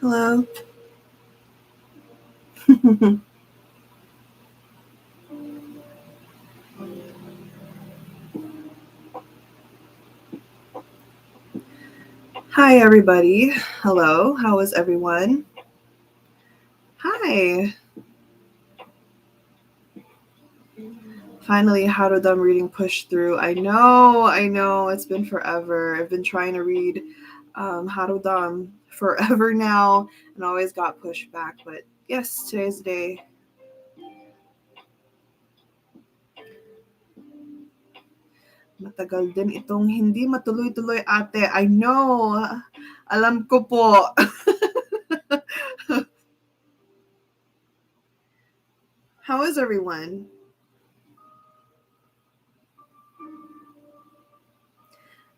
Hello. Hi, everybody. Hello. How is everyone? Hi. Finally, HARUDAM reading pushed through. I know. It's been forever. I've been trying to read HARUDAM forever now and always got pushed back. But yes, today's the day. Matagal din itong hindi matuloy-tuloy, ate. I know. Alam ko po. How is everyone?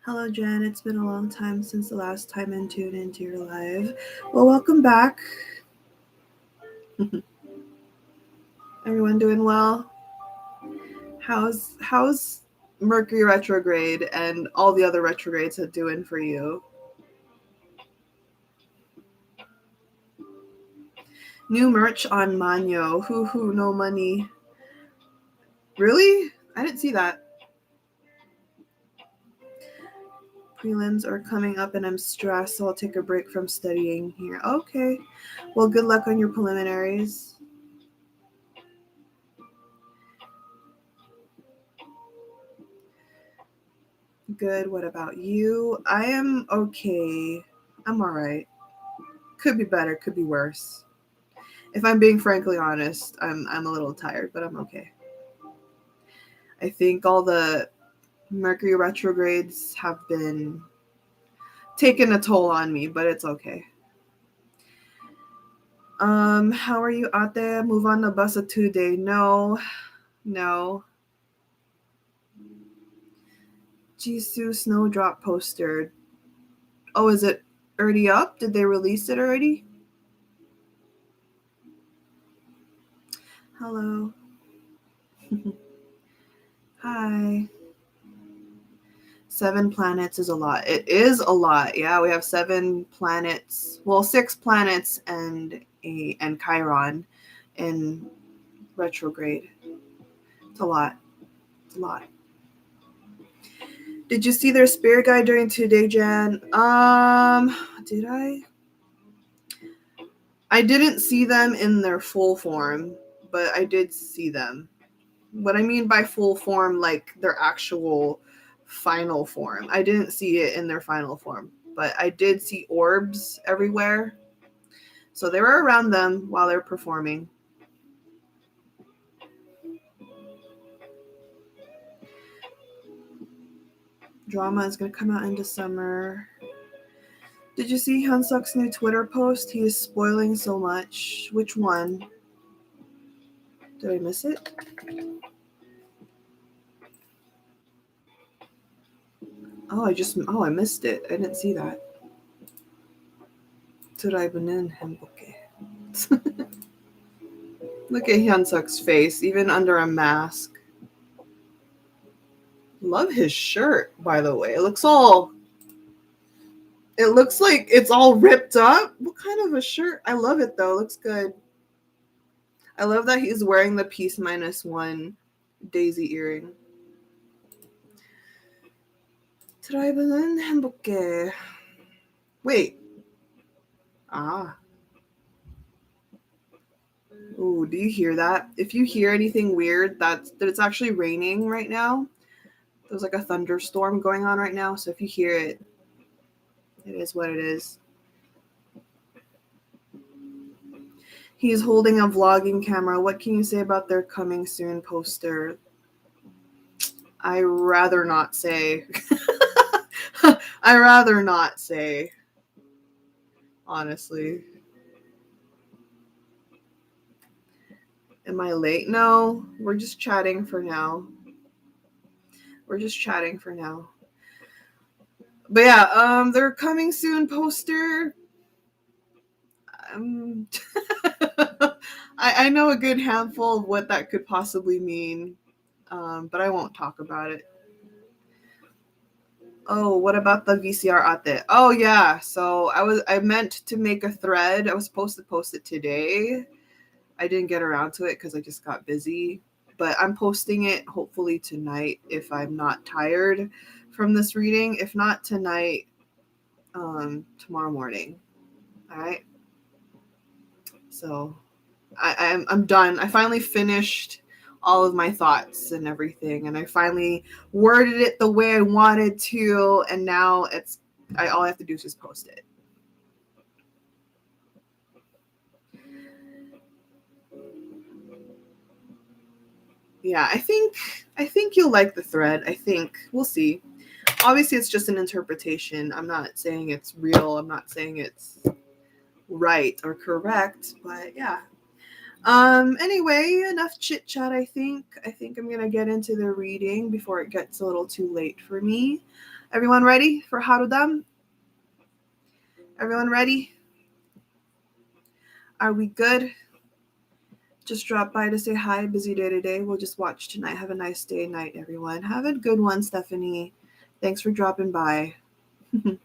Hello, Jen. It's been a long time since the last time I tuned into your live. Well, welcome back. Everyone doing well? How's Mercury retrograde and all the other retrogrades are doing for you? New merch on Manyo. Hoo, no money. Really? I didn't see that. Prelims are coming up and I'm stressed, so I'll take a break from studying here. Okay. Well, good luck on your preliminaries. Good. What about you? I am okay. I'm all right. Could be better, could be worse. If I'm being frankly honest, I'm a little tired, but I'm okay. I think all the Mercury retrogrades have been taking a toll on me, but it's okay. How are you out there? Move on the bus a 2-day. No. Jisoo Snowdrop poster. Oh, is it already up? Did they release it already? Hello. Hi. 7 planets is a lot. It is a lot. Yeah, we have 7 planets. Well, 6 planets and Chiron in retrograde. It's a lot. It's a lot. Did you see their spirit guide during 2-day, Jan? Did I? I didn't see them in their full form, but I did see them. What I mean by full form, like their actual final form. I didn't see it in their final form, but I did see orbs everywhere. So they were around them while they're performing. Drama is going to come out into summer. Did you see Hyunsuk's new Twitter post? He is spoiling so much. Which one? Did I miss it? I missed it. I didn't see that. Look at Hyunsuk's face, even under a mask. Love his shirt, by the way. It looks like it's all ripped up. What kind of a shirt? I love it though. It looks good. I love that he's wearing the Peace -1 daisy earring. 드라이브는 행복해. Wait. Ah. Ooh, do you hear that? If you hear anything weird, that it's actually raining right now. There's like a thunderstorm going on right now, so if you hear it, it is what it is. He's holding a vlogging camera. What can you say about their coming soon poster? I rather not say. I rather not say. Honestly. Am I late? No, we're just chatting for now. But yeah, their coming soon poster. Um, I know a good handful of what that could possibly mean, but I won't talk about it. Oh, what about the VCR ate? Oh yeah. So I meant to make a thread. I was supposed to post it today. I didn't get around to it because I just got busy. But I'm posting it hopefully tonight if I'm not tired from this reading. If not tonight, tomorrow morning. All right. So I'm done. I finally finished all of my thoughts and everything, and I finally worded it the way I wanted to, and now all I have to do is just post it. Yeah, I think you'll like the thread. I think we'll see. Obviously, it's just an interpretation. I'm not saying it's real. I'm not saying it's right or correct, but yeah. Anyway, enough chit chat. I think I'm gonna get into the reading before it gets a little too late for me. Everyone ready for HARUDAM? Everyone ready? Are we good? Just drop by to say hi. Busy day today. We'll just watch tonight. Have a nice day and night, everyone. Have a good one, Stephanie. Thanks for dropping by. All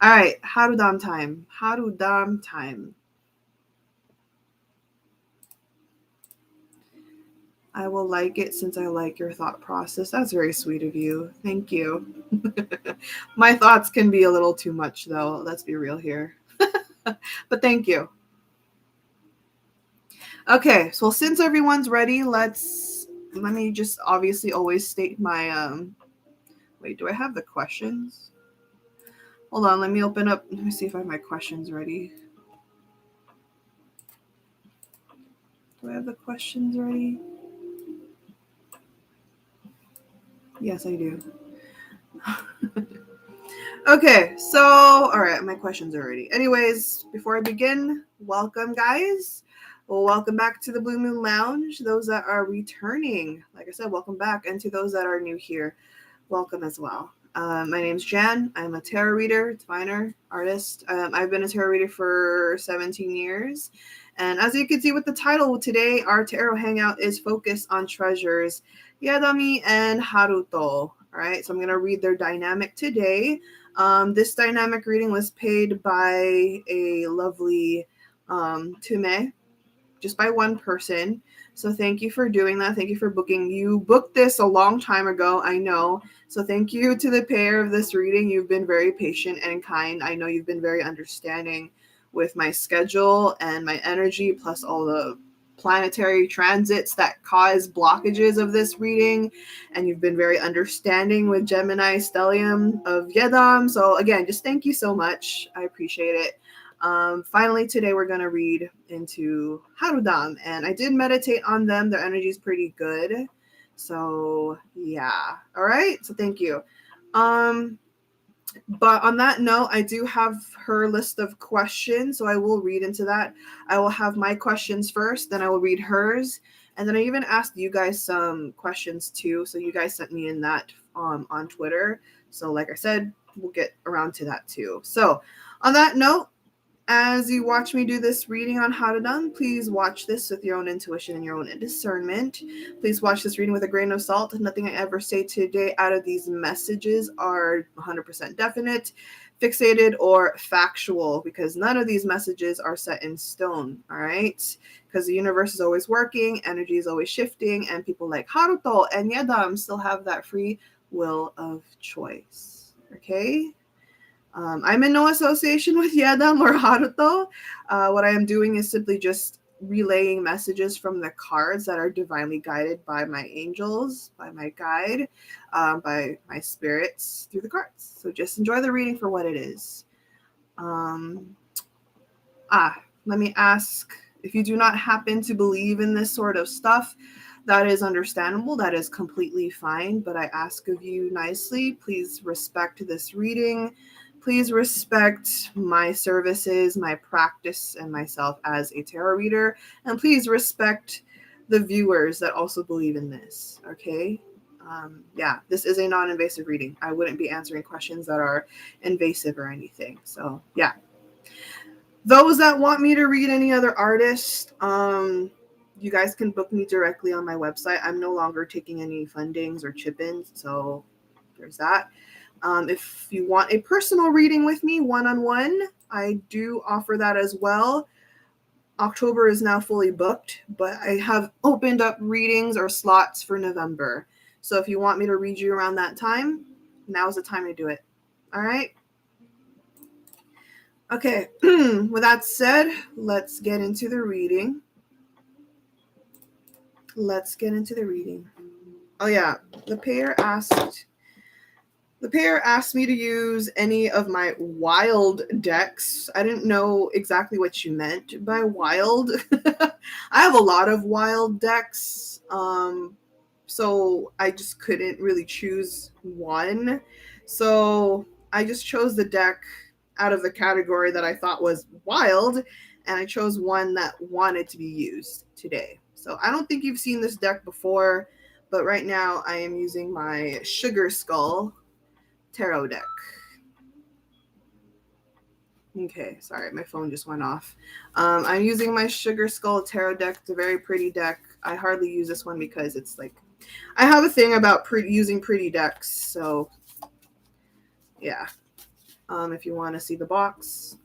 right, HARUDAM time. HARUDAM time. I will like it since I like your thought process. That's very sweet of you. Thank you. My thoughts can be a little too much, though. Let's be real here. But thank you. Okay, so since everyone's ready, let me just obviously always state my wait, do I have the questions? Hold on, let me open up. Let me see if I have my questions ready. Do I have the questions ready? Yes, I do. Okay, so all right, my questions are ready. Anyways, before I begin, welcome guys. Well, welcome back to the Blue Moon Lounge. Those that are returning, like I said, welcome back, and to those that are new here, welcome as well. My name's Jan. I'm a tarot reader, diviner, artist. I've been a tarot reader for 17 years. And as you can see with the title today, our tarot hangout is focused on treasures, YEDAM and HARUTO. All right, so I'm going to read their dynamic today. This dynamic reading was paid by a lovely Tume, just by one person. So thank you for doing that. Thank you for booking. You booked this a long time ago, I know. So thank you to the payer of this reading. You've been very patient and kind. I know you've been very understanding with my schedule and my energy, plus all the planetary transits that cause blockages of this reading. And you've been very understanding with Gemini stellium of YEDAM. So again, just thank you so much. I appreciate it. Finally, today we're going to read into HARUDAM, and I did meditate on them. Their energy is pretty good. So, yeah. All right. So, thank you. But on that note, I do have her list of questions, so I will read into that. I will have my questions first, then I will read hers, and then I even asked you guys some questions too. So, you guys sent me in that on Twitter. So, like I said, we'll get around to that too. So, on that note, as you watch me do this reading on HARUDAM, please watch this with your own intuition and your own discernment. Please watch this reading with a grain of salt. Nothing I ever say today out of these messages are 100% definite, fixated, or factual, because none of these messages are set in stone, all right? Because the universe is always working, energy is always shifting, and people like Haruto and YEDAM still have that free will of choice, okay? I'm in no association with YEDAM or Haruto. What I am doing is simply just relaying messages from the cards that are divinely guided by my angels, by my guide, by my spirits through the cards. So just enjoy the reading for what it is. Let me ask, if you do not happen to believe in this sort of stuff, that is understandable. That is completely fine. But I ask of you nicely, please respect this reading. Please respect my services, my practice, and myself as a tarot reader. And please respect the viewers that also believe in this, okay? Yeah, this is a non-invasive reading. I wouldn't be answering questions that are invasive or anything. So, yeah. Those that want me to read any other artist, you guys can book me directly on my website. I'm no longer taking any fundings or chip-ins, so there's that. If you want a personal reading with me, one-on-one, I do offer that as well. October is now fully booked, but I have opened up readings or slots for November. So if you want me to read you around that time, now's the time to do it. All right? Okay, with that said, let's get into the reading. Oh yeah, the payer asked me to use any of my wild decks. I didn't know exactly what you meant by wild. I have a lot of wild decks, so I just couldn't really choose one. So I just chose the deck out of the category that I thought was wild, and I chose one that wanted to be used today. So I don't think you've seen this deck before, but right now I am using my Sugar Skull tarot deck. Okay, sorry, my phone just went off. I'm using my Sugar Skull tarot deck. It's a very pretty deck. I hardly use this one because it's like, I have a thing about using pretty decks. So yeah, if you want to see the box,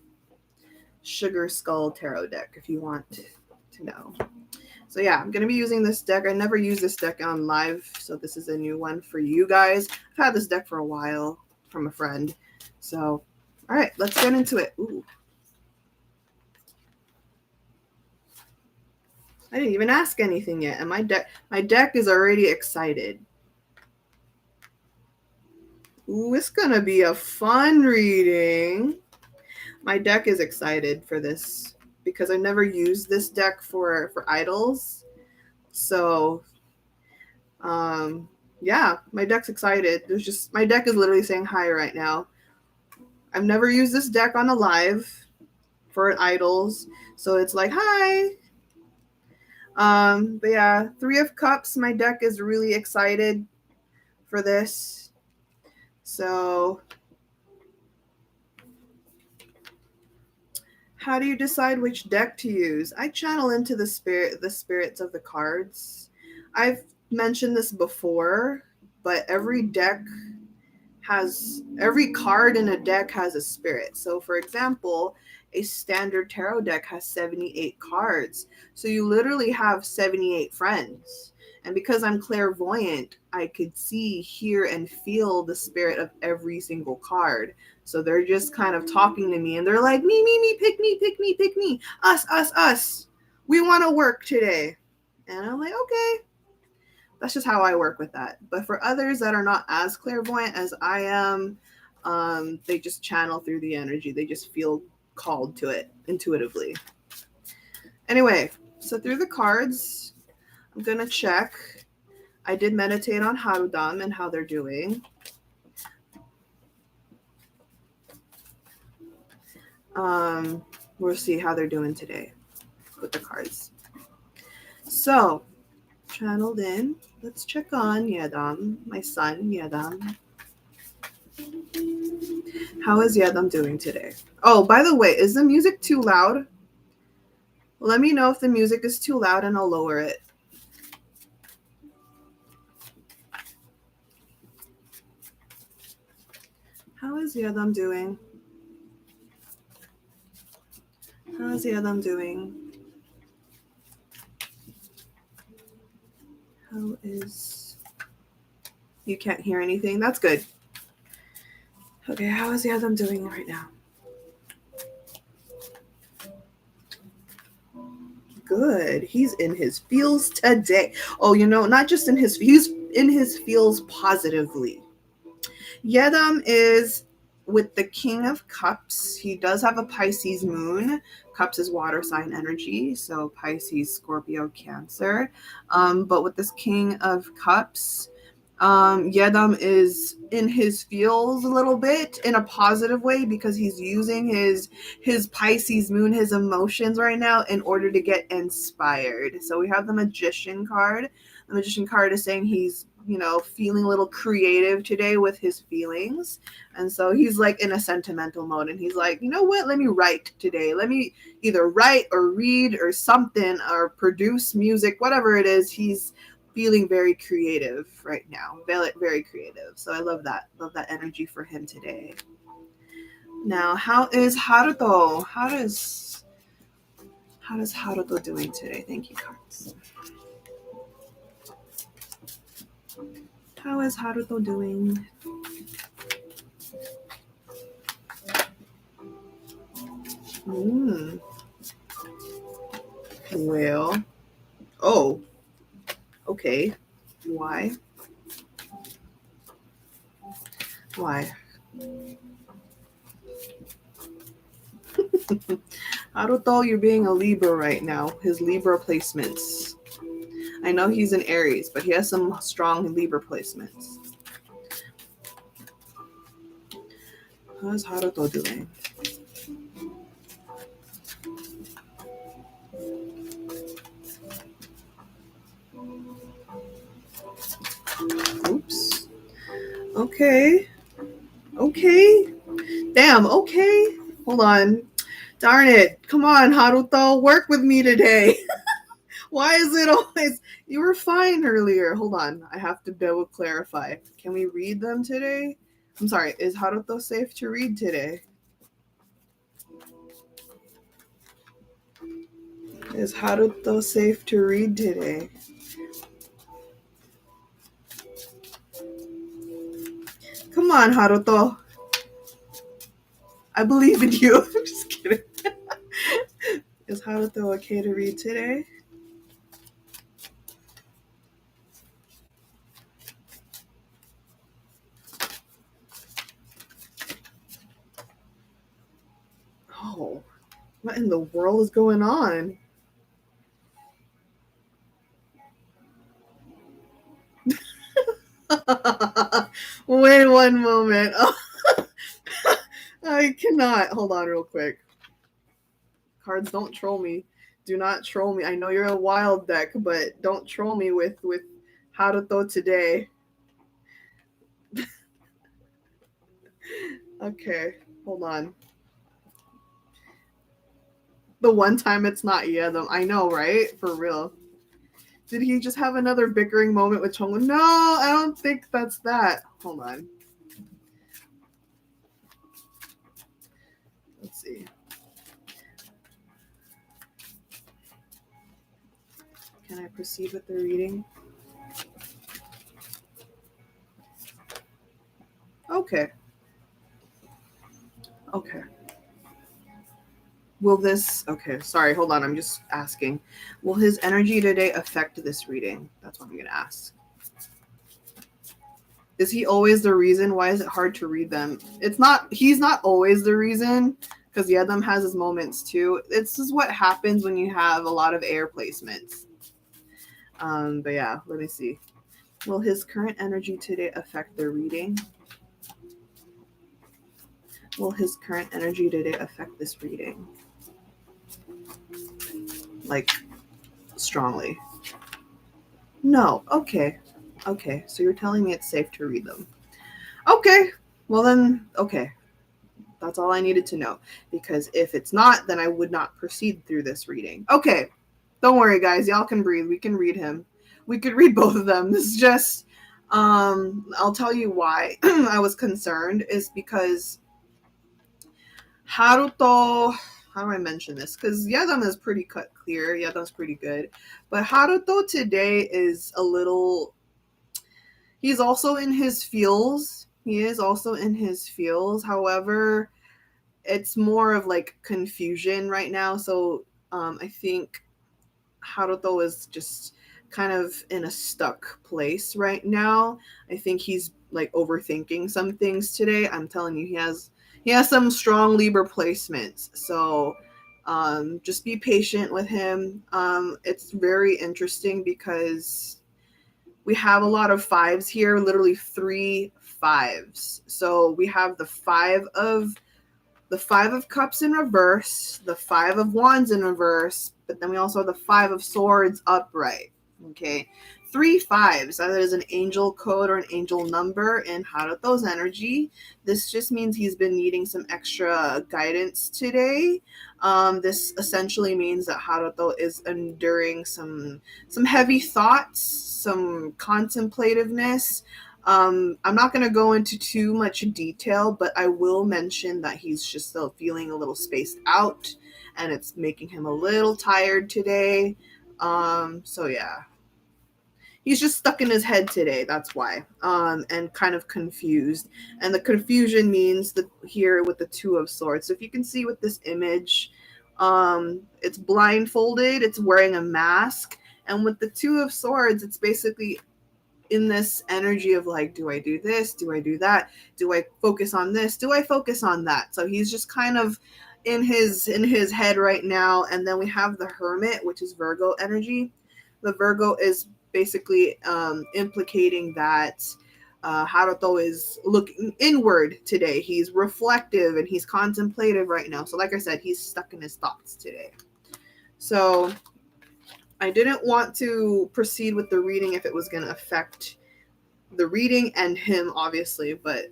Sugar Skull tarot deck, if you want to know. So yeah, I'm going to be using this deck. I never used this deck on live, so this is a new one for you guys. I've had this deck for a while from a friend. So, all right, let's get into it. Ooh. I didn't even ask anything yet, and my deck is already excited. Ooh, it's going to be a fun reading. My deck is excited for this because I never used this deck for idols. So, yeah, my deck's excited. My deck is literally saying hi right now. I've never used this deck on a live for idols, so it's like hi. But yeah, 3 of Cups. My deck is really excited for this. So, how do you decide which deck to use? I channel into the spirits of the cards. I've mentioned this before, but every card in a deck has a spirit. So for example, a standard tarot deck has 78 cards. So you literally have 78 friends. And because I'm clairvoyant, I could see, hear, and feel the spirit of every single card. So they're just kind of talking to me, and they're like, me, pick me, us. We want to work today. And I'm like, okay. That's just how I work with that. But for others that are not as clairvoyant as I am, they just channel through the energy. They just feel called to it intuitively. Anyway, so through the cards, I'm going to check. I did meditate on HARUDAM and how they're doing. We'll see how they're doing today with the cards. So, channeled in. Let's check on YEDAM, my son, YEDAM. How is YEDAM doing today? Oh, by the way, is the music too loud? Let me know if the music is too loud and I'll lower it. How is YEDAM doing? How is YEDAM doing? How is... You can't hear anything? That's good. Okay, how is YEDAM doing right now? Good. He's in his feels today. Oh, not just in his... He's in his feels positively. YEDAM is with the King of Cups. He does have a Pisces moon. Cups is water sign energy, so Pisces, Scorpio, Cancer. But with this King of Cups, YEDAM is in his feels a little bit in a positive way because he's using his Pisces moon, his emotions right now in order to get inspired. So we have the Magician card. The Magician card is saying he's feeling a little creative today with his feelings. And so he's like in a sentimental mode and he's like, you know what, let me write today. Let me either write or read or something or produce music, whatever it is. He's feeling very creative right now. Very, very creative. So I love that. Love that energy for him today. Now, how is Haruto? How does Haruto doing today? Thank you, cards. How is Haruto doing? Well, oh, okay. Why? Why? Haruto, you're being a Libra right now. His Libra placements. I know he's an Aries, but he has some strong Libra placements. How's Haruto doing? Oops. Okay. Damn, okay. Hold on. Darn it. Come on, Haruto. Work with me today. Why is it always... You were fine earlier. Hold on. I have to double clarify. Can we read them today? I'm sorry. Is Haruto safe to read today? Is Haruto safe to read today? Come on, Haruto. I believe in you. I'm just kidding. Is Haruto okay to read today? Oh, what in the world is going on? Wait one moment. Oh. I cannot. Hold on real quick. Cards, don't troll me. Do not troll me. I know you're a wild deck, but don't troll me with Haruto today. Okay, hold on. The one time it's not YEDAM. I know, right? For real. Did he just have another bickering moment with Chongwon? No, I don't think that's that. Hold on. Let's see. Can I proceed with the reading? Okay. Will this... Okay, sorry, hold on. I'm just asking. Will his energy today affect this reading? That's what I'm going to ask. Is he always the reason? Why is it hard to read them? He's not always the reason, because YEDAM has his moments too. This is what happens when you have a lot of air placements. But yeah, let me see. Will his current energy today affect the reading? Will his current energy today affect this reading? Like, strongly. No. Okay. So you're telling me it's safe to read them. Okay. Well then, okay. That's all I needed to know. Because if it's not, then I would not proceed through this reading. Okay. Don't worry, guys. Y'all can breathe. We can read him. We could read both of them. This is just... I'll tell you why I was concerned is because Haruto... How do I mention this? Because YEDAM is pretty cut clear. YEDAM's pretty good. But Haruto today is a little... He's also in his feels. He is also in his feels. However, it's more of like confusion right now. So I think Haruto is just kind of in a stuck place right now. I think he's like overthinking some things today. I'm telling you, he has some strong Libra placements. So just be patient with him. It's very interesting because we have a lot of fives here, literally 3 5s. So we have the 5 of cups in reverse, the 5 of wands in reverse, but then we also have the 5 of swords upright. Okay, 3 5s. That is an angel code or an angel number in Haruto's energy. This just means he's been needing some extra guidance today. This essentially means that Haruto is enduring some heavy thoughts, some contemplativeness. I'm not going to go into too much detail, but I will mention that he's just still feeling a little spaced out, and it's making him a little tired today. So yeah, he's just stuck in his head today. That's why, and kind of confused. And the confusion means that here with the Two of Swords. So if you can see with this image, it's blindfolded. It's wearing a mask, and with the Two of Swords, it's basically in this energy of like, do I do this? Do I do that? Do I focus on this? Do I focus on that? So he's just kind of in his head right now. And then we have the Hermit, which is Virgo energy. The Virgo is basically implicating that Haruto is looking inward today. He's reflective and he's contemplative right now. So like I said, he's stuck in his thoughts today. So I didn't want to proceed with the reading if it was going to affect the reading and him, obviously, but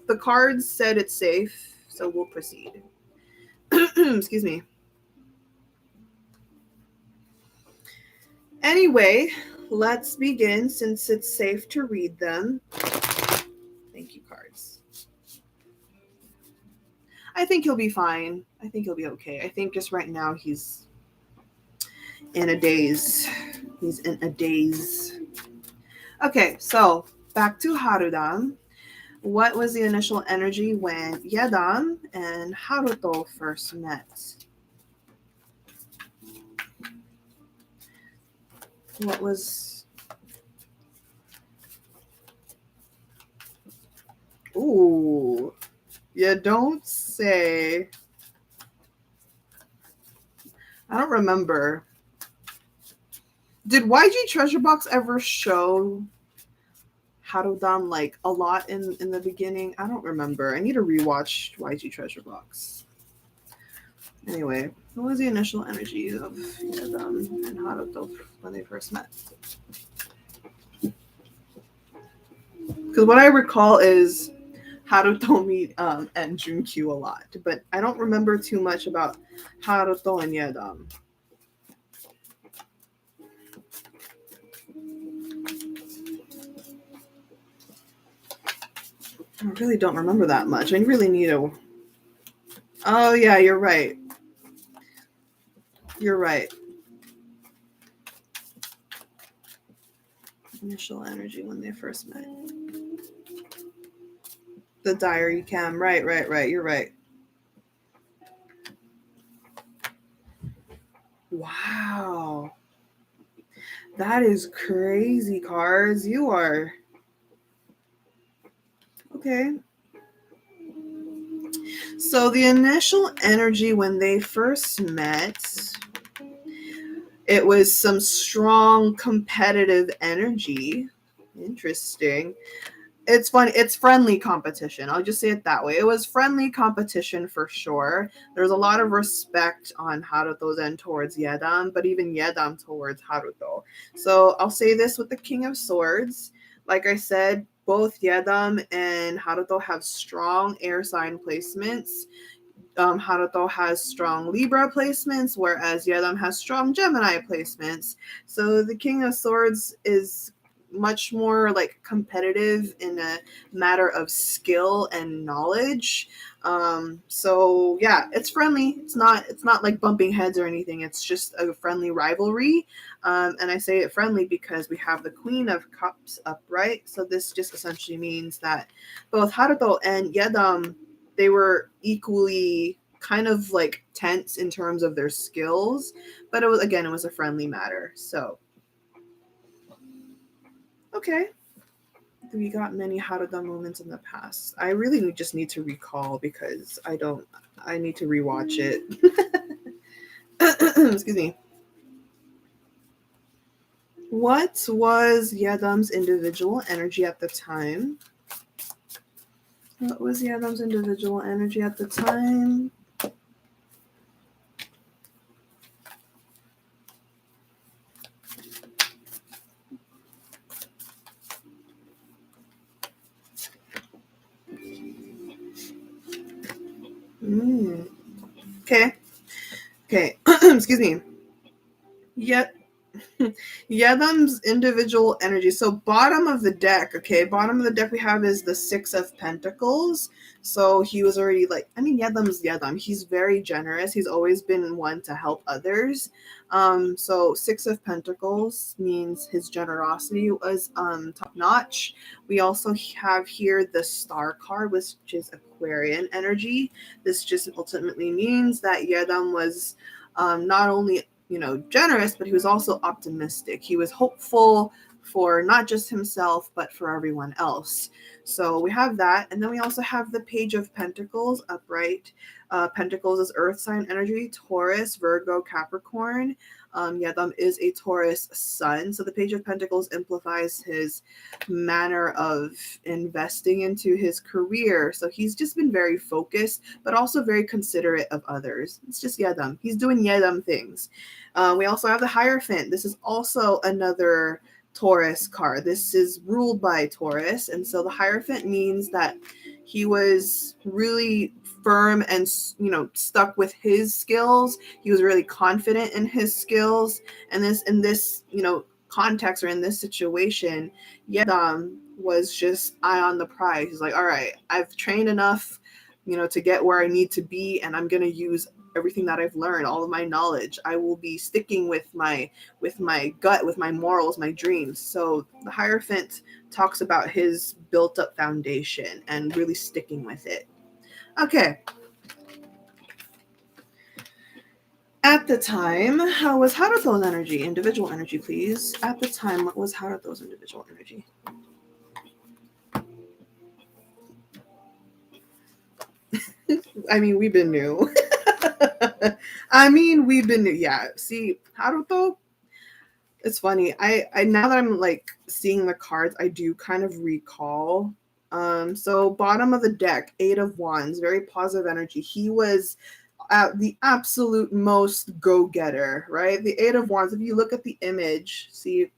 the cards said it's safe, so we'll proceed. Excuse me. Anyway, let's begin since it's safe to read them. Thank you, cards. I think he'll be fine. I think he'll be okay. I think just right now he's in a daze. He's in a daze. Okay, so back to Harudam. What was the initial energy when YEDAM and Haruto first met? What was... Ooh, you don't say. I don't remember. Did YG Treasure Box ever show Harudam like a lot in the beginning? I don't remember. I need to rewatch YG Treasure Box. Anyway, what was the initial energy of YEDAM and Haruto when they first met? Because what I recall is Haruto meet and Junkyu a lot, but I don't remember too much about Haruto and YEDAM. I really don't remember that much. I really need to... Oh, yeah, you're right. You're right. Initial energy when they first met. The diary cam. Right. You're right. Wow. That is crazy, cards. You are... Okay. So the initial energy when they first met, it was some strong competitive energy. Interesting. It's fun. It's friendly competition. I'll just say it that way. It was friendly competition for sure. There's a lot of respect on Haruto's end towards YEDAM, but even YEDAM towards Haruto. So I'll say this with the King of Swords. Like I said, both YEDAM and Haruto have strong air sign placements. Haruto has strong Libra placements, whereas YEDAM has strong Gemini placements. So the King of Swords is much more like competitive in a matter of skill and knowledge. So yeah, it's friendly. It's not like bumping heads or anything. It's just a friendly rivalry. And I say it friendly because we have the Queen of Cups upright. So this just essentially means that both Haruto and YEDAM, they were equally kind of like tense in terms of their skills, but it was a friendly matter. So okay. We got many Harudam moments in the past. I really just need to recall because I need to rewatch it. Excuse me. What was YEDAM's individual energy at the time? What was YEDAM's individual energy at the time? Okay, excuse me. Yet Yedam's individual energy. So bottom of the deck, okay, bottom of the deck we have is the Six of Pentacles. So he was already like, I mean, Yedam's Yedam. He's very generous. He's always been one to help others. So Six of Pentacles means his generosity was top notch. We also have here the Star card, which is Aquarian energy. This just ultimately means that Yedam was not only generous, but he was also optimistic. He was hopeful for not just himself, but for everyone else. So we have that. And then we also have the Page of Pentacles upright. Pentacles is earth sign energy, Taurus, Virgo, Capricorn. Yedam is a Taurus sun. So the Page of Pentacles amplifies his manner of investing into his career. So he's just been very focused, but also very considerate of others. It's just Yedam. He's doing Yedam things. We also have the Hierophant. This is also another Taurus card. This is ruled by Taurus. And so the Hierophant means that he was really firm and stuck with his skills. He was really confident in his skills. And in this context, or in this situation, Yedam was just eye on the prize. He's like, all right, I've trained enough to get where I need to be, and I'm going to use everything that I've learned, all of my knowledge. I will be sticking with my gut, with my morals, my dreams. So the Hierophant talks about his built up foundation and really sticking with it. Okay. At the time, how was Haruto's energy? Individual energy, please. At the time, what was Haruto's individual energy? I mean, we've been new. Yeah. See, Haruto, it's funny. I now that I'm like seeing the cards, I do kind of recall. So bottom of the deck, Eight of Wands, very positive energy. He was the absolute most go-getter, right? The Eight of Wands, if you look at the image, see,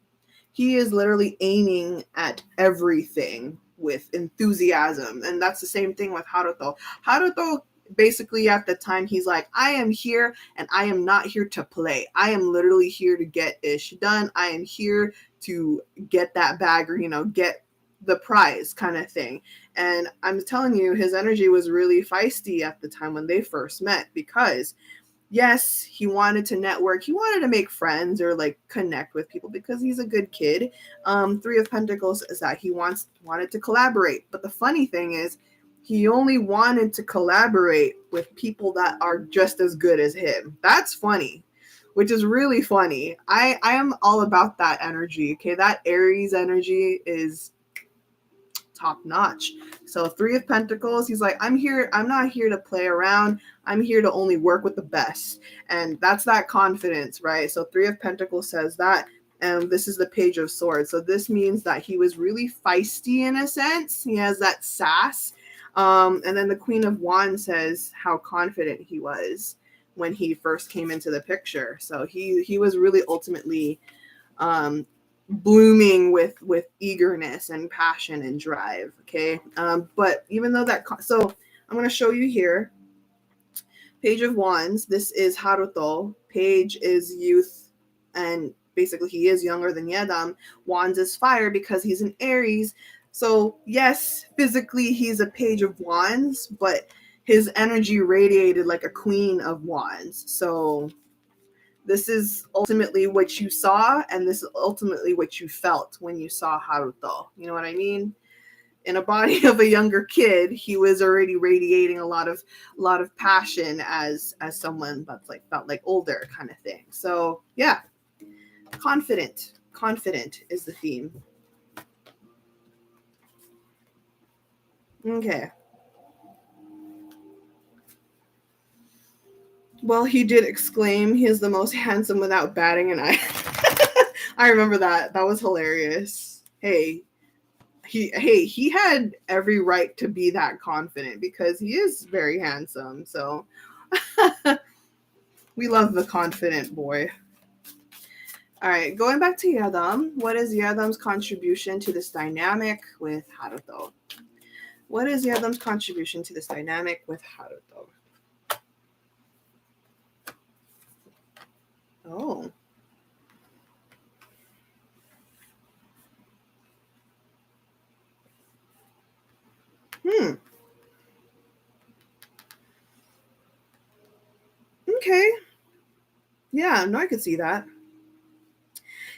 he is literally aiming at everything with enthusiasm. And that's the same thing with Haruto. Haruto, basically at the time, he's like, I am here and I am not here to play. I am literally here to get ish done. I am here to get that bag, or get the prize, kind of thing. And I'm telling you, his energy was really feisty at the time when they first met, because yes, he wanted to network. He wanted to make friends or like connect with people because he's a good kid. Three of Pentacles is that he wanted to collaborate. But the funny thing is, he only wanted to collaborate with people that are just as good as him. That's funny, which is really funny. I am all about that energy. Okay, that Aries energy is top notch. So Three of Pentacles, he's like, I'm not here to play around. I'm here to only work with the best. And that's that confidence, right? So Three of Pentacles says that. And this is the Page of Swords. So this means that he was really feisty in a sense. He has that sass. And then the Queen of Wands says how confident he was when he first came into the picture. So he was really ultimately blooming with eagerness and passion and drive. Okay. But even though so I'm going to show you here, Page of Wands. This is Haruto. Page is youth, and basically he is younger than Yedam. Wands is fire because he's an Aries. So yes, physically he's a Page of Wands, but his energy radiated like a Queen of Wands. So this is ultimately what you saw, and this is ultimately what you felt when you saw Haruto. You know what I mean? In a body of a younger kid, he was already radiating a lot of passion as someone that's like felt like older, kind of thing. So yeah, confident is the theme. Okay. Well, he did exclaim, he is the most handsome without batting an eye. I remember that. That was hilarious. Hey, he had every right to be that confident because he is very handsome. So we love the confident boy. All right, going back to Yedam. What is Yedam's contribution to this dynamic with Haruto? What is Yedam's contribution to this dynamic with Haruto? Yeah, no, I could see that.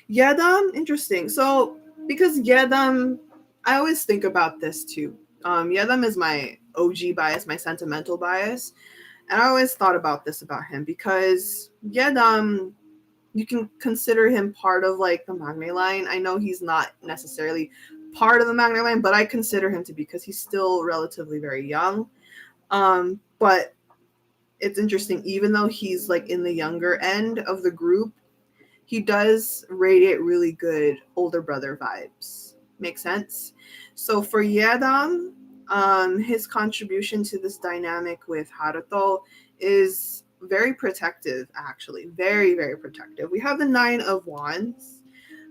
YEDAM, interesting. So because YEDAM, I always think about this too. YEDAM is my OG bias, my sentimental bias. And I always thought about this about him because YEDAM, you can consider him part of like the Magne line. I know he's not necessarily part of the Magne line, but I consider him to be because he's still relatively very young. But it's interesting, even though he's like in the younger end of the group, he does radiate really good older brother vibes. Make sense? So for Yedam, his contribution to this dynamic with Haruto is very protective, actually. Very, very protective. We have the Nine of Wands.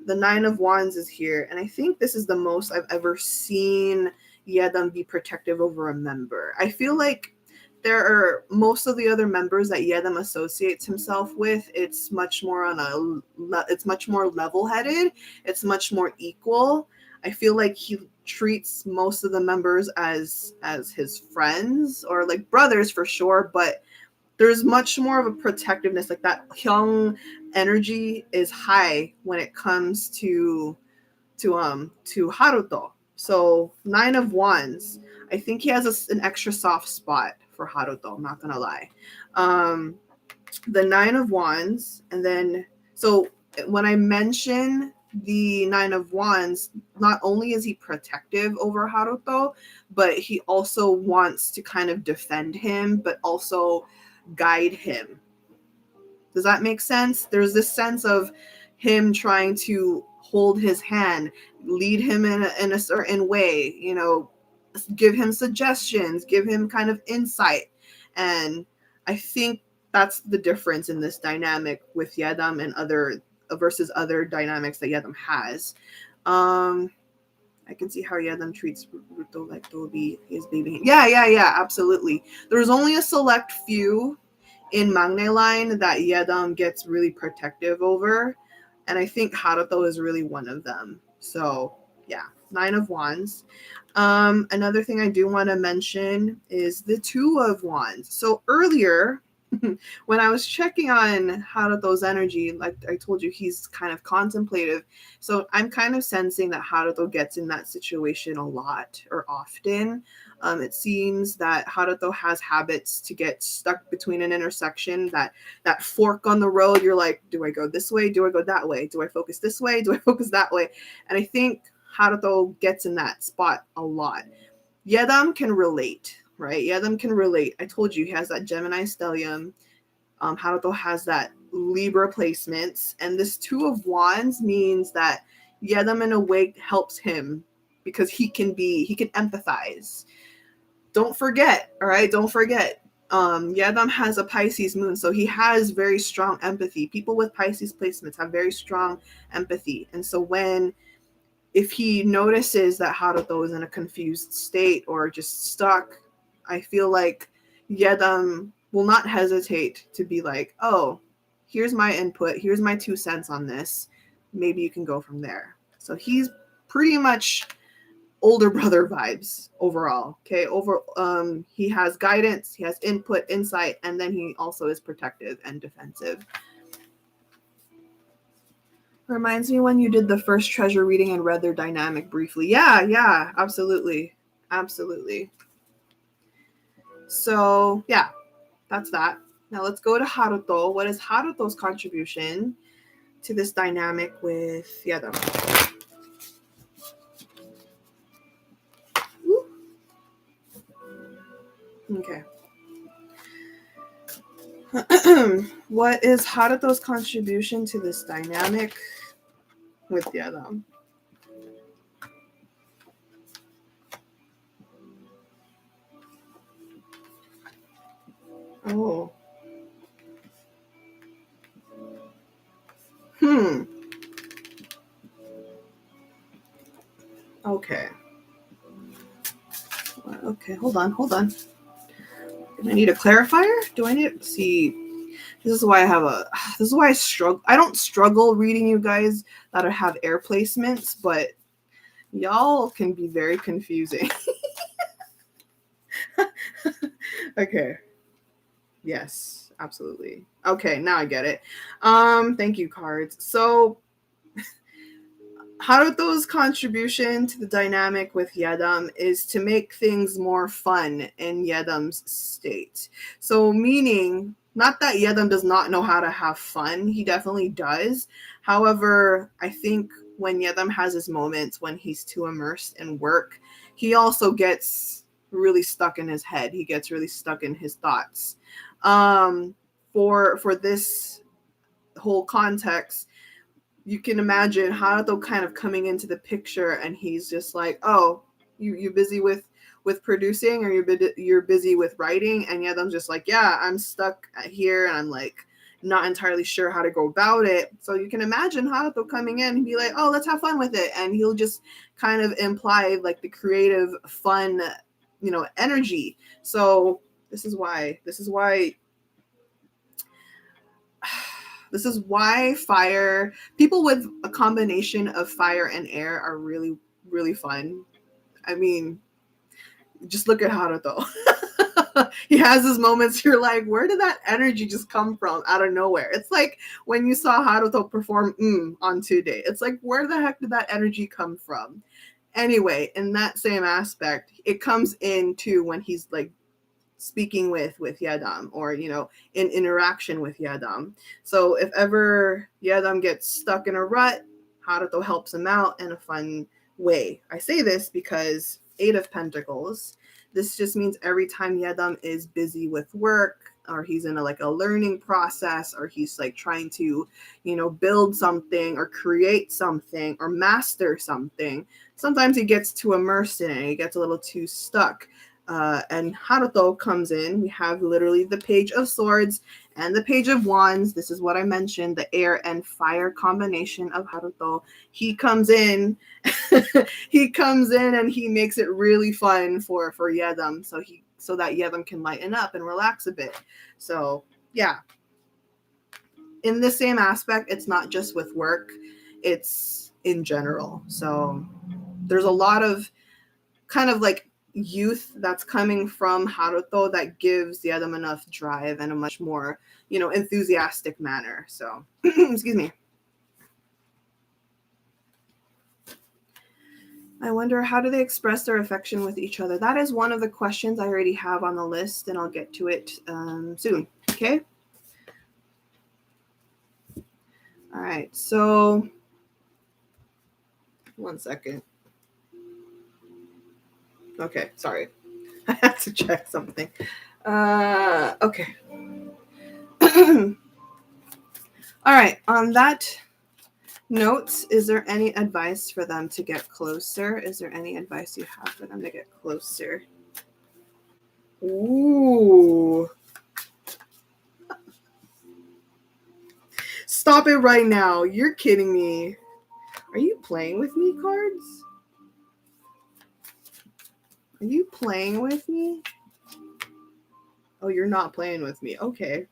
The Nine of Wands is here, and I think this is the most I've ever seen Yedam be protective over a member. I feel like there are most of the other members that Yedam associates himself with. It's much more it's much more level-headed. It's much more equal. I feel like he treats most of the members as his friends or like brothers for sure, but there's much more of a protectiveness. Like that young energy is high when it comes to Haruto. So Nine of Wands. I think he has an extra soft spot for Haruto. I'm not gonna lie. The Nine of Wands, and then so when I mention the Nine of Wands, not only is he protective over Haruto, but he also wants to kind of defend him, but also guide him. Does that make sense? There's this sense of him trying to hold his hand, lead him in a certain way, you know, give him suggestions, give him kind of insight. And I think that's the difference in this dynamic with Yedam and other versus other dynamics that Yedam has. I can see how Yedam treats Ruto like Toby, his baby. Yeah, absolutely. There's only a select few in Magne line that Yedam gets really protective over, and I think Haruto is really one of them. So yeah, Nine of Wands. Another thing I do want to mention is the Two of Wands. So earlier, when I was checking on Haruto's energy, like I told you, he's kind of contemplative. So I'm kind of sensing that Haruto gets in that situation a lot or often. It seems that Haruto has habits to get stuck between an intersection, that fork on the road. You're like, do I go this way? Do I go that way? Do I focus this way? Do I focus that way? And I think Haruto gets in that spot a lot. Yedam can relate, right? Yedam can relate. I told you he has that Gemini stellium. Haruto has that Libra placements. And this Two of Wands means that Yedam in a way helps him because he can empathize. Don't forget, all right? Don't forget. Yedam has a Pisces moon, so he has very strong empathy. People with Pisces placements have very strong empathy. And so if he notices that Haruto is in a confused state or just stuck, I feel like Yedam will not hesitate to be like, oh, here's my input, here's my 2 cents on this. Maybe you can go from there. So he's pretty much older brother vibes overall. Okay. He has guidance, he has input, insight, and then he also is protective and defensive. Reminds me when you did the first treasure reading and read their dynamic briefly. Yeah, absolutely. So, yeah, that's that. Now let's go to Haruto. What is Haruto's contribution to this dynamic with Yedam? Okay. What is Haruto's contribution to this dynamic with Yedam? Oh. Okay. Okay, hold on. Do I need a clarifier? Do I need to see? This is why I struggle. I don't struggle reading you guys that have air placements, but y'all can be very confusing. Okay. Yes, absolutely. Okay, now I get it. Thank you, cards. So Haruto's contribution to the dynamic with YEDAM is to make things more fun in YEDAM's state. So, meaning, not that YEDAM does not know how to have fun, he definitely does. However, I think when YEDAM has his moments when he's too immersed in work, he also gets really stuck in his head. He gets really stuck in his thoughts. Um, for this whole context, you can imagine Haruto kind of coming into the picture, and he's just like, "Oh, you busy with producing, or you're busy with writing?" And yet I'm just like, "Yeah, I'm stuck here, and I'm like not entirely sure how to go about it." So you can imagine Haruto coming in and be like, "Oh, let's have fun with it," and he'll just kind of imply like the creative, fun, energy. So this is why fire people with a combination of fire and air are really, really fun. I mean, just look at Haruto. He has his moments, you're like, where did that energy just come from out of nowhere? It's like when you saw Haruto perform on 2 Day. It's like, where the heck did that energy come from? Anyway, in that same aspect, it comes in too when he's like speaking with YEDAM, or in interaction with YEDAM. So if ever YEDAM gets stuck in a rut, Haruto helps him out in a fun way. I say this because 8 of Pentacles, this just means every time YEDAM is busy with work, or he's in a learning process, or he's like trying to build something or create something or master something, sometimes he gets too immersed in it, he gets a little too stuck. And Haruto comes in. We have literally the Page of Swords and the Page of Wands. This is what I mentioned, the air and fire combination of Haruto. He comes in, he comes in and he makes it really fun for YEDAM, so that YEDAM can lighten up and relax a bit. So yeah, in the same aspect, it's not just with work, it's in general. So there's a lot of kind of like youth that's coming from Haruto that gives YEDAM enough drive and a much more, enthusiastic manner. So, excuse me. I wonder, how do they express their affection with each other? That is one of the questions I already have on the list, and I'll get to it soon. Okay? All right. So, one second. Okay, sorry. I had to check something. Okay. All right. On that note, is there any advice for them to get closer? Is there any advice you have for them to get closer? Ooh. Stop it right now. You're kidding me. Are you playing with me, cards? Are you playing with me? Oh, you're not playing with me. Okay.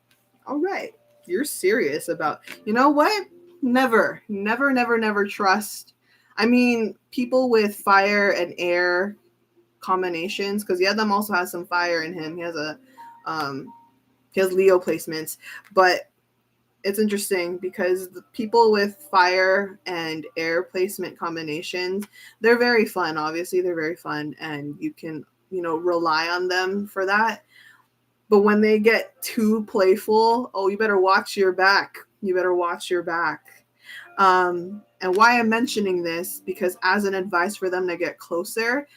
All right. You're serious about, you know what? Never, never, never, never trust. I mean, people with fire and air combinations, because YEDAM also has some fire in him. He has Leo placements, but it's interesting because the people with fire and air placement combinations, they're very fun. Obviously, they're very fun, and you can rely on them for that. But when they get too playful, oh, you better watch your back. You better watch your back. And why I'm mentioning this, because as an advice for them to get closer,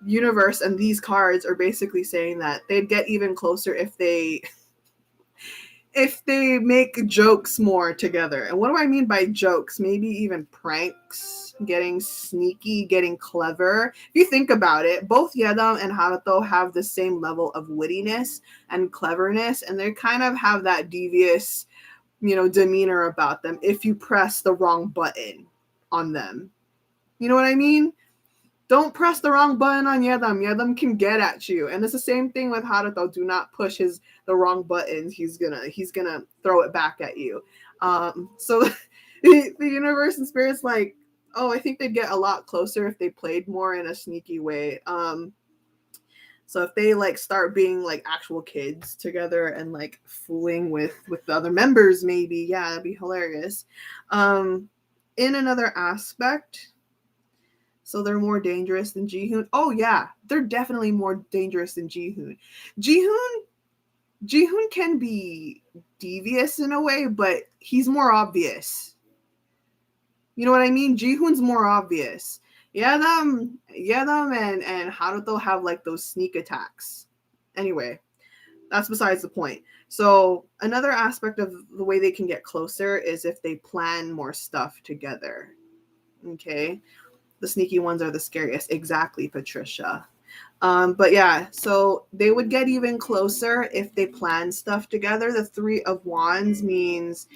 universe and these cards are basically saying that they'd get even closer if they make jokes more together. And what do I mean by jokes? Maybe even pranks, getting sneaky, getting clever. If you think about it, both YEDAM and Haruto have the same level of wittiness and cleverness, and they kind of have that devious, demeanor about them if you press the wrong button on them. You know what I mean? Don't press the wrong button on YEDAM. YEDAM can get at you. And it's the same thing with Haruto. Do not push the wrong buttons. He's gonna throw it back at you. So the universe and spirits like, oh, I think they'd get a lot closer if they played more in a sneaky way. So if they like start being like actual kids together and like fooling with the other members, maybe, yeah, that'd be hilarious. In another aspect, so they're more dangerous than Jihoon. Oh yeah, they're definitely more dangerous than Jihoon. Jihoon can be devious in a way, but he's more obvious. You know what I mean? Jihoon's more obvious. Yedam and Haruto have like those sneak attacks. Anyway, that's besides the point. So another aspect of the way they can get closer is if they plan more stuff together. Okay? The sneaky ones are the scariest. Exactly, Patricia. But yeah, so they would get even closer if they plan stuff together. The Three of Wands means,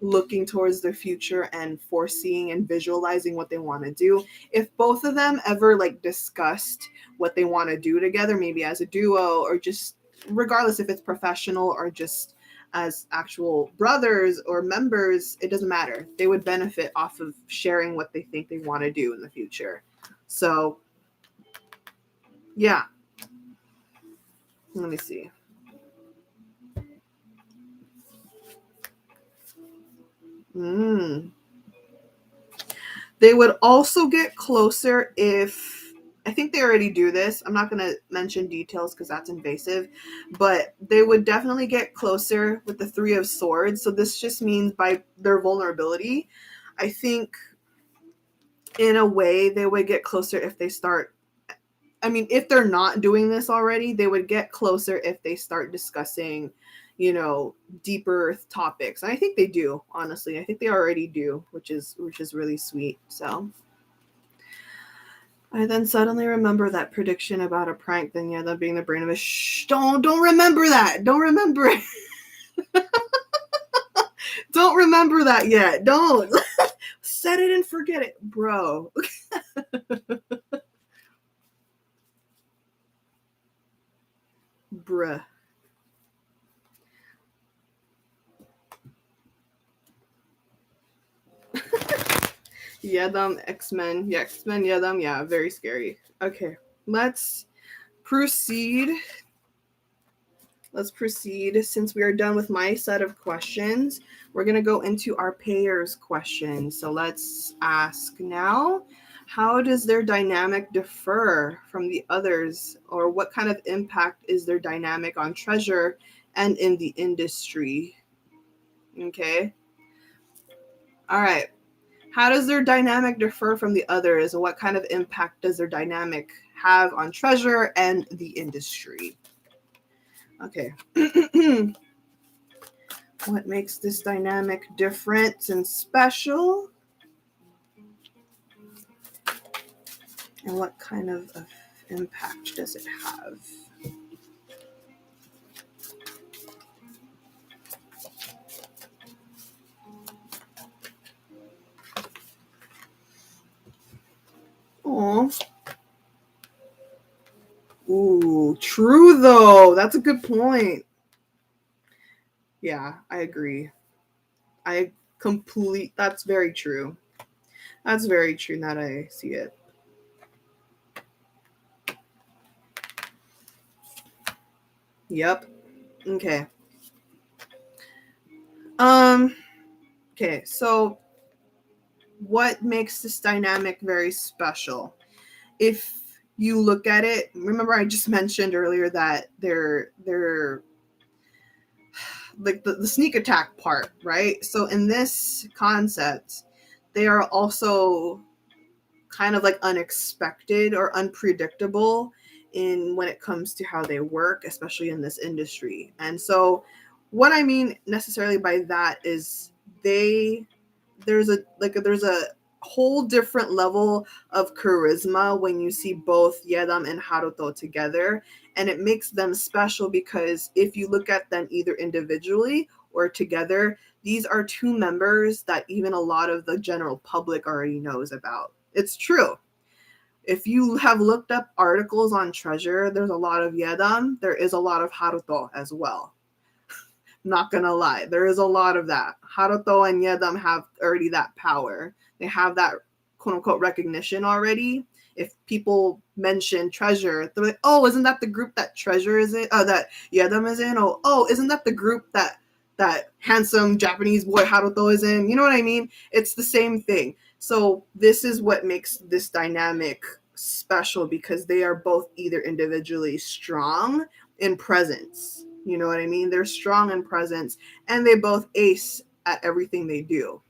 looking towards the future and foreseeing and visualizing what they want to do. If both of them ever like discussed what they want to do together, maybe as a duo or just regardless if it's professional or just as actual brothers or members, it doesn't matter. They would benefit off of sharing what they think they want to do in the future. So yeah. Let me see. They would also get closer if, I think they already do this. I'm not going to mention details because that's invasive, but they would definitely get closer with the Three of Swords. So this just means by their vulnerability. I think in a way they would get closer if they start, if they're not doing this already, they would get closer if they start discussing, deeper topics. And I think they do, honestly. I think they already do, which is really sweet. So I then suddenly remember that prediction about a prank, then yeah, that being the brain of a don't remember that. Don't remember it. Don't remember that yet. Don't. Set it and forget it, bro. Bruh. YEDAM, X-Men. Yeah, X-Men, YEDAM. Yeah, very scary. Okay, let's proceed. Since we are done with my set of questions, we're going to go into our payers questions. So let's ask now, how does their dynamic differ from the others, or what kind of impact is their dynamic on treasure and in the industry? Okay. All right. How does their dynamic differ from the others, and what kind of impact does their dynamic have on treasure and the industry? Okay. What makes this dynamic different and special? And what kind of impact does it have? Oh. Ooh, true though. That's a good point. Yeah, I agree. That's very true. That's very true now that I see it. Yep. Okay. Okay, so what makes this dynamic very special? If you look at it, remember I just mentioned earlier that they're like the sneak attack part, right? So in this concept, they are also kind of like unexpected or unpredictable in when it comes to how they work, especially in this industry. And so what I mean necessarily by that is there's a whole different level of charisma when you see both Yedam and Haruto together, and it makes them special because if you look at them either individually or together, these are two members that even a lot of the general public already knows about. It's true. If you have looked up articles on treasure, there's a lot of Yedam, there is a lot of Haruto as well. Not gonna lie, there is a lot of that. Haruto and Yedam have already that power. They have that quote unquote recognition already. If people mention treasure, they're like, oh, isn't that the group that treasure is in? That YEDAM is in? Oh, isn't that the group that handsome Japanese boy Haruto is in? You know what I mean? It's the same thing. So this is what makes this dynamic special, because they are both either individually strong in presence. You know what I mean? They're strong in presence, and they both ace at everything they do.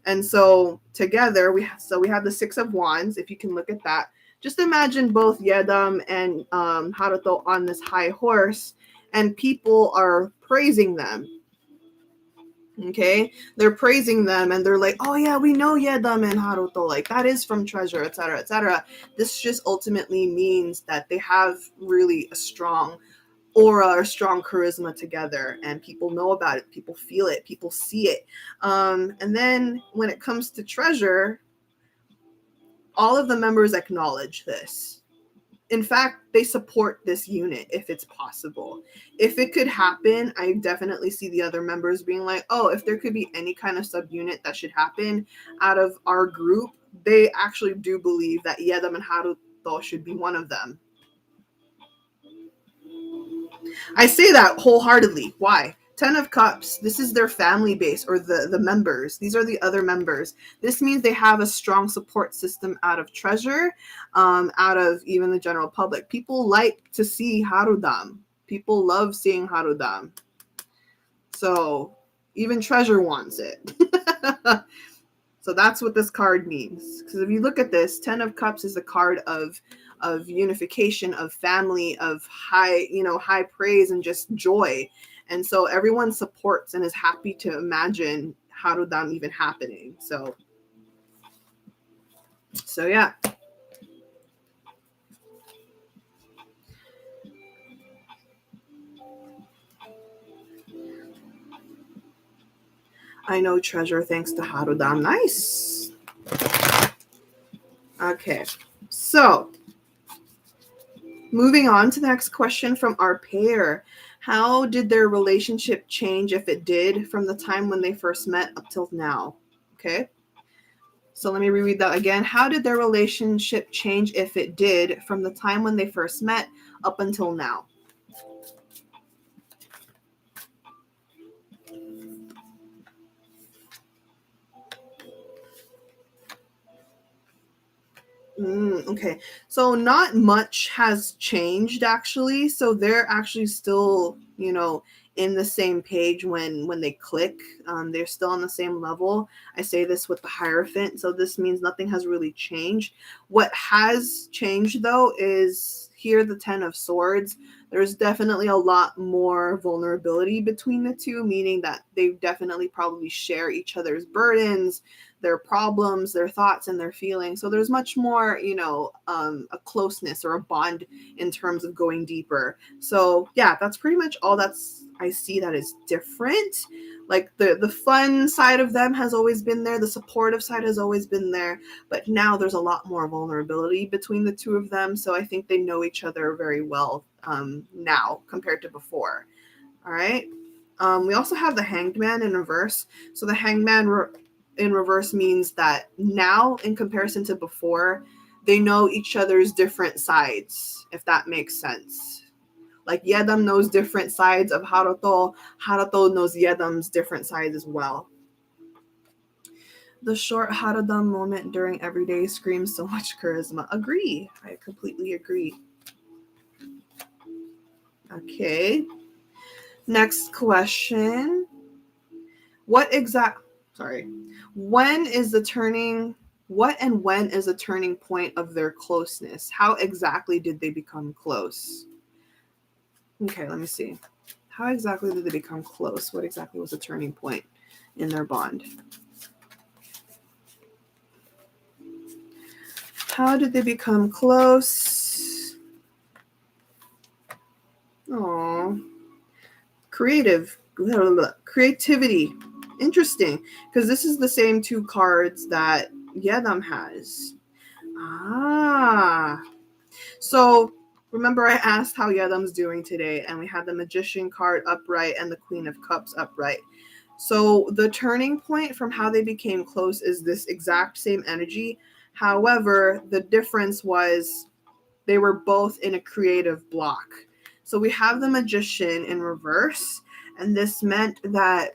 And so together we have the Six of Wands. If you can look at that, just imagine both YEDAM and Haruto on this high horse, and people are praising them. Okay, they're praising them, and they're like, oh yeah, we know YEDAM and Haruto, like that is from treasure, etc., etc. This just ultimately means that they have really a strong aura or strong charisma together, and people know about it, people feel it, people see it. And then when it comes to treasure, all of the members acknowledge this. In fact, they support this unit if it's possible. If it could happen, I definitely see the other members being like, oh, if there could be any kind of subunit that should happen out of our group, they actually do believe that YEDAM and Haruto should be one of them. I say that wholeheartedly. Why? 10 of Cups, this is their family base, or the members. These are the other members. This means they have a strong support system out of treasure, out of even the general public. People like to see Harudam. People love seeing Harudam. So even treasure wants it. So that's what this card means. Because if you look at this, 10 of Cups is a card of unification, of family, of high praise and just joy. And so everyone supports and is happy to imagine Harudam even happening. So yeah. I know treasure thanks to Harudam. Nice. Okay. So moving on to the next question from our pair. How did their relationship change, if it did, from the time when they first met up till now? Okay. So let me reread that again. How did their relationship change, if it did, from the time when they first met up until now? Okay, so not much has changed actually. So they're actually still, in the same page when they click. They're still on the same level. I say this with the Hierophant, so this means nothing has really changed. What has changed though is here the 10 of Swords. There's definitely a lot more vulnerability between the two, meaning that they definitely probably share each other's burdens, their problems, their thoughts, and their feelings. So there's much more, a closeness or a bond in terms of going deeper. So yeah, that's pretty much all I see that is different. Like the fun side of them has always been there, the supportive side has always been there, but now there's a lot more vulnerability between the two of them. So I think they know each other very well now compared to before. All right. We also have the Hanged Man in reverse. So the Hanged Man in reverse means that now, in comparison to before, they know each other's different sides, if that makes sense. Like YEDAM knows different sides of Haruto. Haruto knows YEDAM's different sides as well. The short Harudam moment during Everyday screams so much charisma. Agree. I completely agree. Okay. Next question. What and when is the turning point of their closeness? How exactly did they become close? Okay, let me see. How exactly did they become close? What exactly was the turning point in their bond? How did they become close? Oh, creativity. Interesting, because this is the same two cards that YEDAM has. So remember I asked how YEDAM's doing today, and we had the Magician card upright and the Queen of Cups upright. So the turning point from how they became close is this exact same energy. However, the difference was they were both in a creative block. So we have the magician in reverse, and this meant that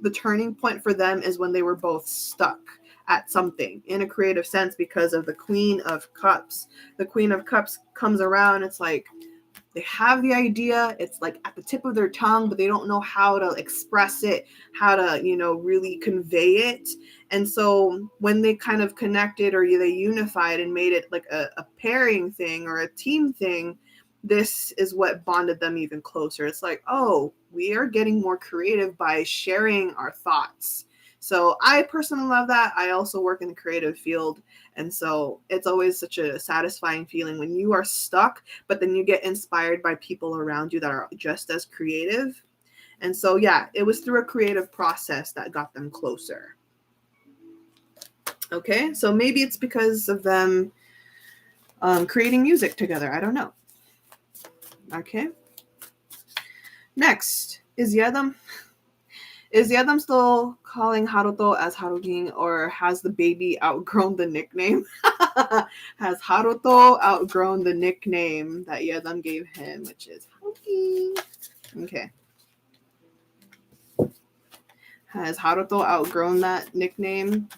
the turning point for them is when they were both stuck at something in a creative sense because of the Queen of Cups. The Queen of Cups comes around, it's like they have the idea, it's like at the tip of their tongue, but they don't know how to express it, how to, really convey it. And so when they kind of connected or they unified and made it like a pairing thing or a team thing, this is what bonded them even closer. It's like, oh, we are getting more creative by sharing our thoughts. So I personally love that. I also work in the creative field. And so it's always such a satisfying feeling when you are stuck, but then you get inspired by people around you that are just as creative. And so, yeah, it was through a creative process that got them closer. Okay, so maybe it's because of them creating music together. I don't know. Okay. Next, is YEDAM still calling Haruto as Harugin, or has the baby outgrown the nickname? Has Haruto outgrown the nickname that YEDAM gave him, which is Harugin? Okay. Has Haruto outgrown that nickname?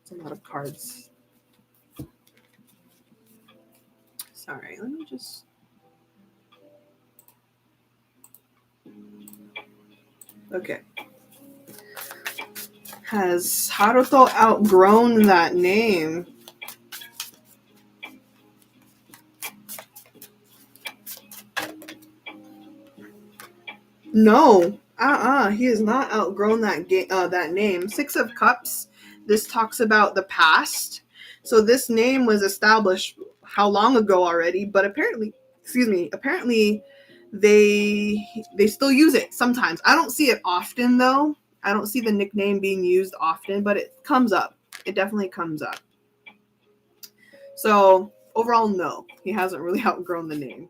It's a lot of cards. Sorry, let me just... Okay. Has Haruto outgrown that name? No. He has not outgrown that name. Six of Cups. This talks about the past. So this name was established how long ago already, but apparently they still use it sometimes. I don't see it often though. I don't see the nickname being used often, but it comes up. It definitely comes up. So overall, no, he hasn't really outgrown the name.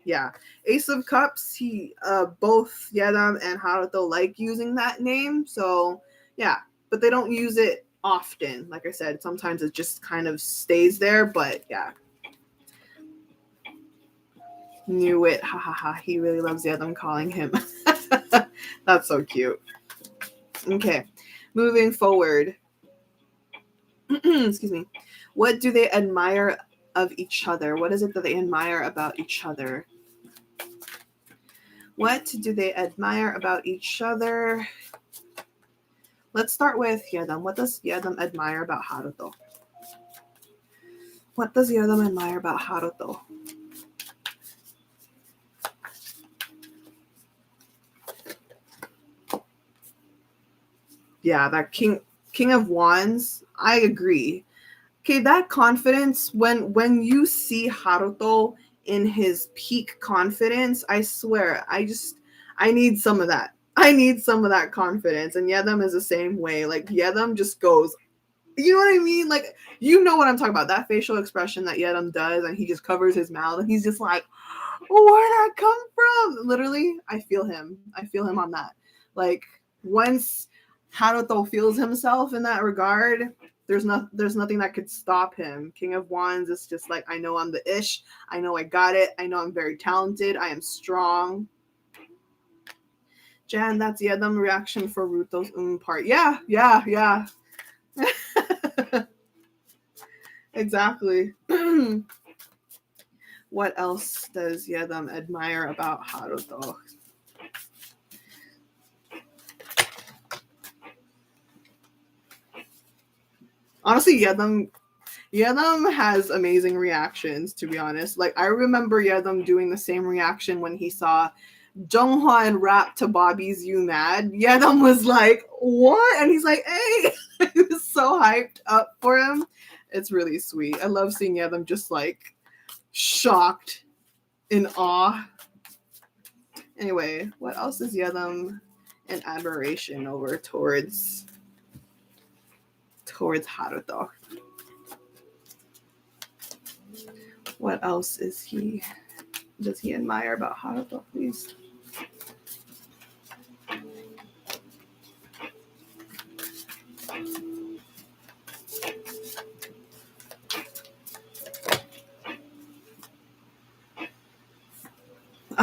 Yeah, Ace of Cups. He both YEDAM and Haruto like using that name. So yeah, but they don't use it often. Like I said, sometimes it just kind of stays there. But yeah, knew it. Ha ha ha. He really loves YEDAM calling him. That's so cute. Okay, moving forward. Excuse me. What do they admire of each other? What is it that they admire about each other? What do they admire about each other? Let's start with YEDAM. What does YEDAM admire about Haruto? What does YEDAM admire about Haruto? Yeah, that King of Wands, I agree. Okay, that confidence, when you see Haruto in his peak confidence, I swear, I need some of that. I need some of that confidence. And YEDAM is the same way. Like YEDAM just goes, you know what I mean? Like, you know what I'm talking about. That facial expression that YEDAM does, and he just covers his mouth and he's just like, where'd that come from? Literally, I feel him. I feel him on that. Like, once Haruto feels himself in that regard, there's nothing that could stop him. King of Wands is just like, I know I'm the ish. I know I got it. I know I'm very talented. I am strong. Jan, that's YEDAM reaction for Ruto's part. Yeah. Exactly. What else does YEDAM admire about Haruto? Honestly, YEDAM has amazing reactions, to be honest. Like, I remember YEDAM doing the same reaction when he saw Jonghyun rap to Bobby's You Mad. YEDAM was like, what? And he's like, hey. He was so hyped up for him. It's really sweet. I love seeing YEDAM just like shocked, in awe. Anyway, what else is YEDAM in admiration over towards Haruto? What else does he admire about Haruto, please?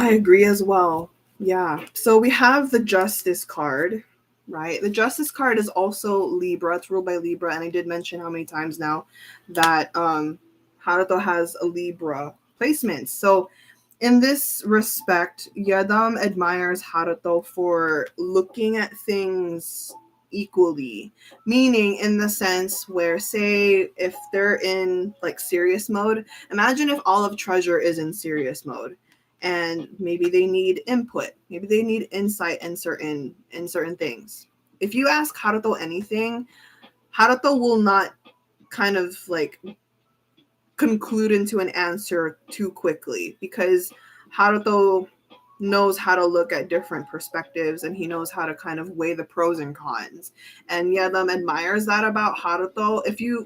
I agree as well. Yeah. So we have the Justice card, right? The Justice card is also Libra. It's ruled by Libra, and I did mention how many times now that Haruto has a Libra placement. So in this respect, Yedam admires Haruto for looking at things equally, meaning in the sense where, say, if they're in like serious mode, imagine if all of Treasure is in serious mode, and maybe they need input, maybe they need insight in certain things. If you ask Haruto anything, Haruto will not kind of like conclude into an answer too quickly, because Haruto knows how to look at different perspectives, and he knows how to kind of weigh the pros and cons. And Yedam admires that about Haruto.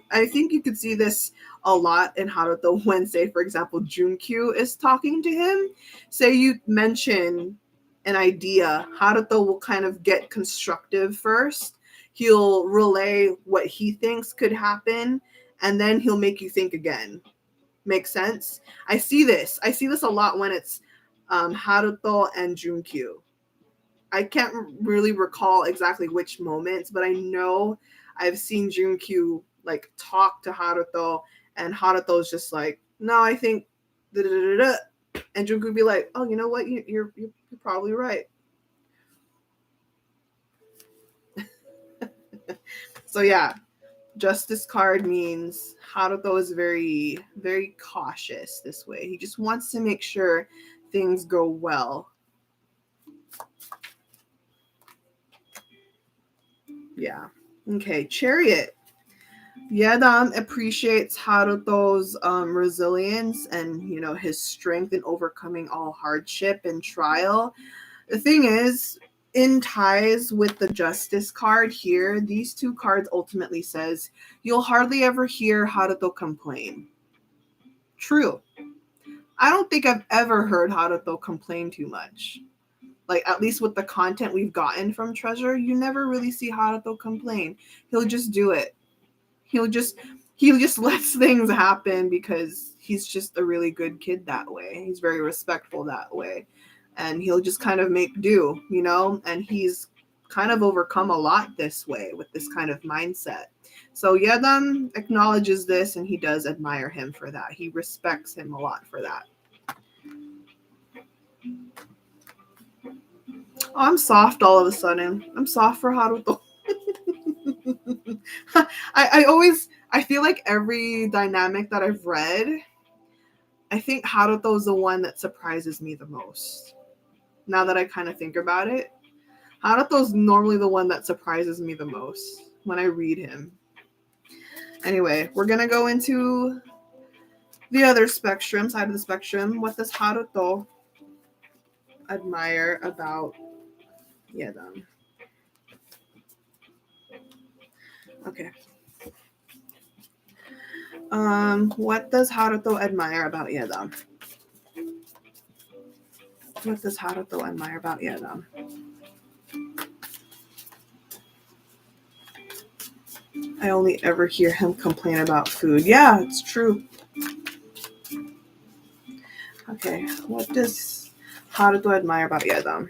I think you could see this a lot in Haruto when, say, for example, Junkyu is talking to him. Say you mention an idea, Haruto will kind of get constructive first. He'll relay what he thinks could happen, and then he'll make you think again. Makes sense? I see this. I see this a lot when it's Haruto and Junkyu. I can't really recall exactly which moments, but I know I've seen Junkyu like talk to Haruto, and Haruto's just like, no, I think da da da da, and Junkyu be like, oh, you know what? You're probably right. So yeah, Justice card means Haruto is very, very cautious this way. He just wants to make sure things go well. Yeah. Okay, Chariot. Yedam appreciates Haruto's resilience and, his strength in overcoming all hardship and trial. The thing is, in ties with the Justice card here, these two cards ultimately says you'll hardly ever hear Haruto complain. True. I don't think I've ever heard Haruto complain too much. Like, at least with the content we've gotten from Treasure, you never really see Haruto complain. He'll just do it. He'll just lets things happen because he's just a really good kid that way. He's very respectful that way. And he'll just kind of make do, and he's kind of overcome a lot this way with this kind of mindset. So Yedam acknowledges this, and he does admire him for that. He respects him a lot for that. Oh, I'm soft all of a sudden. I'm soft for Haruto. I feel like every dynamic that I've read, I think Haruto's the one that surprises me the most. Now that I kind of think about it, Haruto's normally the one that surprises me the most when I read him. Anyway, we're going to go into the other side of the spectrum. What does Haruto admire about Yedam? Okay. What does Haruto admire about Yedam? What does Haruto admire about Yedam? I only ever hear him complain about food. Yeah, it's true. Okay, what does Haruto admire about Yedam?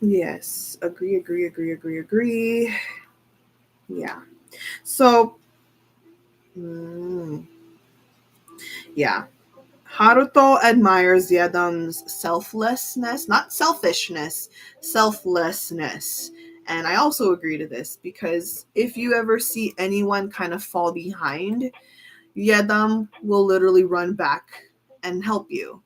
Yes, agree. Yeah. So, yeah. Haruto admires Yedam's selflessness, not selfishness, selflessness. And I also agree to this, because if you ever see anyone kind of fall behind, Yedam will literally run back and help you.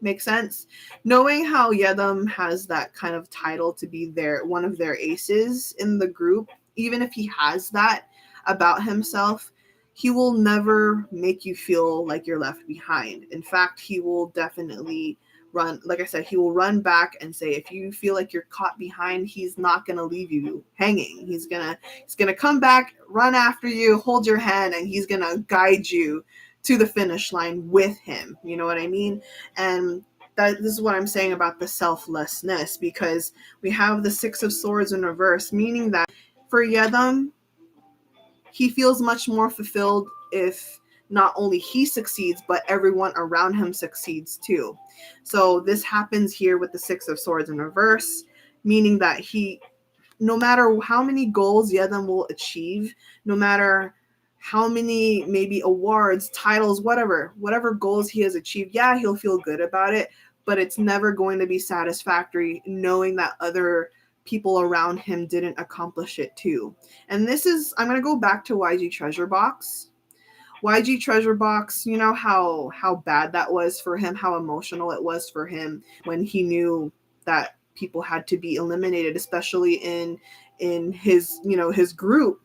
Make sense? Knowing how Yedam has that kind of title to be one of their aces in the group, even if he has that about himself, he will never make you feel like you're left behind. In fact, he will definitely run, like I said, he will run back and say, if you feel like you're caught behind, he's not going to leave you hanging. He's going to come back, run after you, hold your hand, and he's going to guide you to the finish line with him. You know what I mean? And this is what I'm saying about the selflessness, because we have the Six of Swords in reverse, meaning that for Yedam, he feels much more fulfilled if not only he succeeds, but everyone around him succeeds too. So this happens here with the Six of Swords in reverse, meaning that no matter how many goals YEDAM will achieve, no matter how many maybe awards, titles, whatever goals he has achieved, yeah, he'll feel good about it, but it's never going to be satisfactory knowing that other people around him didn't accomplish it too. And this is, I'm going to go back to YG Treasure Box. YG Treasure Box, you know how bad that was for him, how emotional it was for him when he knew that people had to be eliminated, especially in his, his group,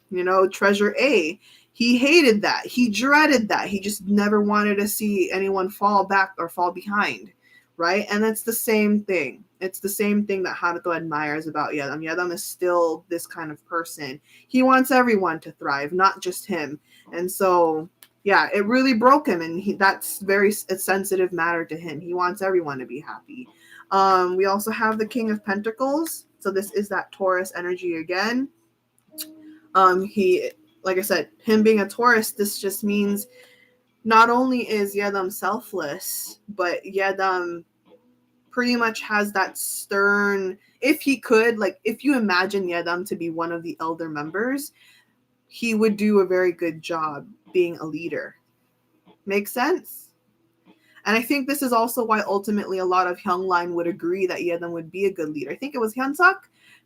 Treasure A. He hated that. He dreaded that. He just never wanted to see anyone fall back or fall behind, right? And it's the same thing. It's the same thing that Haruto admires about YEDAM. YEDAM is still this kind of person. He wants everyone to thrive, not just him. And so, yeah, it really broke him, and that's a sensitive matter to him. He wants everyone to be happy. We also have the King of Pentacles. So this is that Taurus energy again. He, like I said, him being a Taurus, this just means not only is YEDAM selfless, but YEDAM pretty much has that stern, if he could, like if you imagine YEDAM to be one of the elder members, he would do a very good job being a leader. Makes sense? And I think this is also why ultimately a lot of Hyungline would agree that YEDAM would be a good leader. I think it was Hyunsuk.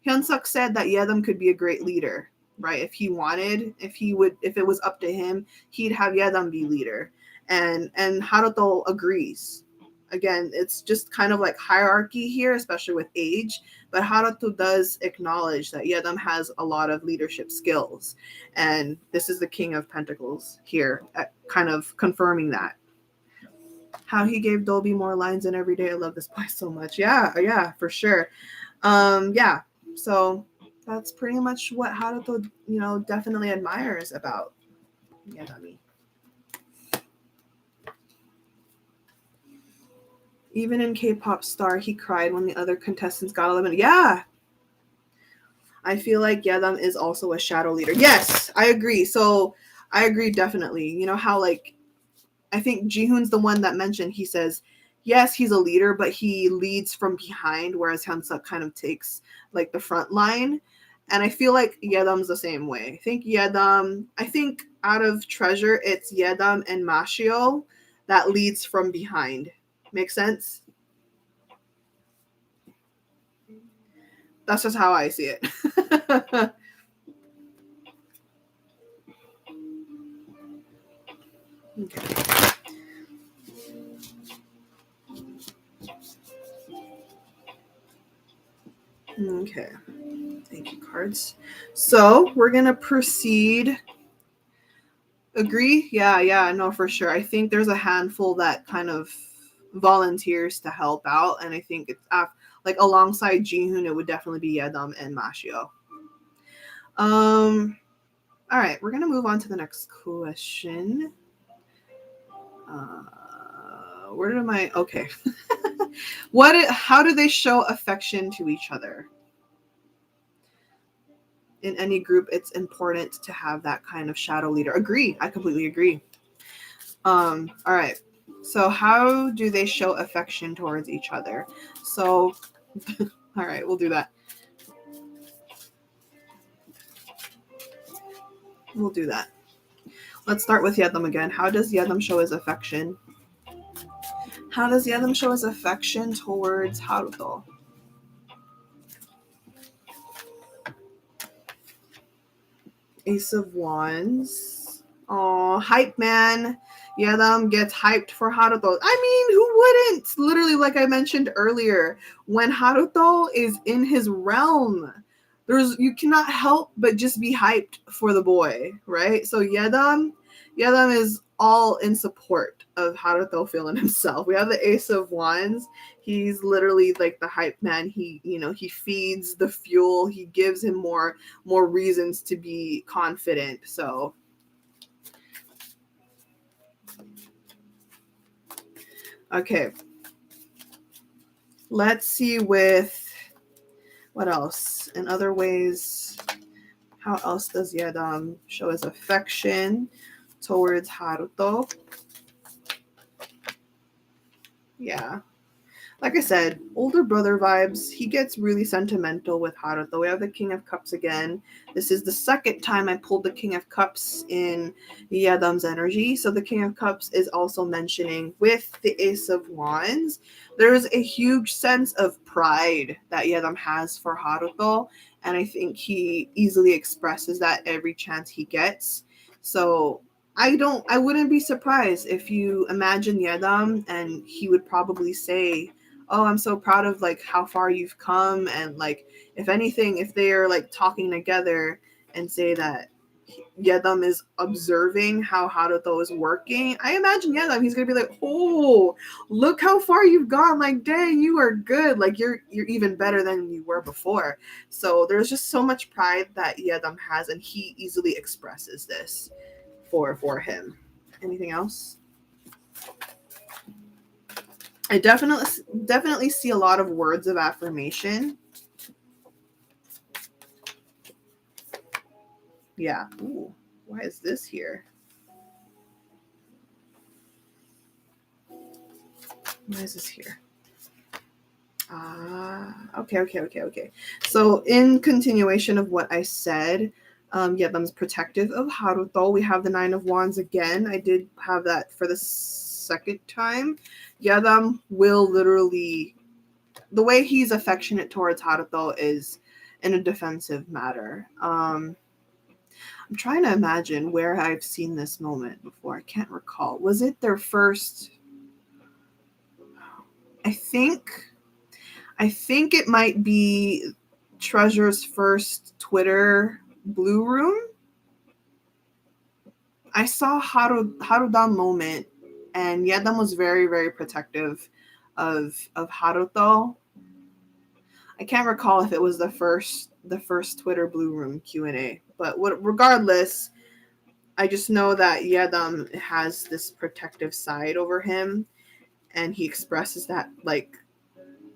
Hyunsuk said that YEDAM could be a great leader, right? If he wanted, if it was up to him, he'd have YEDAM be leader. And Haruto agrees. Again, it's just kind of like hierarchy here, especially with age. But Haruto does acknowledge that YEDAM has a lot of leadership skills. And this is the King of Pentacles here, kind of confirming that. How he gave Dolby more lines in every day. I love this boy so much. Yeah, for sure. Yeah, so that's pretty much what Haruto, definitely admires about YEDAM. Even in K-pop Star, he cried when the other contestants got eliminated. Yeah. I feel like YEDAM is also a shadow leader. Yes, I agree. So I agree definitely. You know how like, I think Jihoon's the one that mentioned, he says, yes, he's a leader, but he leads from behind, whereas Hyunsuk kind of takes like the front line. And I feel like YEDAM's the same way. I think out of Treasure, it's YEDAM and Mashio that leads from behind. Make sense? That's just how I see it. Okay. Okay. Thank you, cards. So we're going to proceed. Agree? Yeah, no, for sure. I think there's a handful that kind of volunteers to help out, and I think it's like alongside Jihoon, it would definitely be YEDAM and Mashio. All right, we're gonna move on to the next question. Where am I? Okay. How do they show affection to each other? In any group, it's important to have that kind of shadow leader. Agree. I completely agree. All right. So how do they show affection towards each other? So, all right, we'll do that. We'll do that. Let's start with YEDAM again. How does YEDAM show his affection? How does YEDAM show his affection towards Haruto? Ace of Wands. Oh, hype man. YEDAM gets hyped for Haruto. I mean, who wouldn't? Literally, like I mentioned earlier, when Haruto is in his realm, you cannot help but just be hyped for the boy, right? So YEDAM is all in support of Haruto feeling himself. We have the Ace of Wands. He's literally like the hype man. He feeds the fuel. He gives him more reasons to be confident. So okay. Let's see with what else? In other ways, how else does YEDAM show his affection towards Haruto. Yeah. Like I said, older brother vibes. He gets really sentimental with Haruto. We have the King of Cups again. This is the second time I pulled the King of Cups in YEDAM's energy. So the King of Cups is also mentioning with the Ace of Wands. There's a huge sense of pride that YEDAM has for Haruto. And I think he easily expresses that every chance he gets. So I wouldn't be surprised if you imagine YEDAM and he would probably say, oh, I'm so proud of like how far you've come, and like if anything, if they are like talking together and say that YEDAM is observing how Haruto is working, I imagine YEDAM, he's gonna be like, oh, look how far you've gone, like dang, you are good, like you're even better than you were before. So there's just so much pride that YEDAM has, and he easily expresses this for him. Anything else? I definitely see a lot of words of affirmation. Yeah. Ooh, why is this here? Why is this here? Okay. So in continuation of what I said, Yedam's protective of Haruto. We have the Nine of Wands again. I did have that for the second time. Yedam will literally, the way he's affectionate towards Haruto is in a defensive matter. I'm trying to imagine where I've seen this moment before. I can't recall. Was it their first? I think it might be Treasure's first Twitter Blue Room. I saw Harudam moment, and Yedam was very, very protective of Haruto. I can't recall if it was the first Twitter Blue Room Q&A, but regardless, I just know that Yedam has this protective side over him, and he expresses that like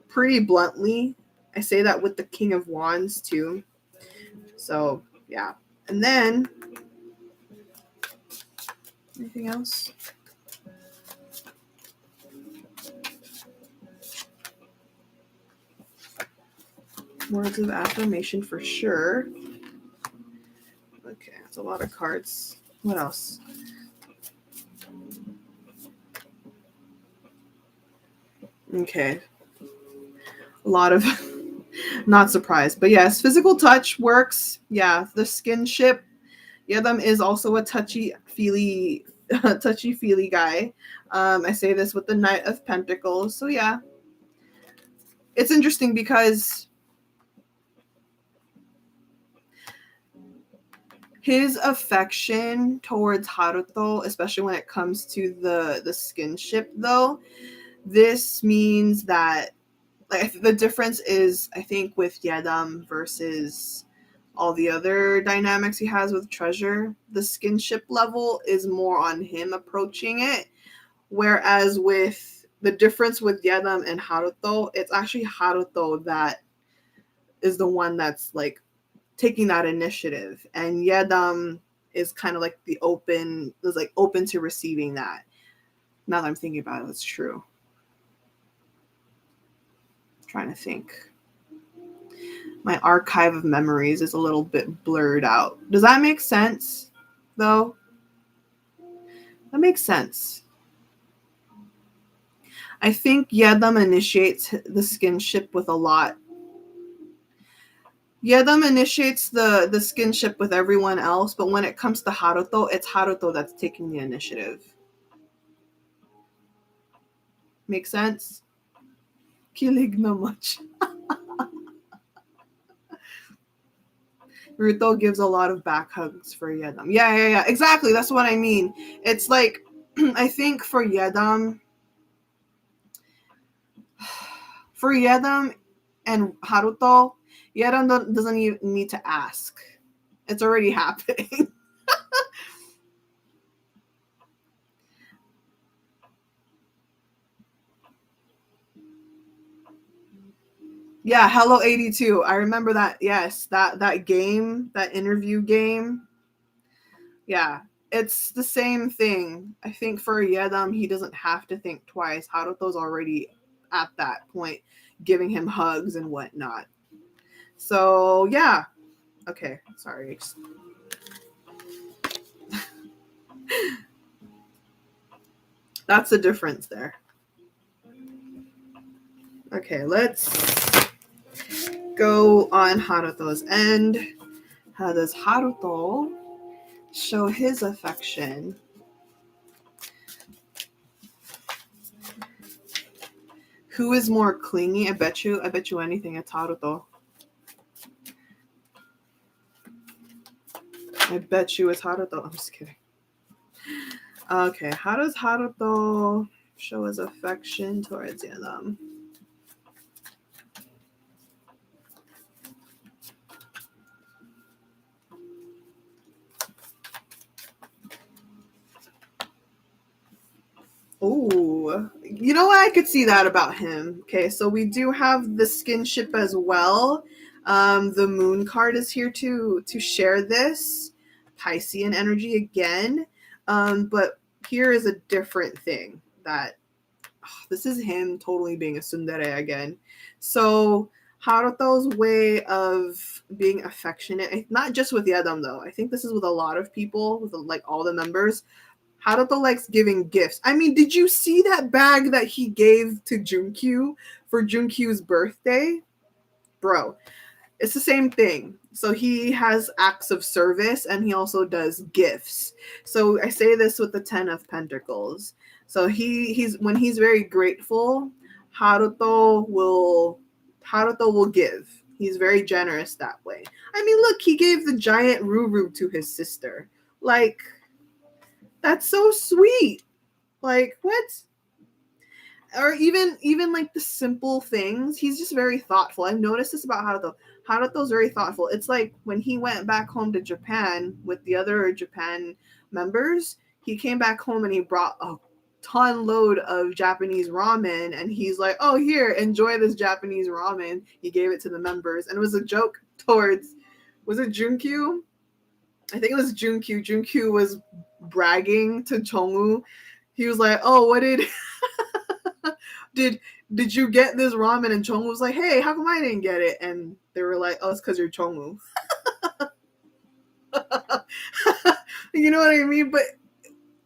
pretty bluntly. I say that with the King of Wands too. So yeah, and then anything else? Words of affirmation for sure. Okay, that's a lot of cards. What else? Okay. A lot of not surprised, but yes, physical touch works. Yeah, the skinship. Yedam is also a touchy-feely guy. I say this with the Knight of Pentacles. So yeah, it's interesting because his affection towards Haruto, especially when it comes to the skinship, though, this means that like the difference is, I think, with Yedam versus all the other dynamics he has with Treasure, the skinship level is more on him approaching it, whereas with the difference with Yedam and Haruto, it's actually Haruto that is the one that's like taking that initiative, and Yedam is kind of like open to receiving that. Now that I'm thinking about it, it's true. I'm trying to think. My archive of memories is a little bit blurred out. Does that make sense, though? That makes sense. I think Yedam initiates the skinship with a lot. Yedam initiates the skinship with everyone else, but when it comes to Haruto, it's Haruto that's taking the initiative. Make sense? Kilig na much. Ruto gives a lot of back hugs for Yedam. Yeah. Exactly. That's what I mean. It's like, I think for Yedam and Haruto, Yedam doesn't even need to ask. It's already happening. Yeah, Hello 82. I remember that. Yes, that game, that interview game. Yeah. it's the same thing. I think for Yedam, he doesn't have to think twice. Haruto's already at that point, giving him hugs and whatnot. So yeah. Okay, sorry. That's the difference there. Okay, let's go on Haruto's end. How does Haruto show his affection? Who is more clingy? I bet you anything, it's Haruto. I bet you it's Haruto. I'm just kidding. Okay, how does Haruto show his affection towards Yedam? Oh, you know what? I could see that about him. Okay, so we do have the skinship as well. The moon card is here to share this Piscean energy again. But here is a different thing that this is him totally being a tsundere again. So Haruto's way of being affectionate, not just with Yedam though. I think this is with a lot of people, with like all the members. Haruto likes giving gifts. I mean, did you see that bag that he gave to Junkyu for Junkyu's birthday? Bro, it's the same thing. So he has acts of service and he also does gifts. So I say this with the 10 of Pentacles. So he's when he's very grateful, Haruto will give. He's very generous that way. I mean, look, he gave the giant Ruru to his sister. Like, that's so sweet. Like, what? Or even like the simple things, he's just very thoughtful. I've noticed this about Haruto. Haruto's very thoughtful. It's like when he went back home to Japan with the other Japan members, he came back home and he brought a ton load of Japanese ramen, and he's like, oh, here, enjoy this Japanese ramen. He gave it to the members, and it was a joke towards, was it Junkyu? I think it was Junkyu. Junkyu was bragging to Chongu. He was like, oh, what did you get this ramen? And Chongu was like, hey, how come I didn't get it? And they were like, oh, it's because you're Chongu. You know what I mean? But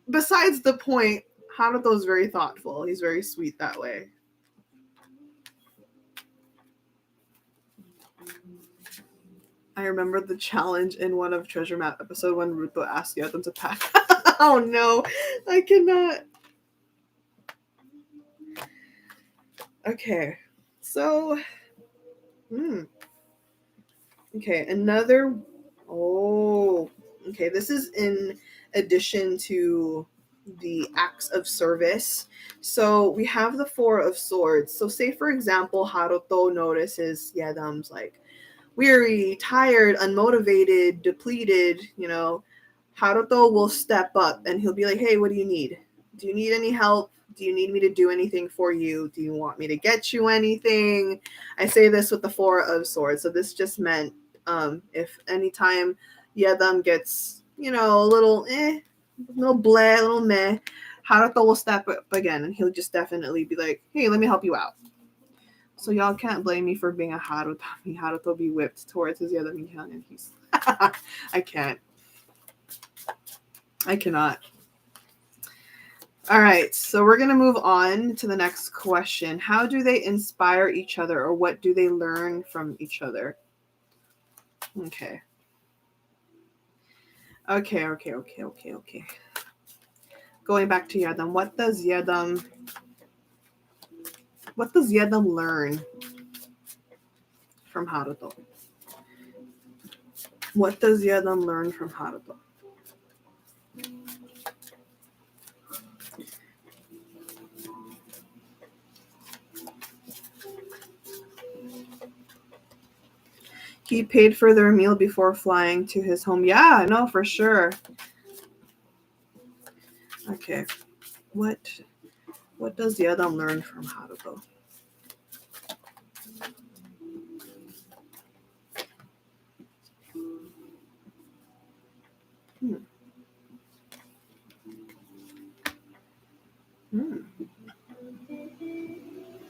besides the point, Haruto's very thoughtful. He's very sweet that way. I remember the challenge in one of Treasure Map episode when Ruto asked Yedam to pack. Oh no, I cannot. Okay, so, okay, another, oh, okay, this is in addition to the acts of service. So we have the Four of Swords. So say, for example, Haruto notices Yedam's like weary, tired, unmotivated, depleted, Haruto will step up and he'll be like, hey, what do you need? Do you need any help? Do you need me to do anything for you? Do you want me to get you anything? I say this with the Four of Swords. So this just meant if anytime Yedam gets, a little little bleh, little meh, Haruto will step up again and he'll just definitely be like, hey, let me help you out. So y'all can't blame me for being a Haruto. Haruto be whipped towards his Yedam and he's I can't. I cannot. All right, so we're going to move on to the next question. How do they inspire each other, or what do they learn from each other? Okay. Going back to Yedam, what does Yedam learn from Haruto? What does Yedam learn from Haruto? He paid for their meal before flying to his home. Yeah, no, for sure. Okay. What does Yedam learn from Haruto?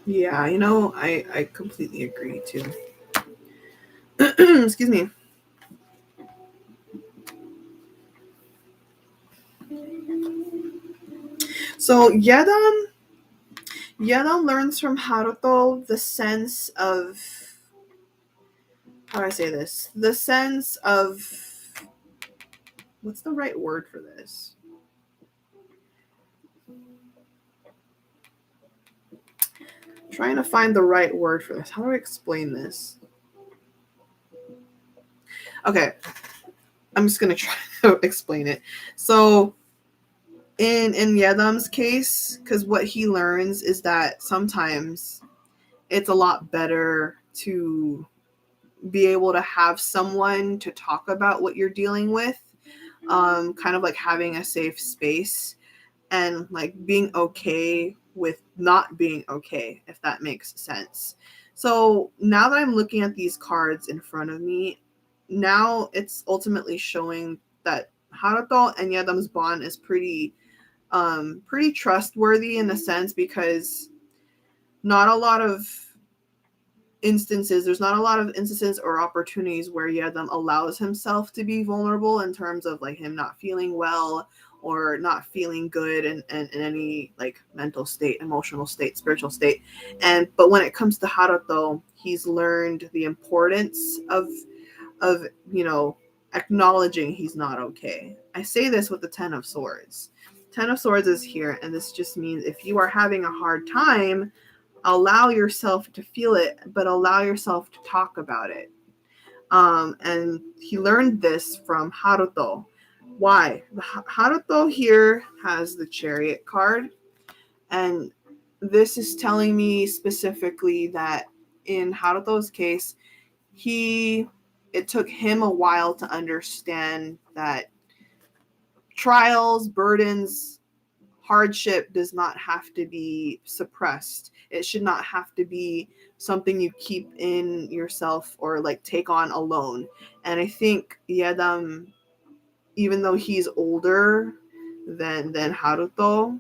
Yeah, I completely agree too. Excuse me. So Yedam learns from Haruto the sense of, how do I say this? The sense of, what's the right word for this? I'm trying to find the right word for this. How do I explain this? Okay, I'm just gonna try to explain it. So in Yedam's case, because what he learns is that sometimes it's a lot better to be able to have someone to talk about what you're dealing with, kind of like having a safe space and like being okay with not being okay, if that makes sense. So now that I'm looking at these cards in front of me, now it's ultimately showing that Haruto and Yedam's bond is pretty trustworthy in a sense, because not a lot of there's not a lot of instances or opportunities where Yedam allows himself to be vulnerable in terms of like him not feeling well or not feeling good in any like mental state, emotional state, spiritual state. But when it comes to Haruto, he's learned the importance of acknowledging he's not okay. I say this with the Ten of Swords. Ten of Swords is here, and this just means if you are having a hard time, allow yourself to feel it, but allow yourself to talk about it. And he learned this from Haruto. Why? Haruto here has the Chariot card, and this is telling me specifically that in Haruto's case, it took him a while to understand that trials, burdens, hardship does not have to be suppressed. It should not have to be something you keep in yourself or like take on alone. And I think Yedam, even though he's older than Haruto,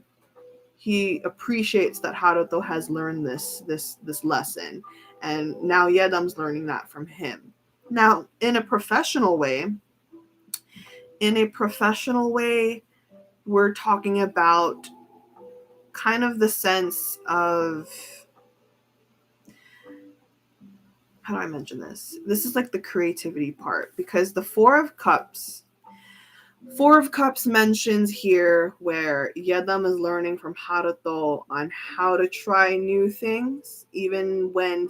he appreciates that Haruto has learned this lesson, and now Yedam's learning that from him. Now, in a professional way, we're talking about kind of the sense of, how do I mention this? This is like the creativity part, because the Four of Cups mentions here where Yedam is learning from Haruto on how to try new things, even when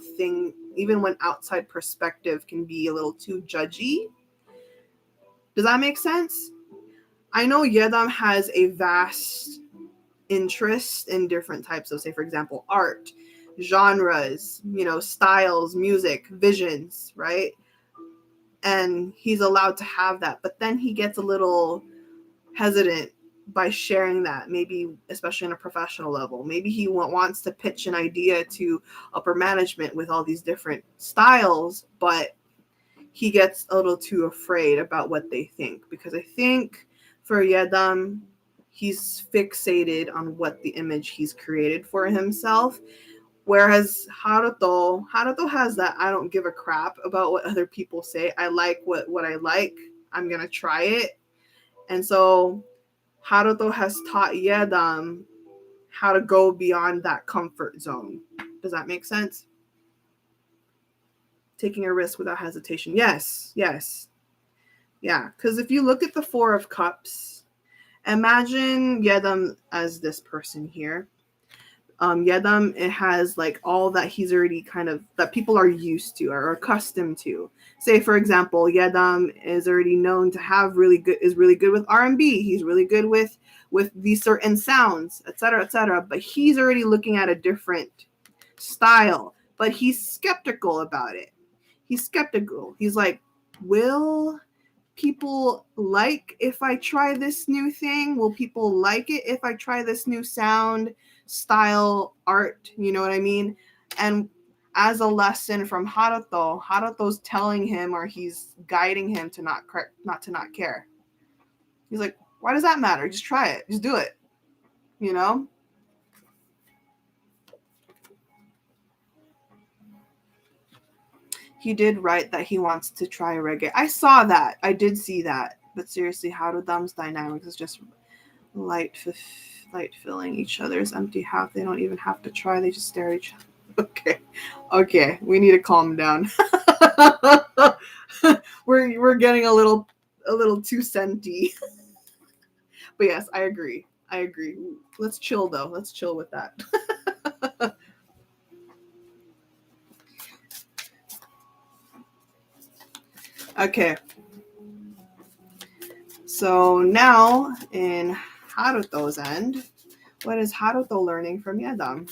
outside perspective can be a little too judgy. Does that make sense? I know Yedam has a vast interest in different types of, say, for example, art, genres, styles, music, visions, right? And he's allowed to have that. But then he gets a little hesitant by sharing that, maybe especially on a professional level. Maybe he wants to pitch an idea to upper management with all these different styles, but he gets a little too afraid about what they think, because I think for Yedam, he's fixated on what the image he's created for himself. Whereas Haruto has that I don't give a crap about what other people say. I like what I like. I'm gonna try it. And so Haruto has taught Yedam how to go beyond that comfort zone. Does that make sense? Taking a risk without hesitation. Yes, yes. Yeah, because if you look at the Four of Cups, imagine Yedam as this person here. Yedam, it has like all that he's already kind of, that people are used to or accustomed to. Say, for example, Yedam is already known to have really good with R&B. He's really good with these certain sounds, etc., etc. But he's already looking at a different style, but he's skeptical about it. He's skeptical. He's like, will people like if I try this new thing? Will people like it if I try this new sound, style, art? You know what I mean? And as a lesson from Haruto's telling him, or he's guiding him to not care. He's like, why does that matter? Just try it. Just do it. You know? He did write that he wants to try reggae. I saw that. I did see that. But seriously, Harudam's dynamics is just light filling each other's empty half. They don't even have to try. They just stare at each other. Okay. We need to calm down. we're getting a little too senti. But yes, I agree. Let's chill though. Let's chill with that. Okay. So now in Haruto's end, what is Haruto learning from YEDAM?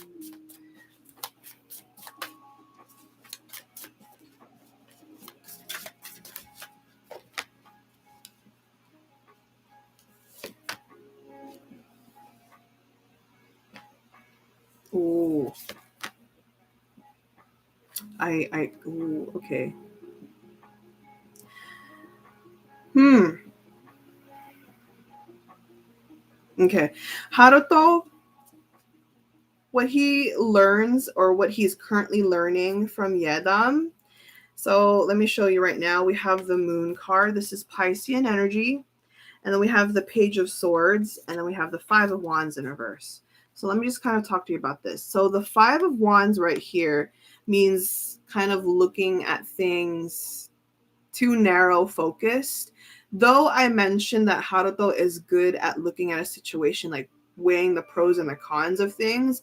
Ooh. Ooh, okay. Okay. Haruto, what he learns or what he's currently learning from YEDAM. So let me show you right now. We have the moon card. This is Piscean energy. And then we have the Page of Swords. And then we have the Five of Wands in reverse. So let me just kind of talk to you about this. So the Five of Wands right here means kind of looking at things too narrow focused. Though I mentioned that Haruto is good at looking at a situation, like weighing the pros and the cons of things,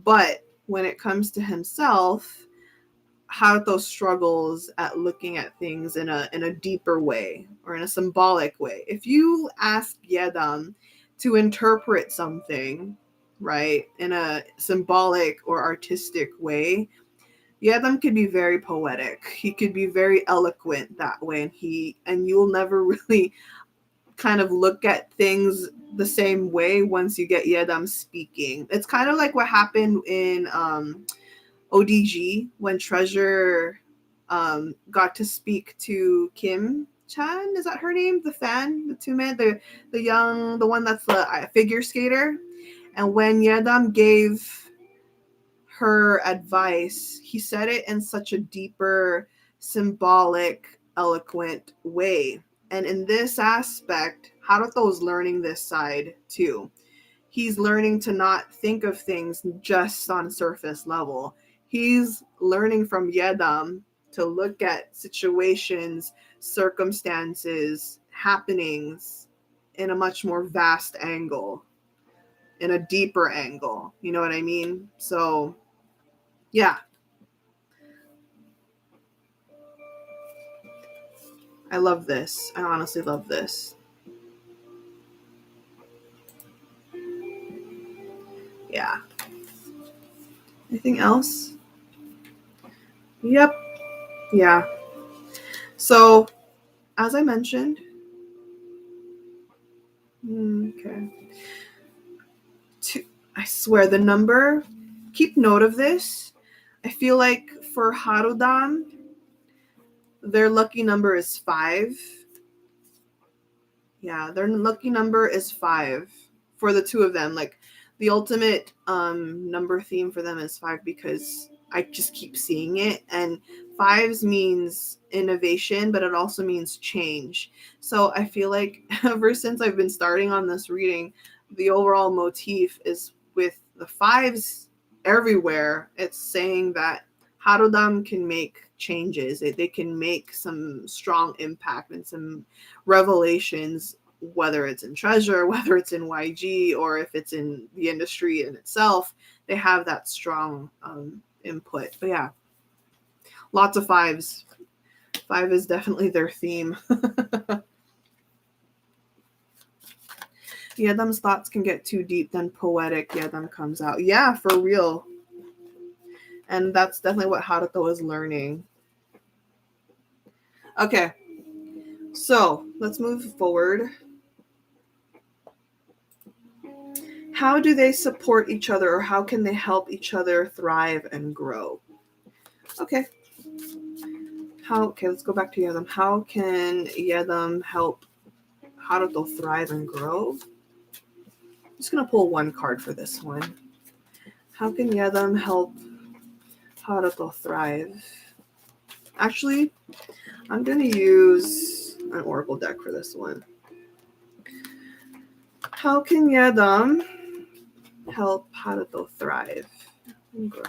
but when it comes to himself, Haruto struggles at looking at things in a deeper way or in a symbolic way. If you ask YEDAM to interpret something, right, in a symbolic or artistic way, YEDAM could be very poetic. He could be very eloquent that way, and you'll never really kind of look at things the same way once you get YEDAM speaking. It's kind of like what happened in ODG when Treasure got to speak to Kim Chan. Is that her name? The fan, the two-man, the one that's the figure skater. And when YEDAM gave her advice, he said it in such a deeper, symbolic, eloquent way. And in this aspect, Haruto is learning this side too. He's learning to not think of things just on surface level. He's learning from YEDAM to look at situations, circumstances, happenings in a much more vast angle, in a deeper angle. You know what I mean? So, yeah. I love this. I honestly love this. Yeah. Anything else? Yep. Yeah. So, as I mentioned, okay. I swear the number, keep note of this. I feel like for Harudam, their lucky number is 5. Yeah, their lucky number is 5 for the two of them. Like the ultimate number theme for them is 5 because I just keep seeing it. And 5s means innovation, but it also means change. So I feel like ever since I've been starting on this reading, the overall motif is with the 5s everywhere. It's saying that Harudam can make changes. They can make some strong impact and some revelations, whether it's in Treasure, whether it's in YG, or if it's in the industry in itself. They have that strong input. But yeah, lots of 5s. 5 is definitely their theme. Yedam's thoughts can get too deep, then poetic Yedam comes out. Yeah, for real. And that's definitely what Haruto is learning. Okay, so let's move forward. How do they support each other, or how can they help each other thrive and grow? Okay. Okay, let's go back to Yedam. How can Yedam help Haruto thrive and grow? I'm just going to pull one card for this one. How can Yedam help Haruto thrive? Actually, I'm going to use an oracle deck for this one. How can YEDAM help Haruto thrive and grow?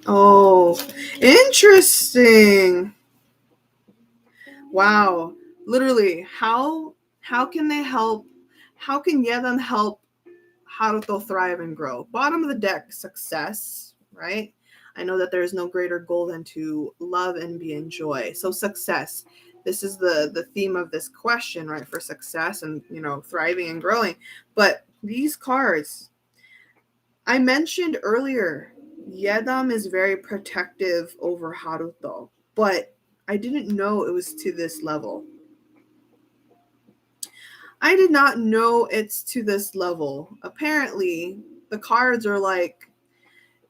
Oh, interesting. Wow. Literally, how can they help? How can YEDAM help Haruto thrive and grow? Bottom of the deck, success, right? I know that there is no greater goal than to love and be in joy. So success. This is the theme of this question, right? For success and, thriving and growing. But these cards, I mentioned earlier, YEDAM is very protective over Haruto, but I didn't know it was to this level. I did not know it's to this level. Apparently, the cards are like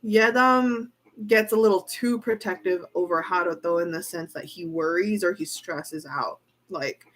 YEDAM gets a little too protective over Haruto in the sense that he worries or he stresses out. Like,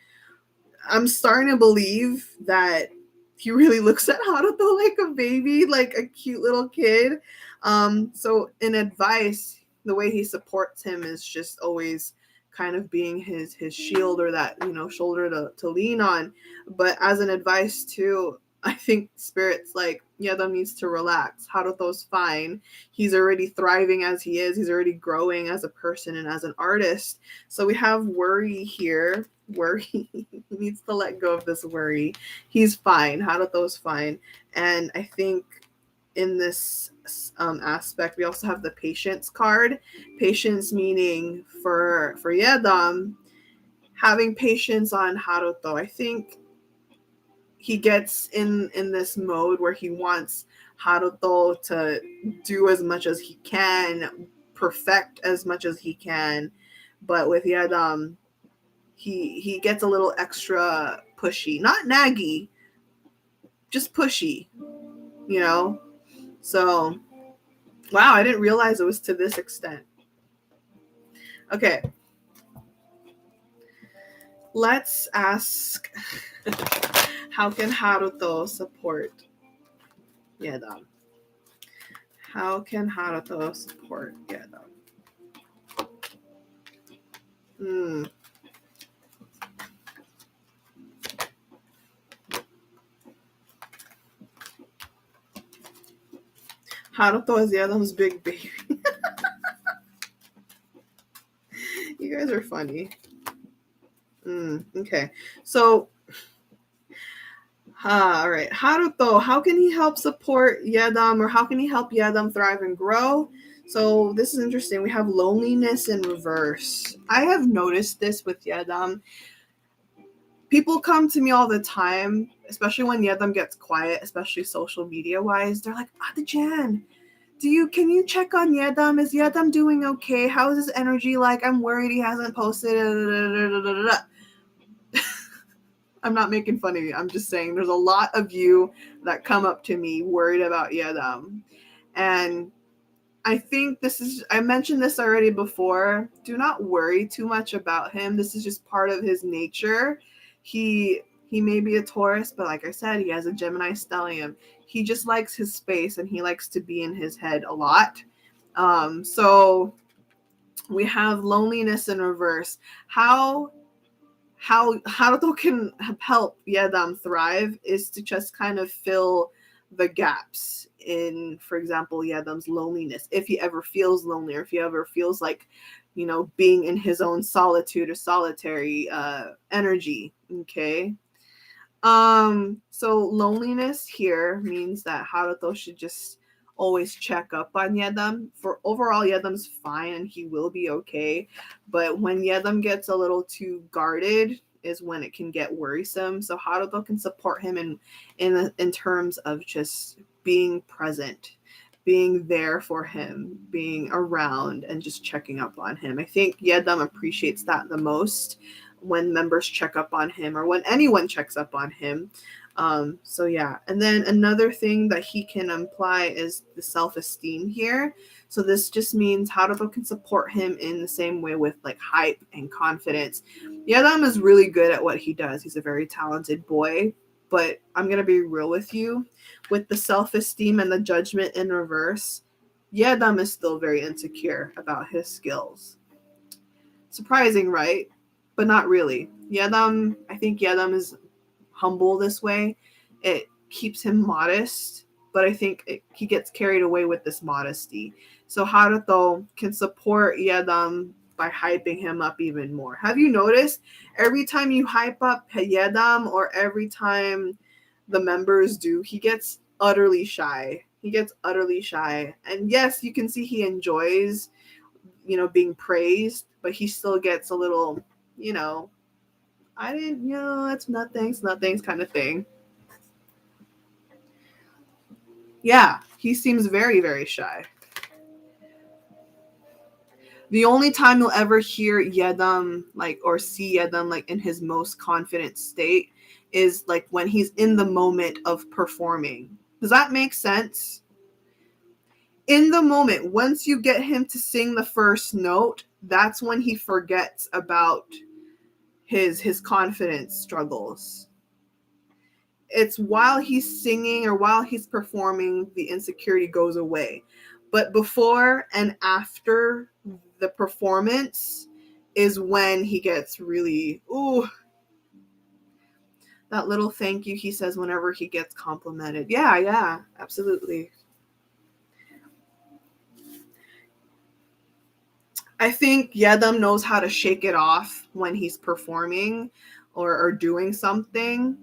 I'm starting to believe that he really looks at Haruto like a baby, like a cute little kid. So in advice, the way he supports him is just always kind of being his shield or that shoulder to lean on. But as an advice too, I think Spirit's like, Yedam needs to relax. Haruto's fine. He's already thriving as he is. He's already growing as a person and as an artist. So we have worry here. Worry. He needs to let go of this worry. He's fine. Haruto's fine. And I think in this aspect, we also have the patience card. Patience meaning for Yedam, having patience on Haruto. I think he gets in this mode where he wants Haruto to do as much as he can, perfect as much as he can. But with Yedam, he gets a little extra pushy, not naggy, just pushy, So, wow, I didn't realize it was to this extent. Okay, let's ask, how can Haruto support Yedam? How can Haruto support Yedam? Haruto is Yedam's big baby. You guys are funny. Okay, so all right, Haruto, how can he help support Yedam, or how can he help Yedam thrive and grow? So this is interesting. We have loneliness in reverse. I have noticed this with Yedam. People come to me all the time, especially when Yedam gets quiet, especially social media wise. They're like, Jan, can you check on Yedam? Is Yedam doing okay? How is his energy like? I'm worried he hasn't posted. I'm not making fun of you. I'm just saying there's a lot of you that come up to me worried about Yedam. And I think I mentioned this already before. Do not worry too much about him. This is just part of his nature. He may be a Taurus, but like I said, he has a Gemini stellium. He just likes his space and he likes to be in his head a lot. So we have loneliness in reverse. How Haruto can help Yedam thrive is to just kind of fill the gaps in, for example, Yedam's loneliness. If he ever feels lonely, or if he ever feels like, being in his own solitude or solitary energy. Okay. So loneliness here means that Haruto should just always check up on Yedam. For overall, Yedam's fine and he will be okay. But when Yedam gets a little too guarded is when it can get worrisome. So Haruto can support him in terms of just being present, being there for him, being around, and just checking up on him. I think Yedam appreciates that the most when members check up on him, or when anyone checks up on him. So yeah. And then another thing that he can imply is the self-esteem here. So this just means Haruto can support him in the same way with like hype and confidence. Yedam is really good at what he does. He's a very talented boy, but I'm going to be real with you. With the self-esteem and the judgment in reverse, Yedam is still very insecure about his skills. Surprising, right? But not really. I think Yedam is humble this way. It keeps him modest, but I think he gets carried away with this modesty. So Haruto can support Yedam by hyping him up even more. Have you noticed every time you hype up Yedam or every time the members do, he gets utterly shy. He gets utterly shy. And yes, you can see he enjoys, being praised, but he still gets a little, I didn't, that's nothing's kind of thing. Yeah, he seems very, very shy. The only time you'll ever hear Yedam, or see Yedam, in his most confident state is, when he's in the moment of performing. Does that make sense? In the moment, once you get him to sing the first note, that's when he forgets about his confidence struggles. It's while he's singing or while he's performing, the insecurity goes away. But before and after the performance is when he gets really, that little thank you he says whenever he gets complimented. Yeah, absolutely. I think Yedam knows how to shake it off when he's performing or doing something.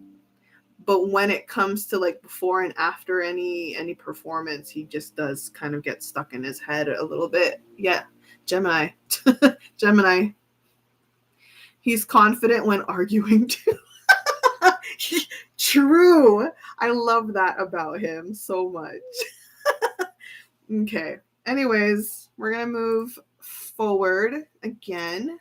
But when it comes to before and after any performance, he just does kind of get stuck in his head a little bit. Yeah, Gemini. Gemini. He's confident when arguing too. True. I love that about him so much. Okay. Anyways, we're going to move forward again.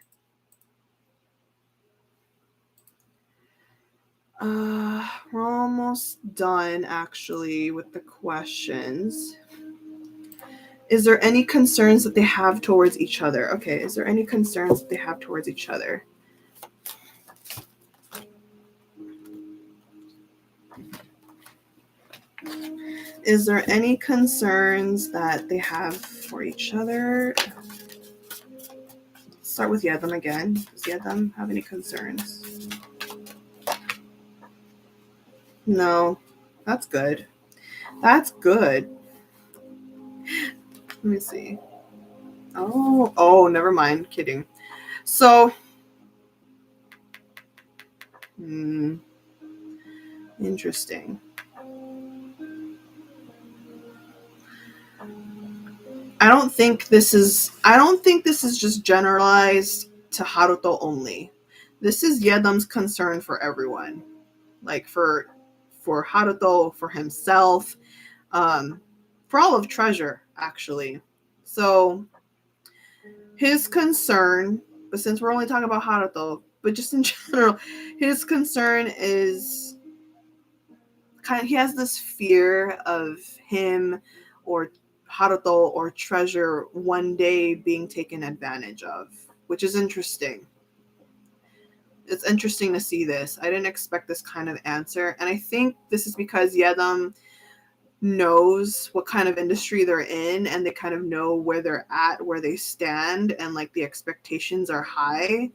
We're almost done, actually, with the questions. Is there any concerns that they have towards each other? Okay, is there any concerns that they have towards each other? Is there any concerns that they have for each other? Start with Yedam again. Does Yedam have any concerns? No. That's good. That's good. Let me see. Oh, never mind. Kidding. So, interesting. I don't think this is just generalized to Haruto only. This is Yedam's concern for everyone. For Haruto, for himself, for all of Treasure, actually. So his concern, but since we're only talking about Haruto, but just in general, his concern is he has this fear of him or Haruto or Treasure one day being taken advantage of, which is interesting. It's interesting to see this. I didn't expect this kind of answer, and I think this is because Yedam knows what kind of industry they're in, and they kind of know where they're at, where they stand, and the expectations are high,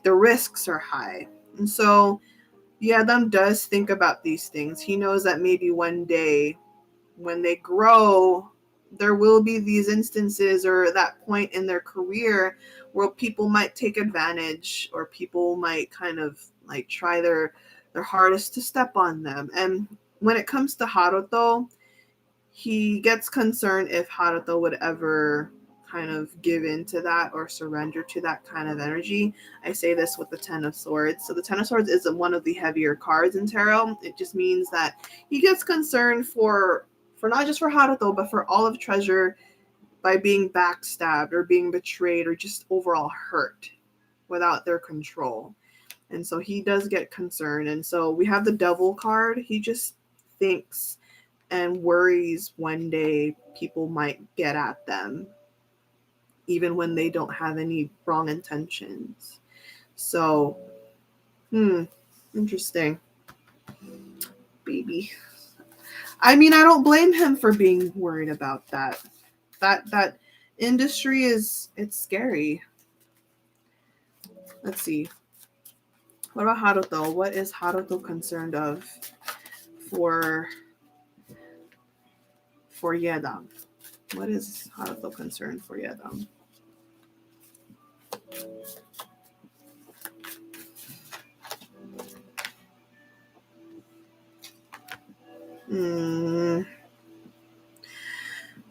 the risks are high. And so Yedam does think about these things. He knows that maybe one day when they grow, there will be these instances or that point in their career where people might take advantage or people might kind of try their hardest to step on them. And when it comes to Haruto, he gets concerned if Haruto would ever kind of give in to that or surrender to that kind of energy. I say this with the Ten of Swords. So the Ten of Swords is one of the heavier cards in tarot. It just means that he gets concerned for not just for Haruto, but for all of Treasure by being backstabbed or being betrayed or just overall hurt without their control. And so he does get concerned. And so we have the devil card. He just thinks and worries one day people might get at them, even when they don't have any wrong intentions. So, interesting. Baby. I mean, I don't blame him for being worried about that. That industry it's scary. Let's see. What about Haruto? What is Haruto concerned of for YEDAM? What is Haruto concerned for YEDAM?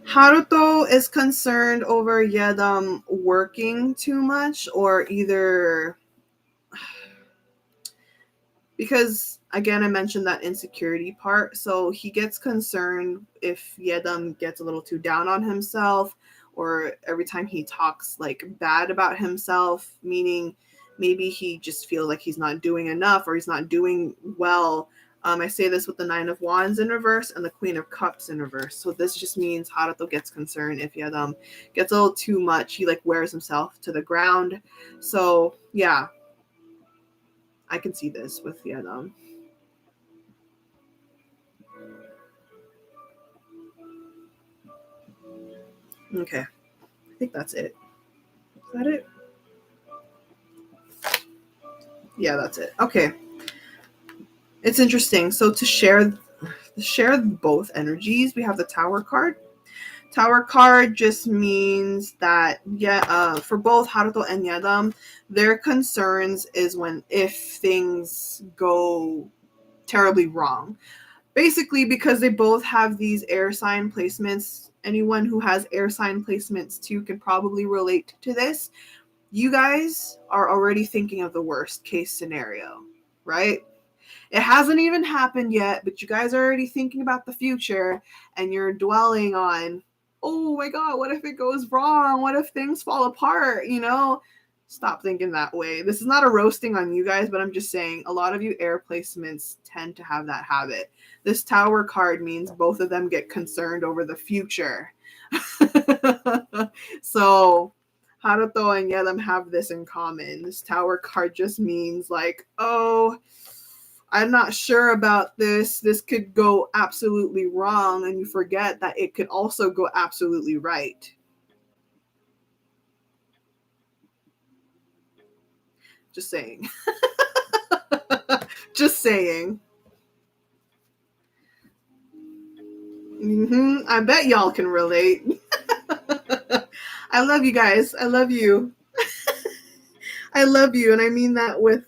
Haruto is concerned over YEDAM working too much, or either because, again, I mentioned that insecurity part. So he gets concerned if YEDAM gets a little too down on himself, or every time he talks like bad about himself, meaning maybe he just feels like he's not doing enough or he's not doing well. I say this with the 9 of Wands in reverse and the Queen of Cups in reverse. So this just means Haruto gets concerned if YEDAM gets a little too much. He like wears himself to the ground. So yeah, I can see this with YEDAM. Okay, I think that's it. Is that it? Yeah, that's it. Okay. It's interesting. So to share both energies, we have the Tower card. Tower card just means that for both Haruto and YEDAM, their concerns is if things go terribly wrong. Basically, because they both have these air sign placements. Anyone who has air sign placements too can probably relate to this. You guys are already thinking of the worst case scenario, right? It hasn't even happened yet, but you guys are already thinking about the future, and you're dwelling on, oh my God, what if it goes wrong? What if things fall apart? Stop thinking that way. This is not a roasting on you guys, but I'm just saying a lot of you air placements tend to have that habit. This Tower card means both of them get concerned over the future. So Haruto and YEDAM have this in common. This Tower card just means like, oh, I'm not sure about this. This could go absolutely wrong. And you forget that it could also go absolutely right. Just saying. Just saying. I bet y'all can relate. I love you guys. I love you. I love you. And I mean that with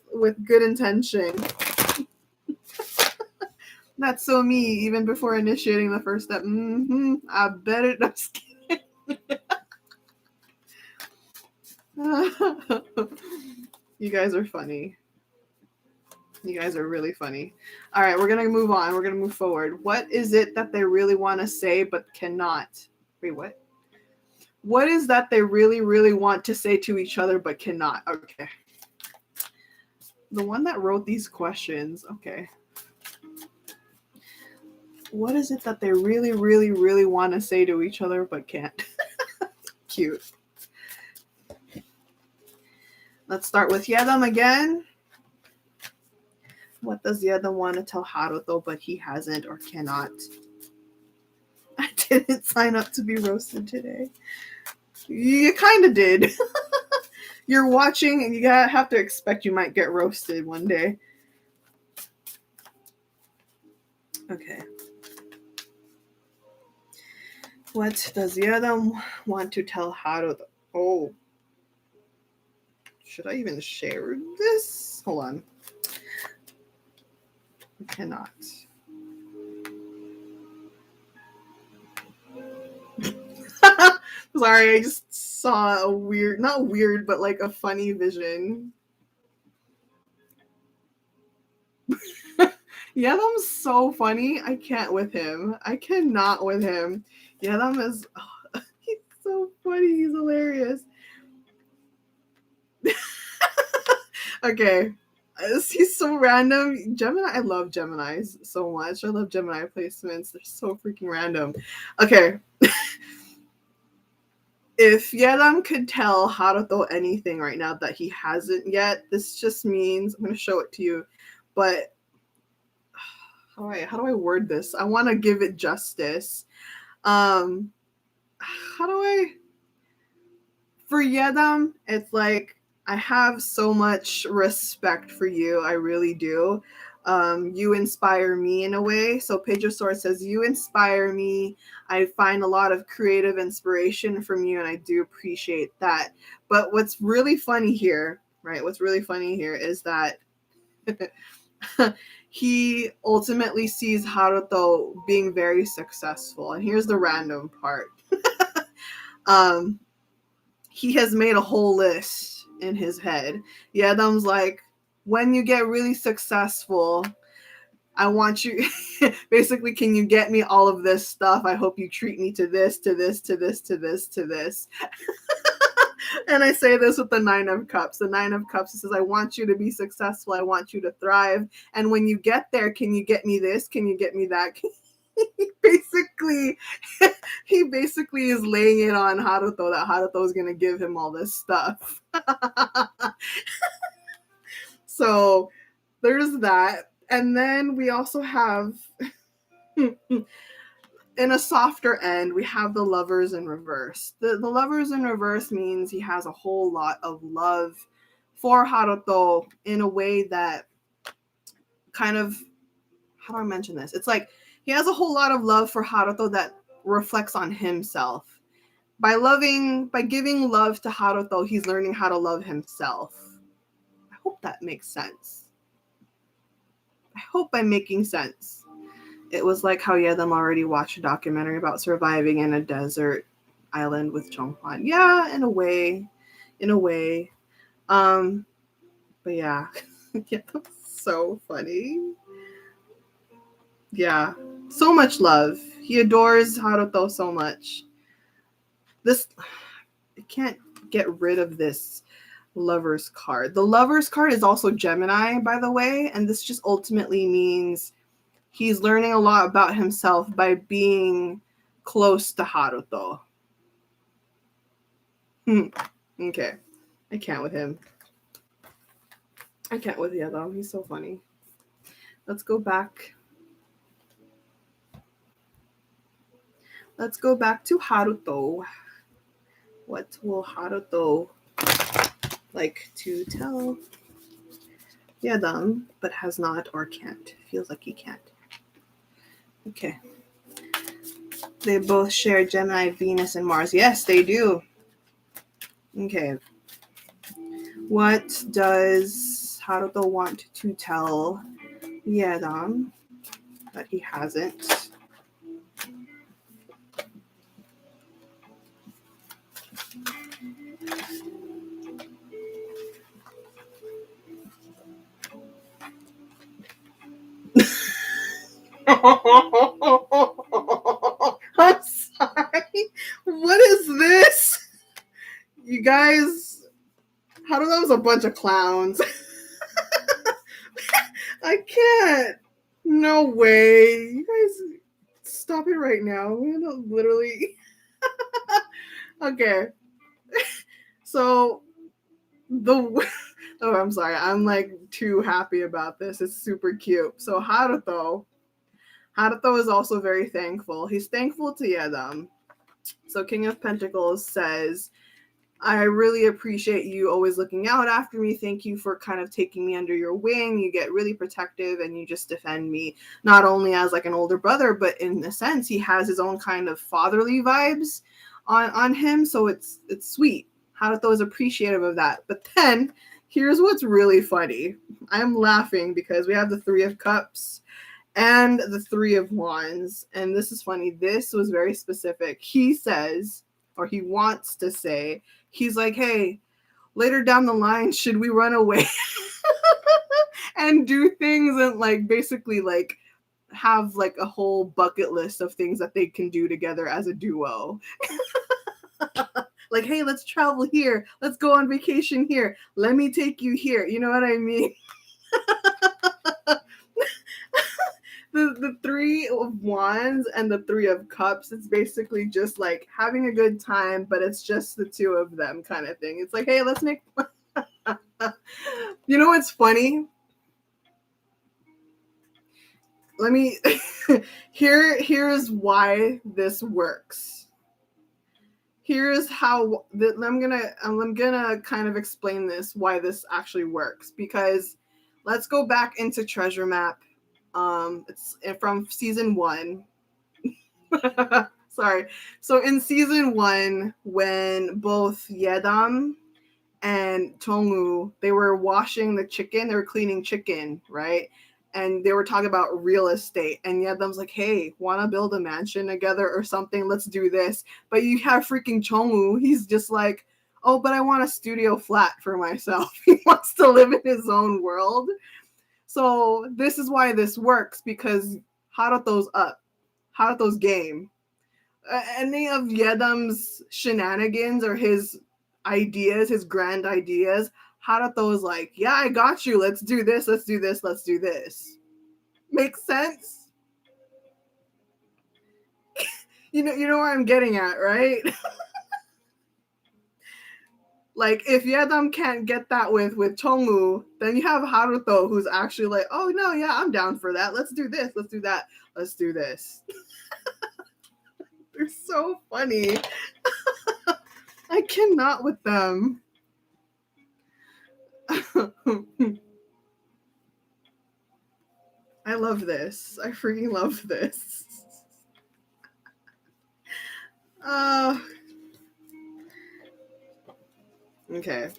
good intention. That's so me, even before initiating the first step. I bet it. I'm just kidding. You guys are funny. You guys are really funny. All right, we're going to move on. We're going to move forward. What is it that they really want to say but cannot? Wait, what? What is that they really, really want to say to each other but cannot? Okay. The one that wrote these questions. Okay. What is it that they really, really, really want to say to each other but can't? Cute. Let's start with YEDAM again. What does YEDAM want to tell Haruto but he hasn't or cannot? I didn't sign up to be roasted today. You kind of did. You're watching and you have to expect you might get roasted one day. Okay. What does YEDAM want to tell Haruto? Oh. Should I even share this? Hold on. I cannot. Sorry, I just saw a weird, not weird, but like a funny vision. YEDAM's so funny. I can't with him. I cannot with him. YEDAM is, he's so funny. He's hilarious. Okay. He's so random. Gemini, I love Geminis so much. I love Gemini placements. They're so freaking random. Okay. If Yedam could tell Haruto anything right now that he hasn't yet, this just means I'm gonna show it to you, but how do I word this? I want to give it justice. How do I? For Yedam, it's like I have so much respect for you. I really do. You inspire me in a way. So Page of Swords says, you inspire me. I find a lot of creative inspiration from you, and I do appreciate that. But what's really funny here, right? What's really funny here is that he ultimately sees Haruto being very successful. And here's the random part. um, he has made a whole list in his head. Yedam's like, when you get really successful, I want you, basically, can you get me all of this stuff? I hope you treat me to this, to this, to this, to this, to this. And I say this with the Nine of Cups. The Nine of Cups says, I want you to be successful. I want you to thrive. And when you get there, can you get me this? Can you get me that? He basically is laying it on Haruto that Haruto is going to give him all this stuff. So there's that. And then we also have, in a softer end, we have the Lovers in reverse. The Lovers in reverse means he has a whole lot of love for Haruto in a way that kind of, how do I mention this? It's like he has a whole lot of love for Haruto that reflects on himself. By giving love to Haruto, he's learning how to love himself. I hope that makes sense. I hope I'm making sense. It was like how Yedam already watched a documentary about surviving in a desert island with Chonghwan. Yeah, in a way. But yeah, Yedam's so funny. Yeah, so much love. He adores Haruto so much. I can't get rid of this Lover's card. The Lover's card is also Gemini, by the way, and this just ultimately means he's learning a lot about himself by being close to Haruto. Okay. I can't with him. I can't with Yedam. He's so funny. Let's go back. Let's go back to Haruto. What will Haruto like to tell Yedam, but has not or can't? Feels like he can't. Okay. They both share Gemini, Venus, and Mars. Yes, they do. Okay. What does Haruto want to tell Yedam that he hasn't? I'm sorry. What is this? You guys, Haruto's a bunch of clowns. I can't. No way. You guys, stop it right now. We're gonna literally. Okay. So, oh, I'm sorry. I'm like too happy about this. It's super cute. So, Haruto is also very thankful. He's thankful to Yedam. So, King of Pentacles says, I really appreciate you always looking out after me. Thank you for kind of taking me under your wing. You get really protective and you just defend me, not only as like an older brother, but in a sense, he has his own kind of fatherly vibes on him. So it's sweet. Haruto is appreciative of that. But then here's what's really funny. I'm laughing because we have the Three of Cups and the Three of Wands. And this is funny. This was very specific. He says, or he wants to say, he's like, hey, later down the line, should we run away and do things and like basically like have like a whole bucket list of things that they can do together as a duo? Like, hey, let's travel here. Let's go on vacation here. Let me take you here. You know what I mean? the Three of Wands and the Three of Cups, it's basically just like having a good time, but it's just the two of them kind of thing. It's like, hey, let's make you know what's funny? Let me here's why this works. Here's how I'm gonna kind of explain this, why this actually works, because let's go back into Treasure Map. It's from season 1. Sorry. So in season 1, when both YEDAM and Tongu, they were washing the chicken, they were cleaning chicken, right? And they were talking about real estate. And Yedam's like, hey, want to build a mansion together or something? Let's do this. But you have freaking Tongu. He's just like, oh, but I want a studio flat for myself. He wants to live in his own world. So this is why this works, because Haruto's up. Haruto's game. Any of Yedam's shenanigans or his ideas, his grand ideas, Haruto is like, yeah, I got you. Let's do this. Let's do this. Let's do this. Makes sense? You know where I'm getting at, right? Like, if Yedam can't get that with Tongu, then you have Haruto, who's actually like, oh, no, yeah, I'm down for that. Let's do this. Let's do that. Let's do this. They're so funny. I cannot with them. I love this. I freaking love this. Okay.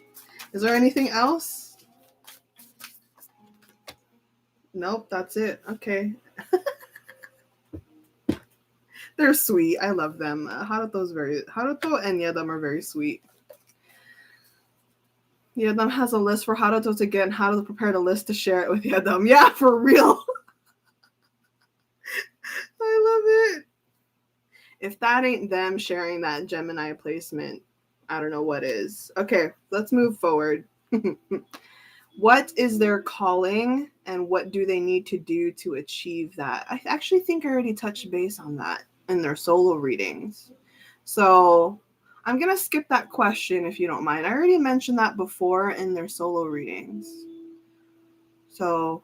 Is there anything else? Nope, that's it. Okay. They're sweet. I love them. Haruto and Yedam are very sweet. Yedam has a list for Haruto to get, and Haruto prepared a list to share it with Yedam. Yeah, for real. I love it. If that ain't them sharing that Gemini placement, I don't know what is. Okay, let's move forward. What is their calling, and what do they need to do to achieve that? I actually think I already touched base on that in their solo readings. So I'm going to skip that question if you don't mind. I already mentioned that before in their solo readings. So,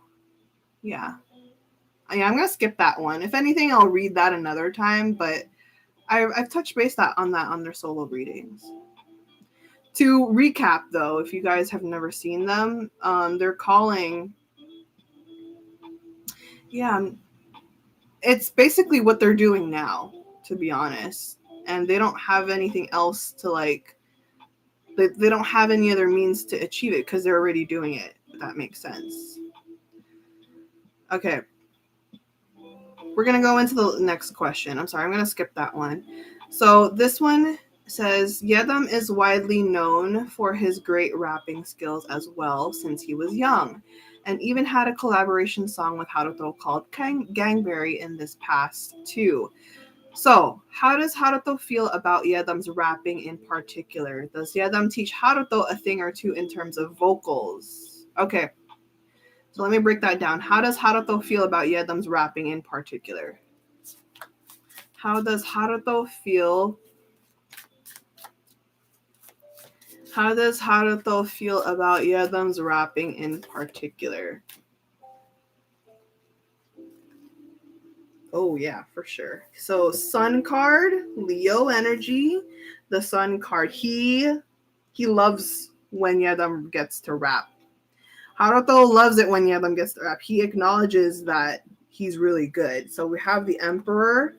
yeah. I'm going to skip that one. If anything, I'll read that another time, but I've touched base on their solo readings. To recap, though, if you guys have never seen them, they're calling... Yeah, it's basically what they're doing now, to be honest. And they don't have anything else to, like... They don't have any other means to achieve it, because they're already doing it, if that makes sense. Okay. We're going to go into the next question. I'm sorry, I'm going to skip that one. So this one says, Yedam is widely known for his great rapping skills as well since he was young, and even had a collaboration song with Haruto called Gangberry in this past too. So, how does Haruto feel about Yedam's rapping in particular? Does Yedam teach Haruto a thing or two in terms of vocals? Okay, so let me break that down. How does Haruto feel about Yedam's rapping in particular? How does Haruto feel about Yedam's rapping in particular? Oh, yeah, for sure. So, Sun card, Leo energy. The Sun card, he loves when Yedam gets to rap. Haruto loves it when Yedam gets to rap. He acknowledges that he's really good. So, we have the Emperor.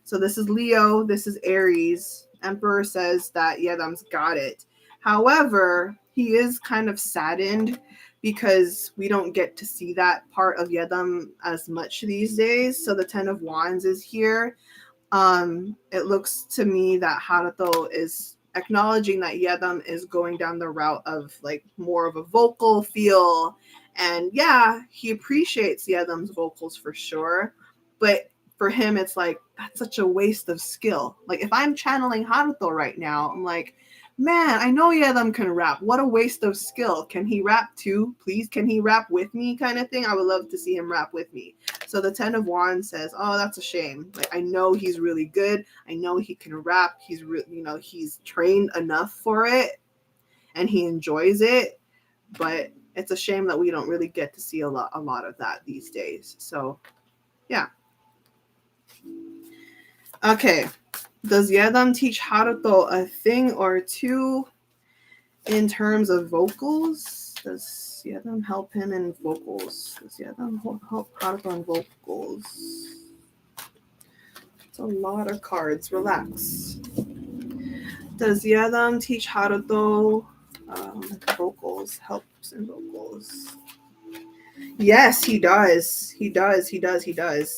So, this is Leo. This is Aries. Emperor says that Yedam's got it. However, he is kind of saddened because we don't get to see that part of Yedam as much these days. So the 10 of Wands is here. It looks to me that Haruto is acknowledging that Yedam is going down the route of like more of a vocal feel. And yeah, he appreciates Yedam's vocals for sure. But for him, it's like, that's such a waste of skill. Like if I'm channeling Haruto right now, I'm like, man, I know Yedam can rap. What a waste of skill. Can he rap too? Please, can he rap with me kind of thing? I would love to see him rap with me. So the 10 of Wands says, oh, that's a shame. Like, I know he's really good. I know he can rap. He's he's trained enough for it and he enjoys it, but it's a shame that we don't really get to see a lot of that these days. So yeah. Okay. Does YEDAM teach Haruto a thing or two in terms of vocals? Does YEDAM help him in vocals? Does YEDAM help Haruto in vocals? It's a lot of cards. Relax. Does YEDAM teach Haruto vocals? Helps in vocals. Yes, he does. He does.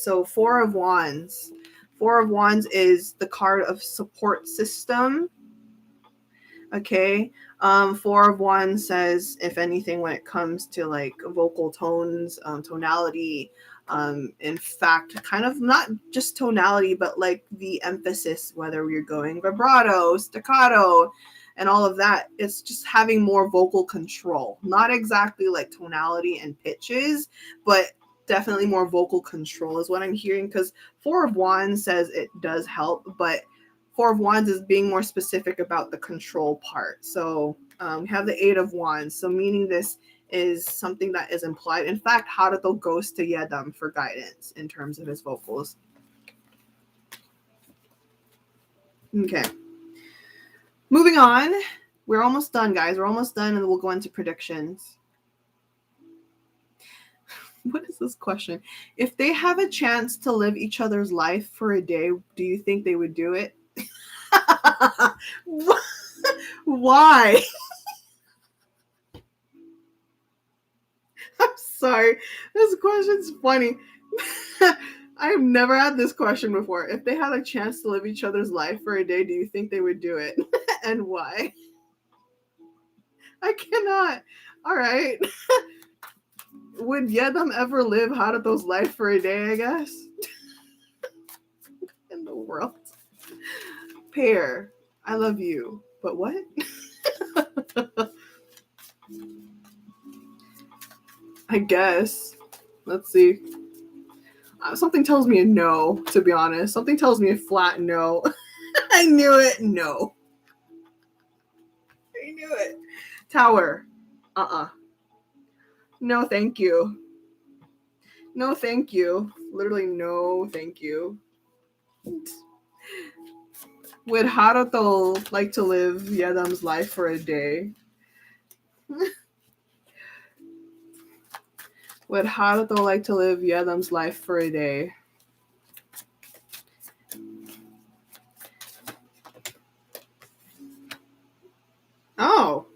So 4 of Wands. 4 of Wands is the card of support system. Okay. 4 of Wands says, if anything, when it comes to like vocal tones, tonality, in fact, kind of not just tonality, but like the emphasis, whether we're going vibrato, staccato, and all of that, it's just having more vocal control. Not exactly like tonality and pitches, but definitely more vocal control is what I'm hearing, because 4 of Wands says it does help, but 4 of Wands is being more specific about the control part. So we have the 8 of Wands. So meaning this is something that is implied. In fact, Haruto goes to YEDAM for guidance in terms of his vocals. Okay. Moving on. We're almost done, guys. We're almost done, and we'll go into predictions. What is this question? If they have a chance to live each other's life for a day, do you think they would do it? Why? I'm sorry. This question's funny. I have never had this question before. If they had a chance to live each other's life for a day, do you think they would do it? And why? I cannot. All right. Would YEDAM ever live Haruto's life for a day, I guess? In the world. Pear, I love you. But what? I guess. Let's see. Something tells me a no, to be honest. Something tells me a flat no. I knew it. No. I knew it. Tower. No, thank you. No, thank you. Literally, no, thank you. Would Haruto like to live YEDAM's life for a day? Would Haruto like to live YEDAM's life for a day? Oh.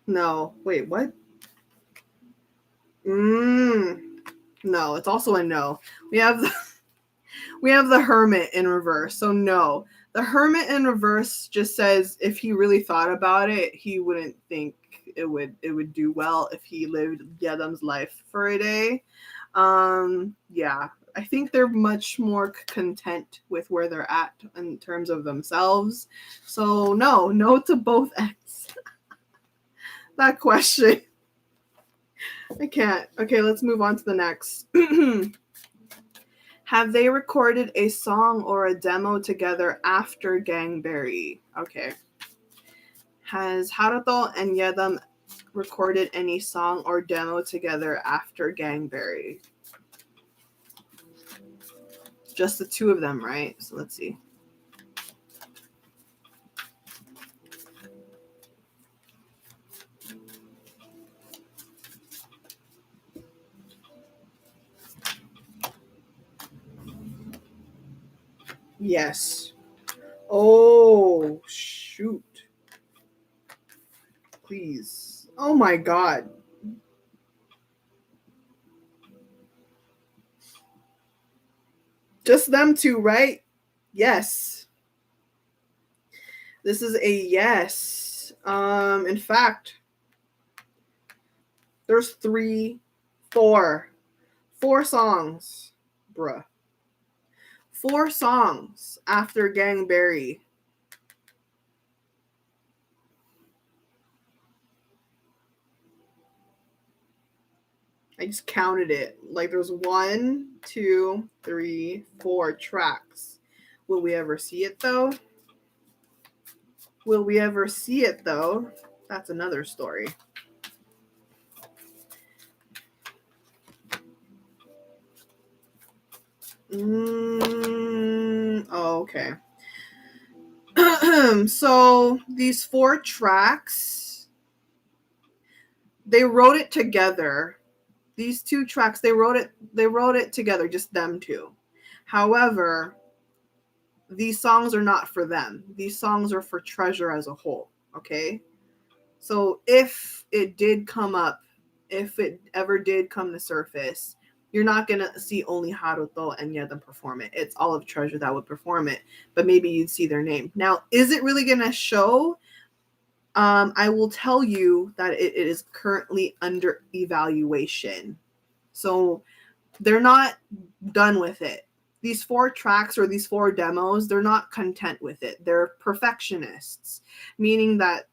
No. Wait, what? No, it's also a no. We have the Hermit in reverse. So no. The Hermit in reverse just says if he really thought about it, he wouldn't think it would do well if he lived YEDAM's life for a day. Yeah. I think they're much more content with where they're at in terms of themselves. So no to both ends. That question. I can't. Okay, let's move on to the next. Have they recorded a song or a demo together after Gangberry? Okay. Has Haruto and YEDAM recorded any song or demo together after Gangberry? Just the two of them, right? So let's see. Yes. Oh, shoot. Please. Oh my God. Just them two, right? Yes. This is a yes. In fact, there's 4 songs, bruh. 4 songs after Gangberry. I just counted it. Like there's 1, 2, 3, 4 tracks. Will we ever see it though? Will we ever see it though? That's another story. Oh, okay. So these 4 tracks, they wrote it together. These 2 tracks, they wrote it together, just them two. However, these songs are not for them. These songs are for Treasure as a whole, okay? So if it did come up, if it ever did come to surface, you're not going to see only Haruto and YEDAM perform it. It's all of Treasure that would perform it, but maybe you'd see their name. Now, is it really going to show? I will tell you that it is currently under evaluation. So they're not done with it. These 4 tracks or these 4 demos, they're not content with it. They're perfectionists, meaning that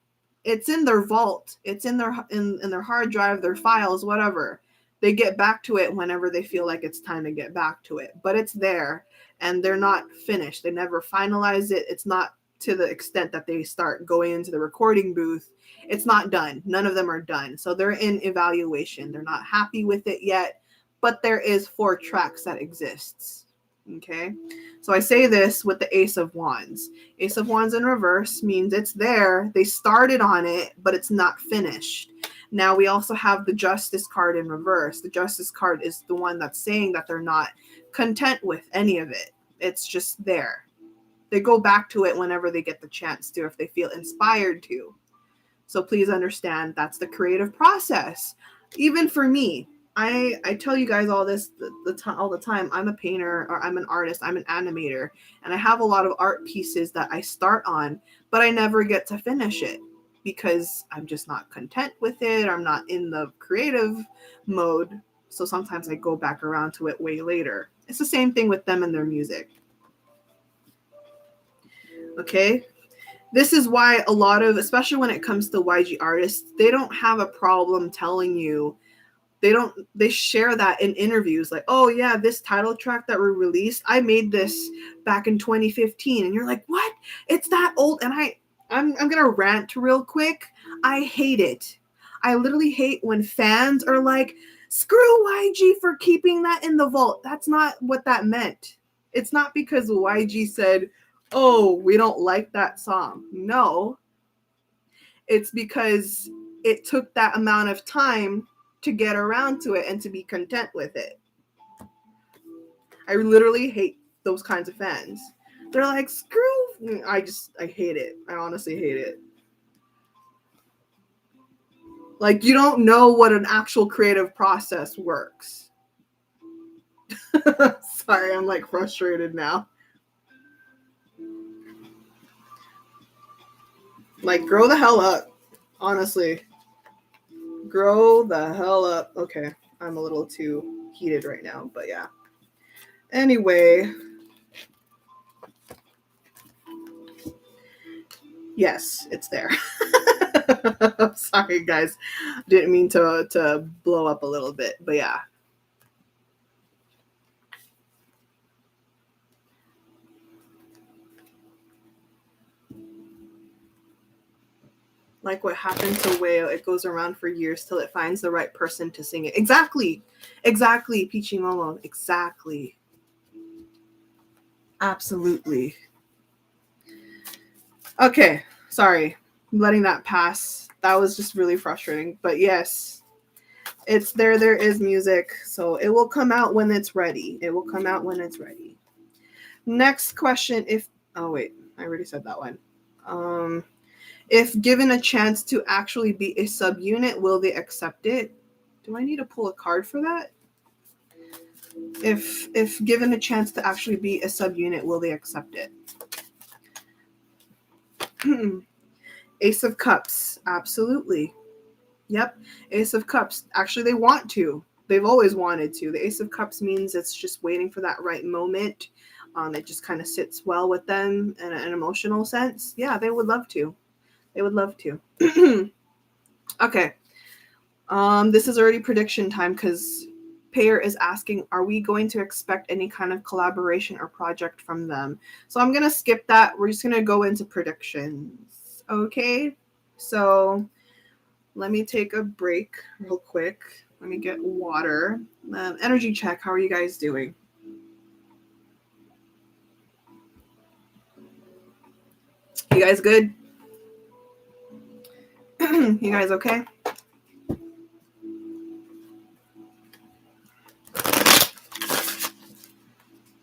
it's in their vault, it's in their hard drive, their files, whatever. They get back to it whenever they feel like it's time to get back to it. But it's there, and they're not finished. They never finalize it. It's not to the extent that they start going into the recording booth. It's not done. None of them are done. So they're in evaluation. They're not happy with it yet, but there is 4 tracks that exists. Okay, so I say this with the Ace of Wands. Ace of Wands in reverse means it's there. They started on it, but it's not finished. Now we also have the Justice card in reverse. The Justice card is the one that's saying that they're not content with any of it. It's just there. They go back to it whenever they get the chance to, if they feel inspired to. So please understand that's the creative process. Even for me, I tell you guys all this all the time. I'm a painter, or I'm an artist, I'm an animator, and I have a lot of art pieces that I start on, but I never get to finish it because I'm just not content with it. I'm not in the creative mode. So sometimes I go back around to it way later. It's the same thing with them and their music. Okay? This is why a lot of, especially when it comes to YG artists, they don't have a problem telling you. They share that in interviews, like, oh yeah, this title track that we released, I made this back in 2015. And you're like, what? It's that old? And I'm gonna rant real quick. I hate it. I literally hate when fans are like, screw YG for keeping that in the vault. That's not what that meant. It's not because YG said, oh, we don't like that song. No. It's because it took that amount of time to get around to it and to be content with it. I literally hate those kinds of fans. They're like, screw. I hate it. I honestly hate it. Like, you don't know what an actual creative process works. Sorry, I'm like frustrated now. Like, grow the hell up. Honestly. Grow the hell up. Okay, I'm a little too heated right now, but yeah. Anyway. Yes, it's there. Sorry, guys. Didn't mean to blow up a little bit, but yeah. Like what happened to Whale, it goes around for years till it finds the right person to sing it. Exactly. Exactly, Peachy Momo. Exactly. Absolutely. Okay, sorry. I'm letting that pass. That was just really frustrating. But yes, it's there. There is music. So it will come out when it's ready. It will come out when it's ready. Next question. Oh, wait. I already said that one. If given a chance to actually be a subunit, will they accept it? Do I need to pull a card for that? If given a chance to actually be a subunit, will they accept it? Ace of Cups. Absolutely. Yep. Ace of Cups. Actually, they want to. They've always wanted to. The Ace of Cups means it's just waiting for that right moment. It just kind of sits well with them in an emotional sense. Yeah, they would love to. They would love to. Okay. This is already prediction time because Payer is asking, are we going to expect any kind of collaboration or project from them? So I'm going to skip that. We're just going to go into predictions. Okay. So let me take a break real quick. Let me get water. Energy check. How are you guys doing? You guys good? You guys okay?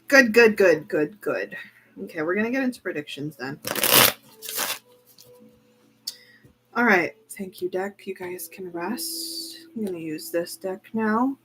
Good, good, good, good, good. Okay, we're going to get into predictions then. All right. Thank you, deck. You guys can rest. I'm going to use this deck now.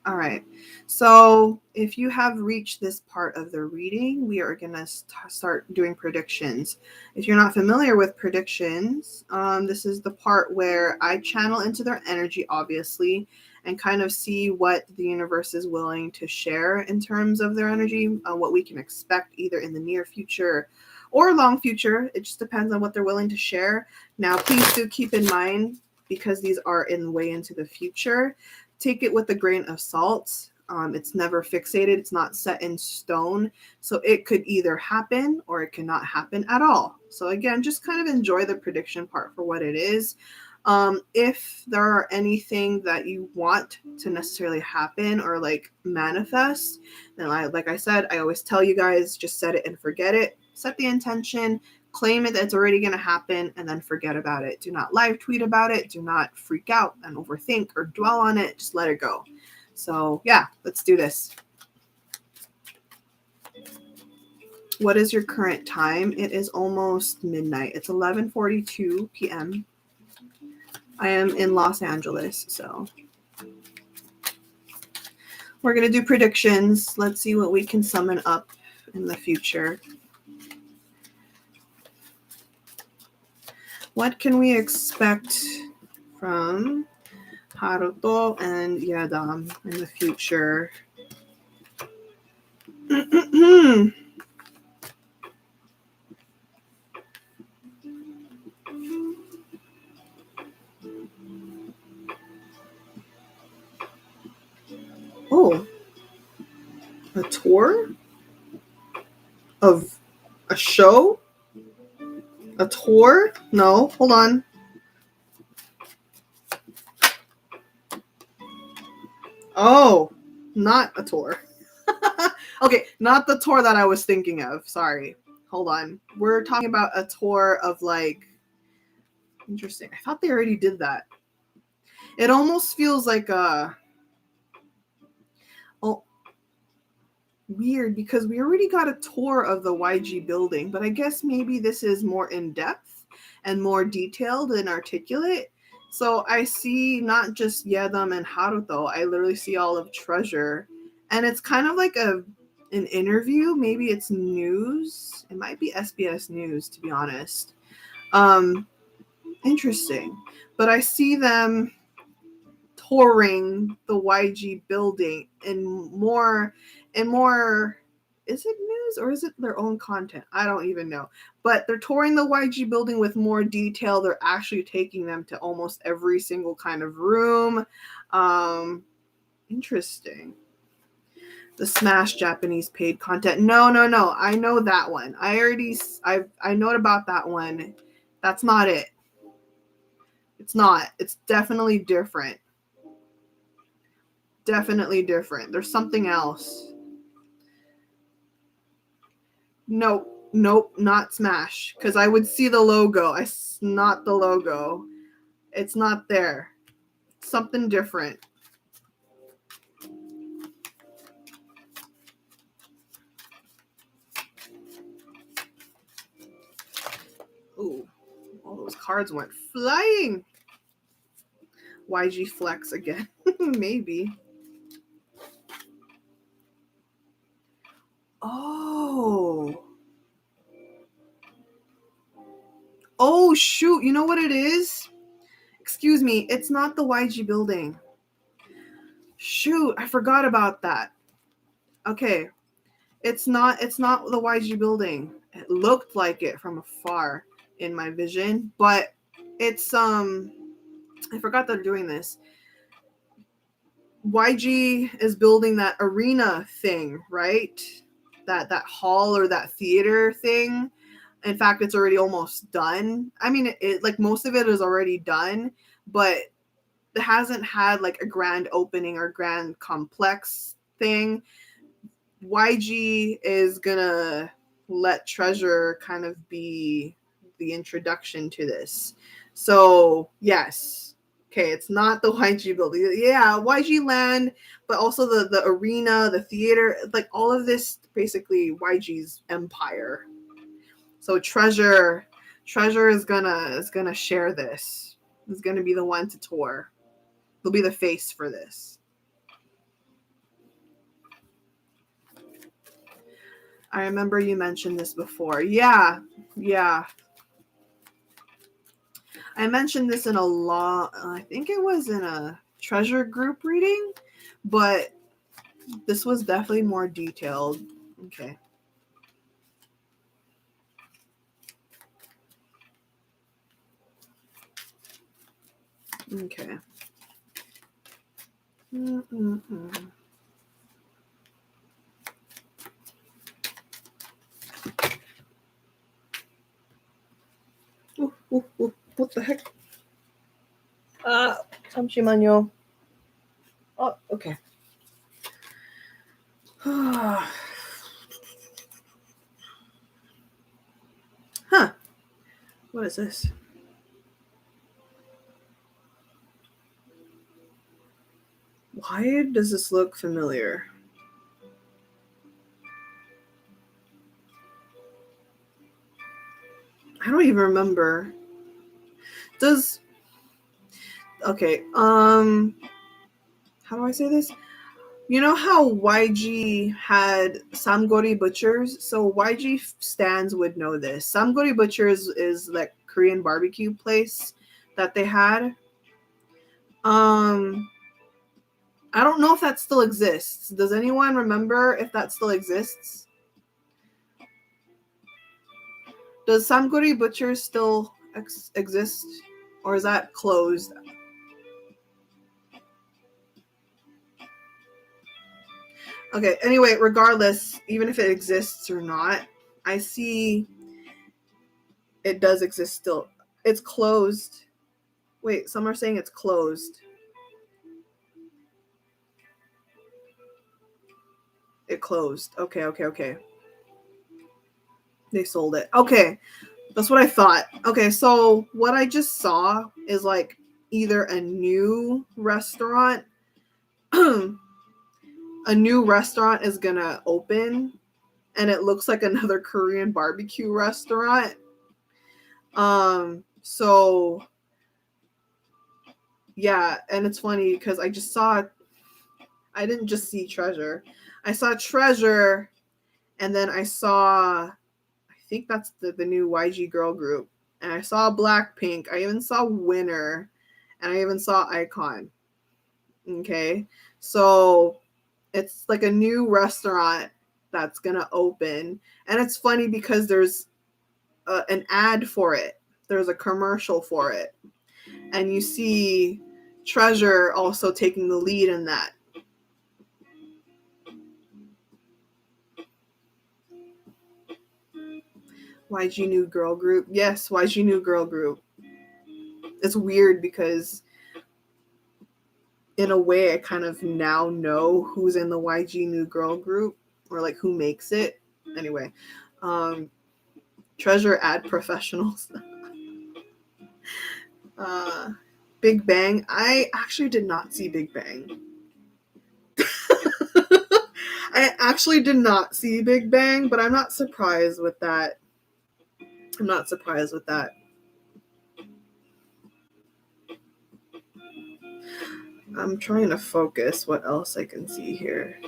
All right. So if you have reached this part of the reading, we are going to start doing predictions. If you're not familiar with predictions, this is the part where I channel into their energy, obviously, and kind of see what the universe is willing to share in terms of their energy, what we can expect either in the near future or long future. It just depends on what they're willing to share. Now, please do keep in mind, because these are way into the future, take it with a grain of salt. It's never fixated. It's not set in stone. So it could either happen or it cannot happen at all. So again, just kind of enjoy the prediction part for what it is. If there are anything that you want to necessarily happen or like manifest, then like I said, I always tell you guys, just set it and forget it. Set the intention, claim it that it's already going to happen, and then forget about it. Do not live tweet about it. Do not freak out and overthink or dwell on it. Just let it go. So yeah, let's do this. What is your current time? It is almost midnight. It's 11:42 p.m. I am in Los Angeles, so we're going to do predictions. Let's see what we can summon up in the future. What can we expect from Haruto and YEDAM in the future? Oh, a tour of a show? A tour? No, hold on. Oh, not a tour. Okay, not the tour that I was thinking of. Sorry. Hold on. We're talking about a tour of like... Interesting. I thought they already did that. It almost feels like a... Oh, weird, because we already got a tour of the YG building, but I guess maybe this is more in-depth and more detailed and articulate. So I see not just YEDAM and Haruto, I literally see all of Treasure. And it's kind of like an interview. Maybe it's news. It might be SBS News, to be honest. Interesting. But I see them touring the YG building in more, is it news or is it their own content? I don't even know. But they're touring the YG building with more detail. They're actually taking them to almost every single kind of room. Interesting. The Smash Japanese paid content. No. I know that one. I know about that one. That's not it. It's not. It's definitely different. Definitely different. There's something else. Nope, not Smash. Because I would see the logo. Not the logo. It's not there. Something different. Ooh, all those cards went flying. YG Flex again. Maybe. Oh. Oh, shoot. You know what it is? Excuse me. It's not the YG building. Shoot. I forgot about that. Okay. It's not the YG building. It looked like it from afar in my vision, but it's I forgot they're doing this. YG is building that arena thing, right? That hall or that theater thing. In fact, it's already almost done. I mean, it like most of it is already done, but it hasn't had like a grand opening or grand complex thing. YG is gonna let Treasure kind of be the introduction to this. So yes, okay, it's not the YG building. Yeah, YG Land, but also the arena, the theater, like all of this basically YG's empire. So Treasure is gonna share this. Is gonna be the one to tour. He'll be the face for this. I remember you mentioned this before. Yeah. I mentioned this in I think it was in a Treasure group reading, but this was definitely more detailed. Okay. Okay. What the heck? 잠시만요. Oh, okay. Huh. What is this? Why does this look familiar? I don't even remember. Okay, how do I say this? You know how YG had Samgori Butchers? So YG stands would know this. Samgori Butchers is like Korean barbecue place that they had. I don't know if that still exists. Does anyone remember if that still exists? Does Samgori Butchers still exist? Or is that closed? Okay, anyway, regardless, even if it exists or not, I see it does exist still. It's closed. Wait, some are saying it's closed. It closed. Okay. They sold it. Okay. That's what I thought. Okay, so what I just saw is like either a new restaurant a new restaurant is gonna open and it looks like another Korean barbecue restaurant. So yeah, and it's funny because I didn't just see Treasure. I saw Treasure and then I think that's the new YG girl group. And I saw Blackpink. I even saw Winner. And I even saw Icon. Okay. So it's like a new restaurant that's going to open. And it's funny because there's an ad for it, there's a commercial for it. And you see Treasure also taking the lead in that. YG New Girl Group. Yes, YG New Girl Group. It's weird because in a way I kind of now know who's in the YG New Girl Group or like who makes it. Anyway, Treasure ad professionals. Big Bang. I actually did not see Big Bang. I actually did not see Big Bang, but I'm not surprised with that. I'm not surprised with that. I'm trying to focus what else I can see here.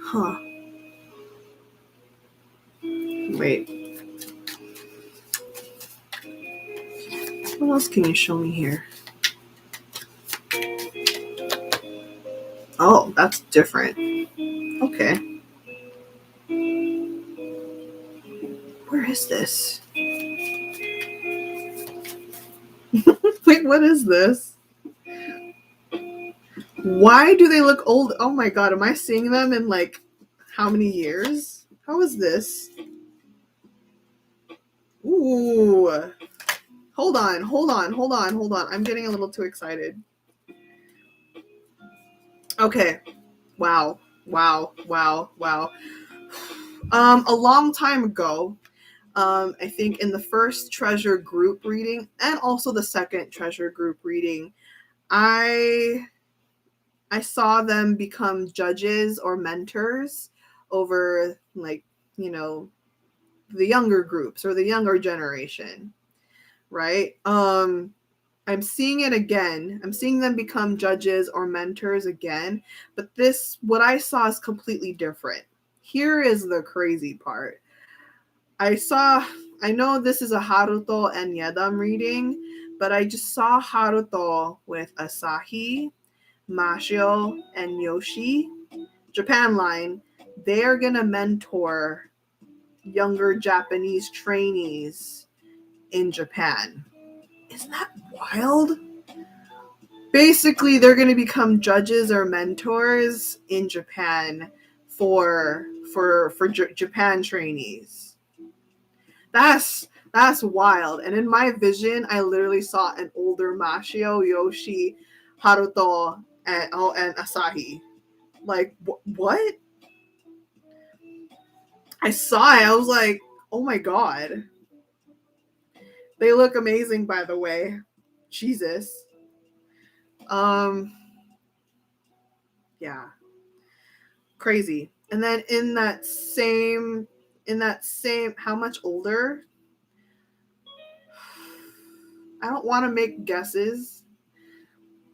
Huh. Wait. What else can you show me here? Oh, that's different. Okay. Where is this? Like, what is this? Why do they look old? Oh my god, am I seeing them in like how many years? How is this? Ooh. Hold on. I'm getting a little too excited. Okay. Wow. A long time ago, I think in the first treasure group reading and also the second treasure group reading, I saw them become judges or mentors over, like, you know, the younger groups or the younger generation, right? I'm seeing it again. I'm seeing them become judges or mentors again, but what I saw is completely different. Here is the crazy part. I know this is a Haruto and YEDAM reading, but I just saw Haruto with Asahi, Mashio, and Yoshi. Japan line, they're gonna mentor younger Japanese trainees in Japan. Isn't that wild? Basically, they're going to become judges or mentors in Japan for Japan trainees. That's wild. And in my vision, I literally saw an older Mashio, Yoshi, Haruto, and Asahi. Like, what? I saw it. I was like, oh my god. They look amazing, by the way. Jesus. Yeah. Crazy. And then in that same, how much older? I don't want to make guesses,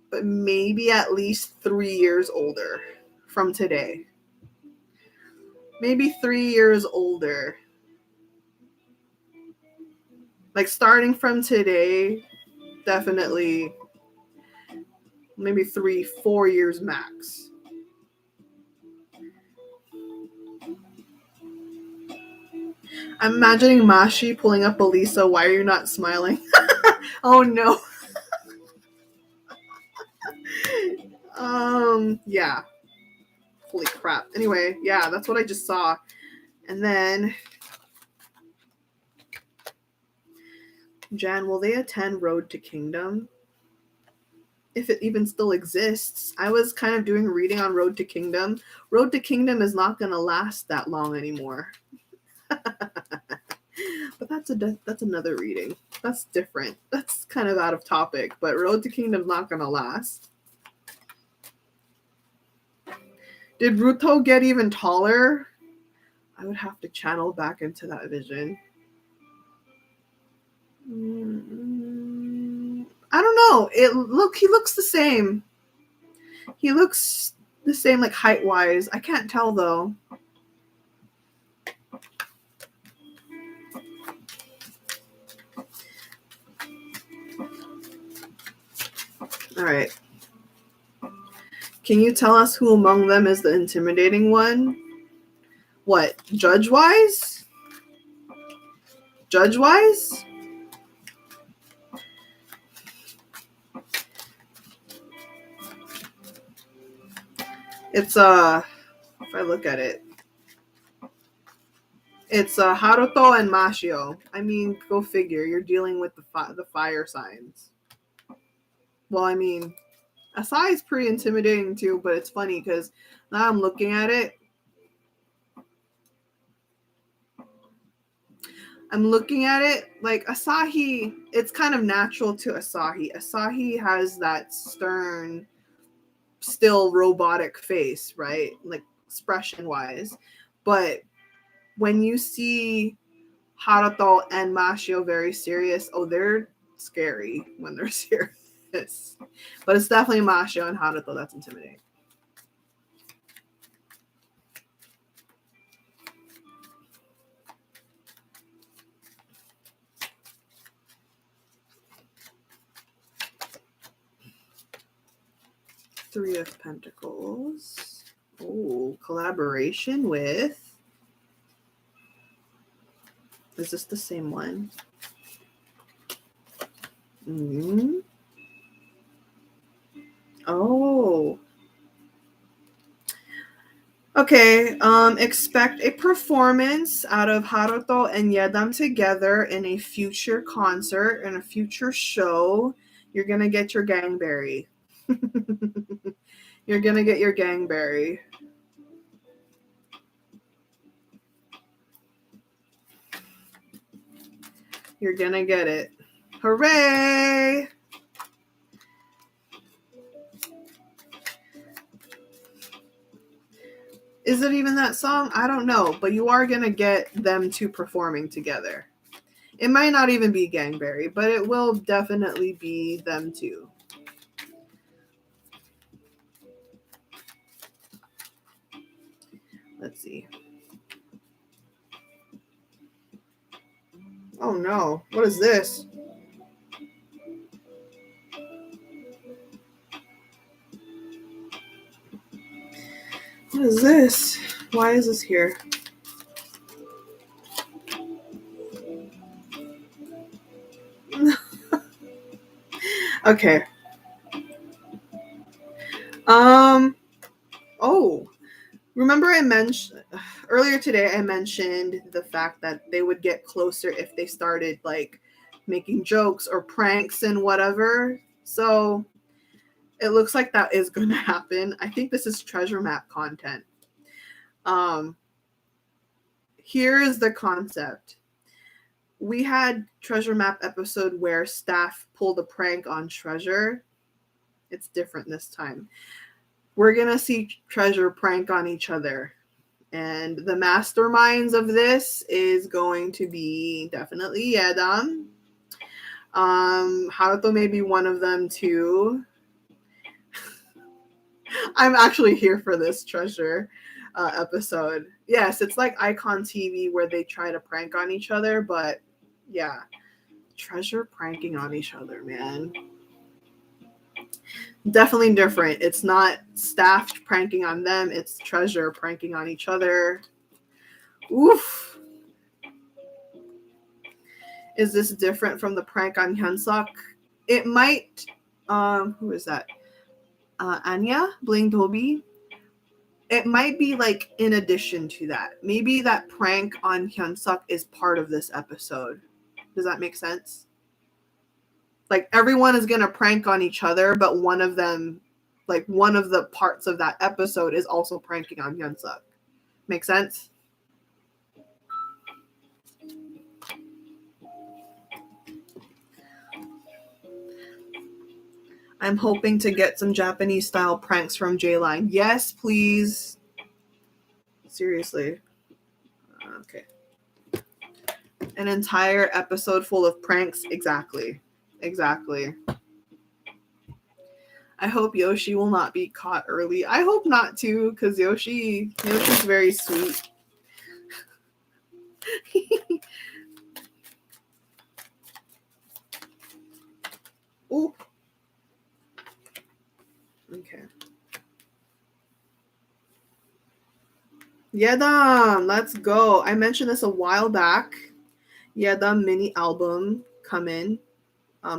but maybe at least 3 years older from today. Maybe 3 years older. Like, starting from today, definitely maybe 3-4 years max. I'm imagining Mashi pulling up Elisa. Why are you not smiling? Oh no. Yeah. Holy crap. Anyway, yeah, that's what I just saw. And then, Jan, will they attend Road to Kingdom? If it even still exists. I was kind of doing reading on Road to Kingdom. Road to Kingdom is not going to last that long anymore. But that's another reading. That's different. That's kind of out of topic, but Road to Kingdom's not going to last. Did Ruto get even taller? I would have to channel back into that vision. I don't know. He looks the same. He looks the same, like, height-wise. I can't tell, though. All right. Can you tell us who among them is the intimidating one? What? Judge-wise? Judge-wise? It's, if I look at it, it's Haruto and Mashio. I mean, go figure. You're dealing with the fire signs. Well, I mean, Asai is pretty intimidating too, but it's funny because now I'm looking at it. Like Asahi, it's kind of natural to Asahi. Asahi has that stern, still robotic face, right? Like, expression-wise. But when you see Haruto and Mashio very serious, oh, they're scary when they're serious. But it's definitely Mashio and Haruto that's intimidating. Three of Pentacles. Oh, collaboration with... Is this the same one? Oh. Okay, expect a performance out of Haruto and YEDAM together in a future concert, in a future show. You're gonna get your gangberry. You're gonna get your gangberry. You're gonna get it. Hooray! Is it even that song? I don't know, but you are gonna get them two performing together. It might not even be Gangberry, but it will definitely be them two. Let's see. Oh no, what is this? What is this? Why is this here? Okay. Oh, remember I mentioned earlier today, I mentioned the fact that they would get closer if they started like making jokes or pranks and whatever. So it looks like that is going to happen. I think this is treasure map content. Here is the concept. We had treasure map episode where staff pulled a prank on Treasure. It's different this time. We're going to see Treasure prank on each other. And the masterminds of this is going to be definitely YEDAM. Haruto may be one of them too. I'm actually here for this Treasure episode. Yes, it's like Icon TV where they try to prank on each other, but yeah, Treasure pranking on each other, man. Definitely different. It's not staff pranking on them, it's Treasure pranking on each other. Oof. Is this different from the prank on Hyunsuk? It might. Who is that? Anya Bling Dobi. It might be like in addition to that. Maybe that prank on Hyunsuk is part of this episode. Does that make sense? Like everyone is gonna prank on each other, but one of them, like one of the parts of that episode, is also pranking on Hyunsuk. Make sense? I'm hoping to get some Japanese style pranks from J-Line. Yes, please. Seriously. Okay. An entire episode full of pranks. Exactly. Exactly. I hope Yoshi will not be caught early. I hope not too, because Yoshi's very sweet. Ooh. Okay. YEDAM, let's go. I mentioned this a while back. YEDAM mini album coming.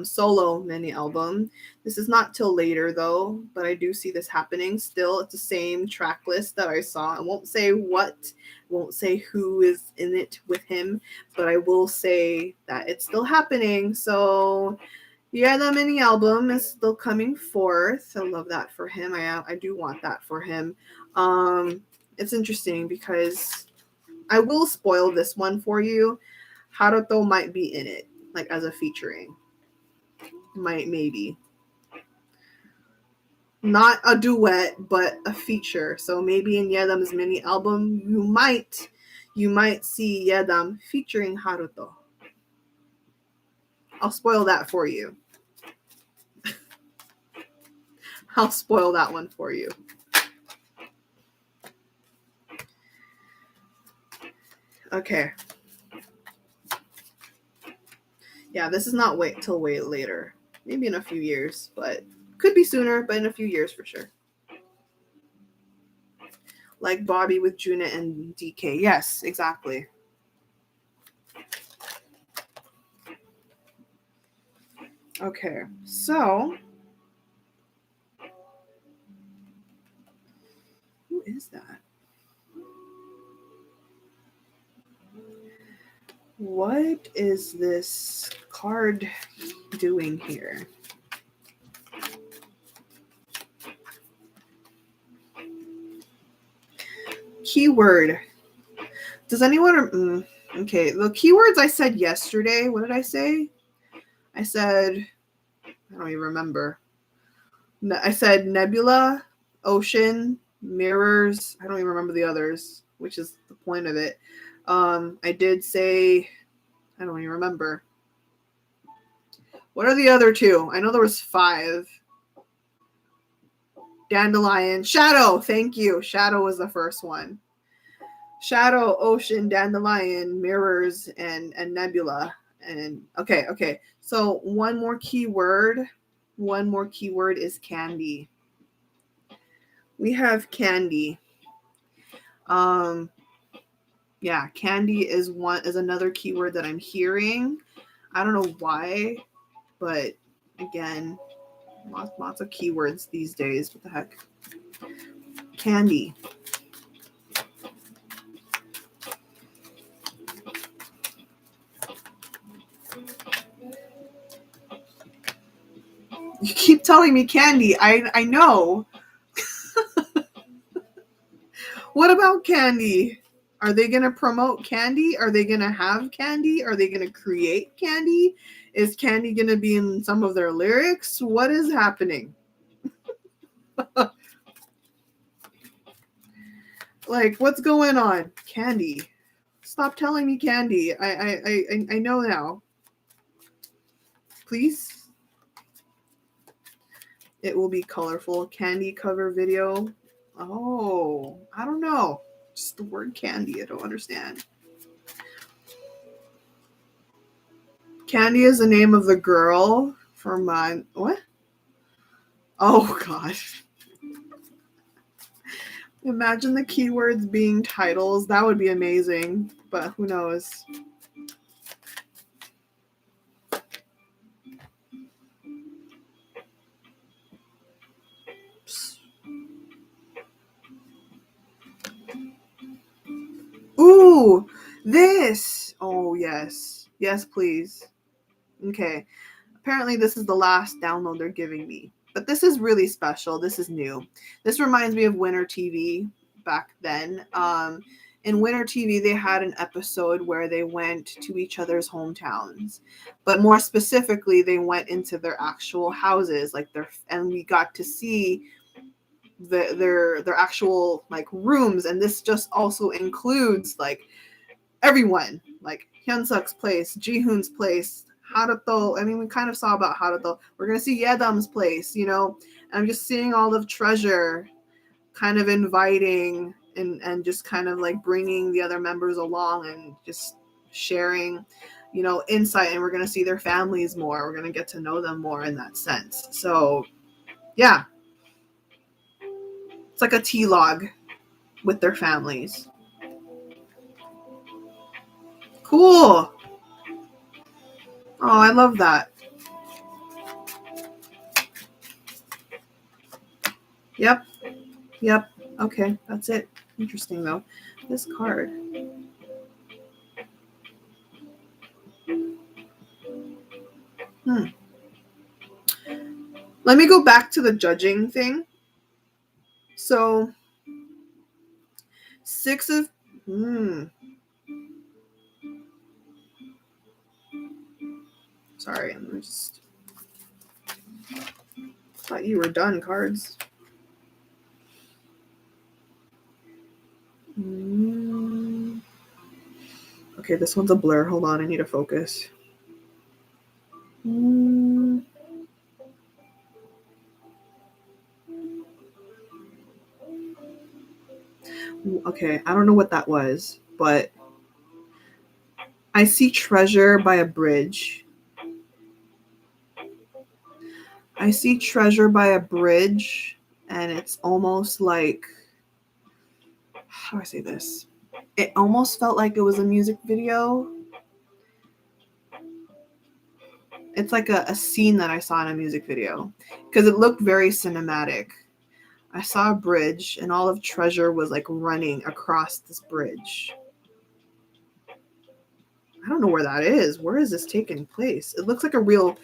Solo mini album. This is not till later though, but I do see this happening still. It's the same track list that I saw. I won't say what, won't say who is in it with him, but I will say that it's still happening. So yeah, the mini album is still coming forth. I love that for him. I do want that for him. It's interesting because I will spoil this one for you. Haruto might be in it, like as a featuring. Maybe. Not a duet, but a feature. So maybe in YEDAM's mini album, you might see YEDAM featuring Haruto. I'll spoil that for you. I'll spoil that one for you. Okay. Yeah, this is not wait till way later. Maybe in a few years, but could be sooner, but in a few years for sure. Like Bobby with Juna and DK. Yes, exactly. Okay, so is that? What is this card doing here? Keyword. Does anyone... okay, the keywords I said yesterday, what did I say? I said... I don't even remember. I said nebula, ocean, mirrors. I don't even remember the others, which is the point of it. I did say... I don't even remember. What are the other two? I know there was 5. Dandelion. Shadow. Thank you. Shadow was the first one. Shadow, ocean, dandelion, mirrors, and nebula. And okay. So one more keyword. One more keyword is candy. We have candy. Yeah, candy is another keyword that I'm hearing. I don't know why, but again, lots of keywords these days. What the heck? Candy. You keep telling me candy. I know. What about candy? Are they going to promote candy? Are they going to have candy? Are they going to create candy? Is candy going to be in some of their lyrics? What is happening? Like, what's going on? Candy. Stop telling me candy. I know now. Please. It will be colorful. Candy cover video. Oh, I don't know. Just the word candy. I don't understand. Candy is the name of the girl from my... What? Oh, gosh. Imagine the keywords being titles. That would be amazing. But who knows? Ooh, this. Oh, yes. Yes, please. Okay. Apparently, this is the last download they're giving me. But this is really special. This is new. This reminds me of Winter TV back then. In Winter TV, they had an episode where they went to each other's hometowns. But more specifically, they went into their actual houses, and we got to see their actual like rooms. And this just also includes like everyone, like Hyunsuk's place, Jihoon's place, Haruto. I mean, we kind of saw about Haruto. We're gonna see Yedam's place, you know. And I'm just seeing all of Treasure kind of inviting and just kind of like bringing the other members along and just sharing, you know, insight. And we're gonna see their families more. We're gonna get to know them more in that sense. So, yeah, it's like a T-log with their families. Cool. Oh, I love that. Yep. Okay, that's it. Interesting, though. This card. Let me go back to the judging thing. So, 6 of... Sorry, I'm just... Thought you were done, cards. Okay, this one's a blur. Hold on, I need to focus. Okay, I don't know what that was, but I see Treasure by a bridge. I see Treasure by a bridge, and it's almost like... How do I say this? It almost felt like it was a music video. It's like a scene that I saw in a music video because it looked very cinematic. I saw a bridge and all of treasure was like running across this bridge. I don't know where that is. Where is this taking place? It looks like a real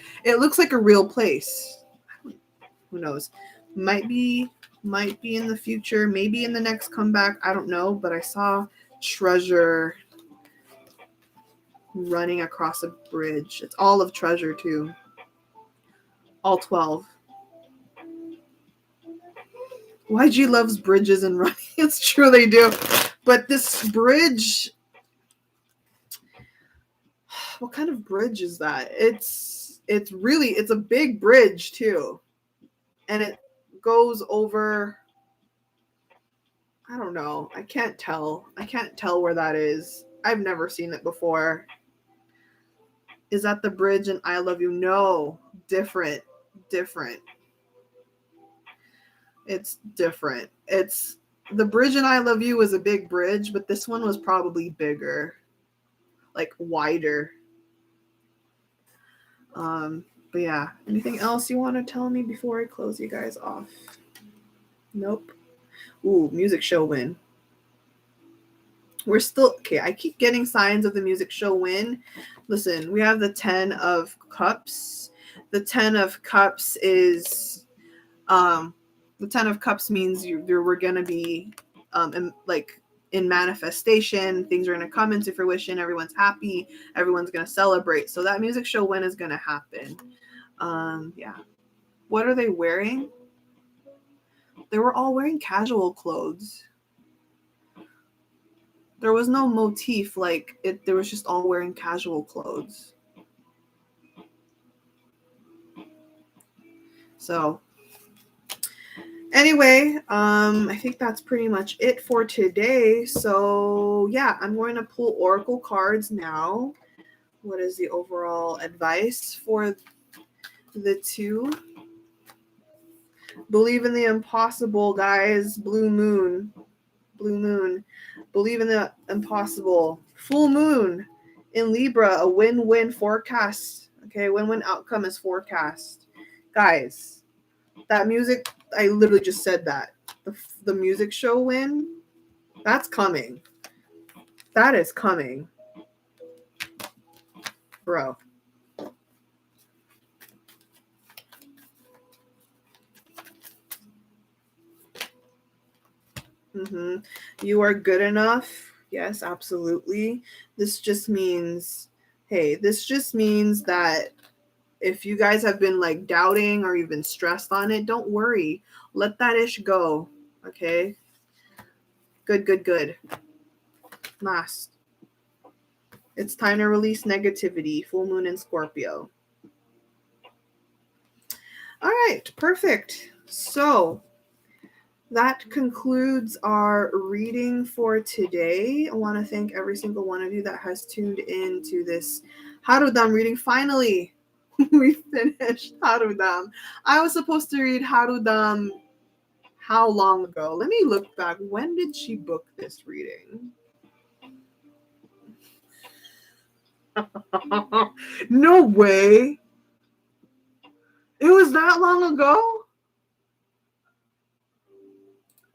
place. Who knows? Might be in the future, maybe in the next comeback. I don't know, but I saw treasure running across a bridge. It's all of treasure too. All 12. YG loves bridges and running. It's true, they do. But this bridge, what kind of bridge is that? It's a big bridge too. And it goes over, I don't know. I can't tell where that is. I've never seen it before. Is that the bridge in I Love You? No, different. It's different. It's the bridge in I Love You was a big bridge, but this one was probably bigger, like wider. But yeah, anything else you want to tell me before I close you guys off? Nope. Ooh, music show win. We're still okay. I keep getting signs of the music show win. Listen, we have the 10 of Cups. The 10 of Cups is the 10 of Cups means we're gonna be in manifestation. Things are gonna come into fruition. Everyone's happy. Everyone's gonna celebrate. So that music show win is gonna happen. Yeah. What are they wearing? They were all wearing casual clothes. There was no motif, they was just all wearing casual clothes. So anyway, I think that's pretty much it for today. So yeah, I'm going to pull oracle cards now. What is the overall advice for the two? Believe in the impossible, guys. Blue moon. Believe in the impossible. Full moon in Libra, a win-win forecast. Okay, win-win outcome is forecast. Guys, that music, I literally just said that. The music show win, that's coming. That is coming. Bro. You are good enough. Yes, absolutely. This just means that if you guys have been doubting or you've been stressed on it, don't worry. Let that ish go. Okay? Good. Last. It's time to release negativity. Full moon in Scorpio. All right, perfect. So that concludes our reading for today. I want to thank every single one of you that has tuned in to this Harudam reading. Finally, we finished Harudam. I was supposed to read Harudam how long ago? Let me look back. When did she book this reading? No way. It was that long ago?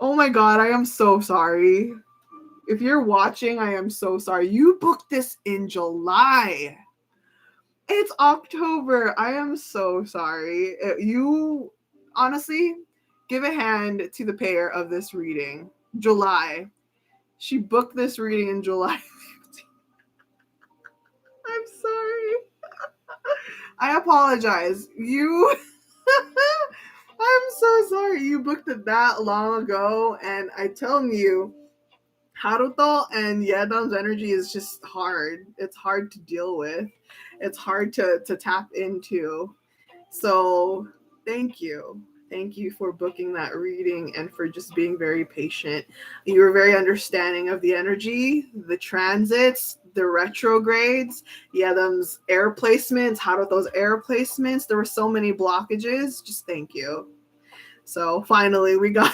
Oh my God, I am so sorry. If you're watching, I am so sorry. You booked this in July. It's October. I am so sorry. You, honestly, give a hand to the payer of this reading. July. She booked this reading in July 15th. I'm sorry. I apologize. I'm so sorry. You booked it that long ago, and I'm telling you, Haruto and YEDAM's energy is just hard. It's hard to deal with. It's hard to tap into. So thank you. Thank you for booking that reading and for just being very patient. You were very understanding of the energy, the transits, the retrogrades, YEDAM's air placements, Haruto's air placements. There were so many blockages. Just thank you. So finally we got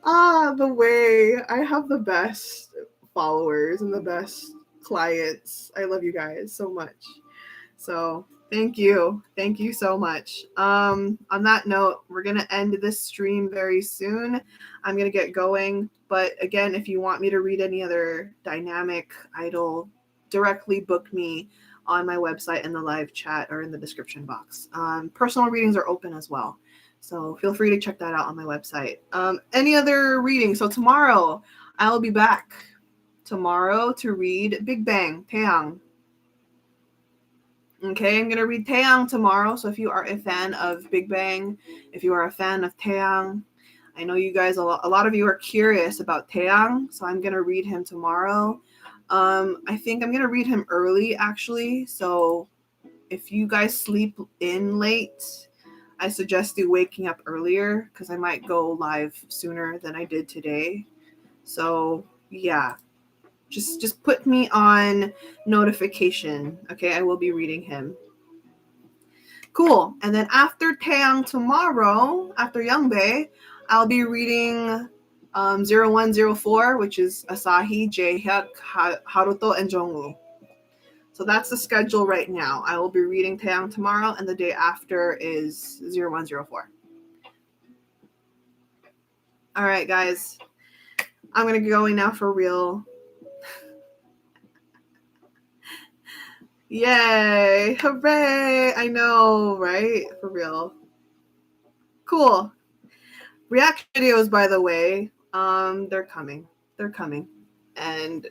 the way. I have the best followers and the best clients. I love you guys so much. So Thank you. Thank you so much. On that note, we're going to end this stream very soon. I'm going to get going. But again, if you want me to read any other dynamic idol, directly book me on my website in the live chat or in the description box. Personal readings are open as well. So feel free to check that out on my website. Any other reading? So tomorrow, I'll be back tomorrow to read Big Bang, Taeyang. Okay, I'm going to read Taeyang tomorrow. So if you are a fan of Big Bang, if you are a fan of Taeyang, I know you guys, a lot of you are curious about Taeyang. So I'm going to read him tomorrow. I think I'm going to read him early, actually. So if you guys sleep in late, I suggest you waking up earlier because I might go live sooner than I did today. So yeah. Just put me on notification. Okay, I will be reading him. Cool. And then after Taeyang tomorrow, after Youngbae, I'll be reading 0104, which is Asahi, Jaehyuk, Haruto, and Jongwoo. So that's the schedule right now. I will be reading Taeyang tomorrow, and the day after is 0104. All right, guys. I'm going to get going now for real. Yay! Hooray! I know, right? For real. Cool. Reaction videos, by the way, they're coming. They're coming. And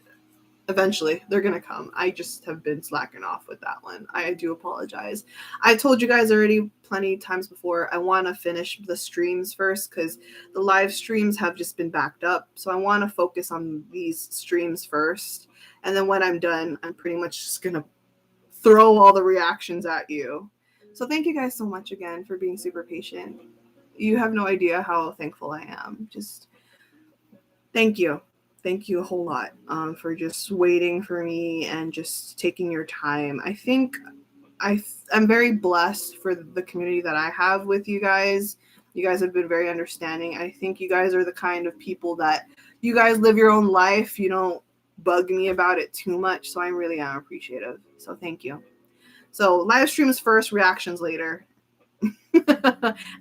eventually they're going to come. I just have been slacking off with that one. I do apologize. I told you guys already plenty of times before, I want to finish the streams first because the live streams have just been backed up. So I want to focus on these streams first. And then when I'm done, I'm pretty much just going to throw all the reactions at you. So thank you guys so much again for being super patient. You have no idea how thankful I am. Just thank you. Thank you a whole lot for just waiting for me and just taking your time. I think I'm very blessed for the community that I have with you guys. You guys have been very understanding. I think you guys are the kind of people that you guys live your own life. You don't bug me about it too much. So I really am appreciative. So thank you. So live streams first, reactions later.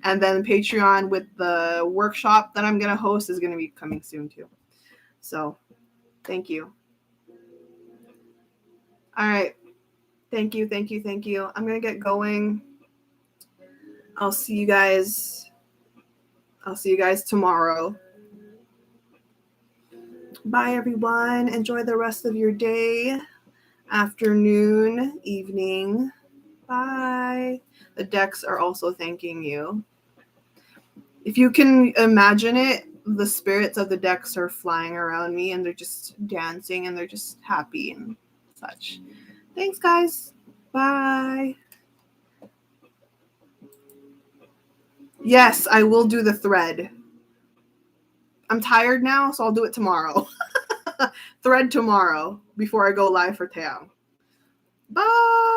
And then Patreon with the workshop that I'm going to host is going to be coming soon too. So thank you. All right. Thank you. Thank you. Thank you. I'm going to get going. I'll see you guys. I'll see you guys tomorrow. Bye, everyone. Enjoy the rest of your day, afternoon, evening. Bye. The decks are also thanking you. If you can imagine it, the spirits of the decks are flying around me and they're just dancing and they're just happy and such. Thanks, guys. Bye. Yes, I will do the thread. I'm tired now, so I'll do it tomorrow. Thread tomorrow before I go live for Taeyang. Bye.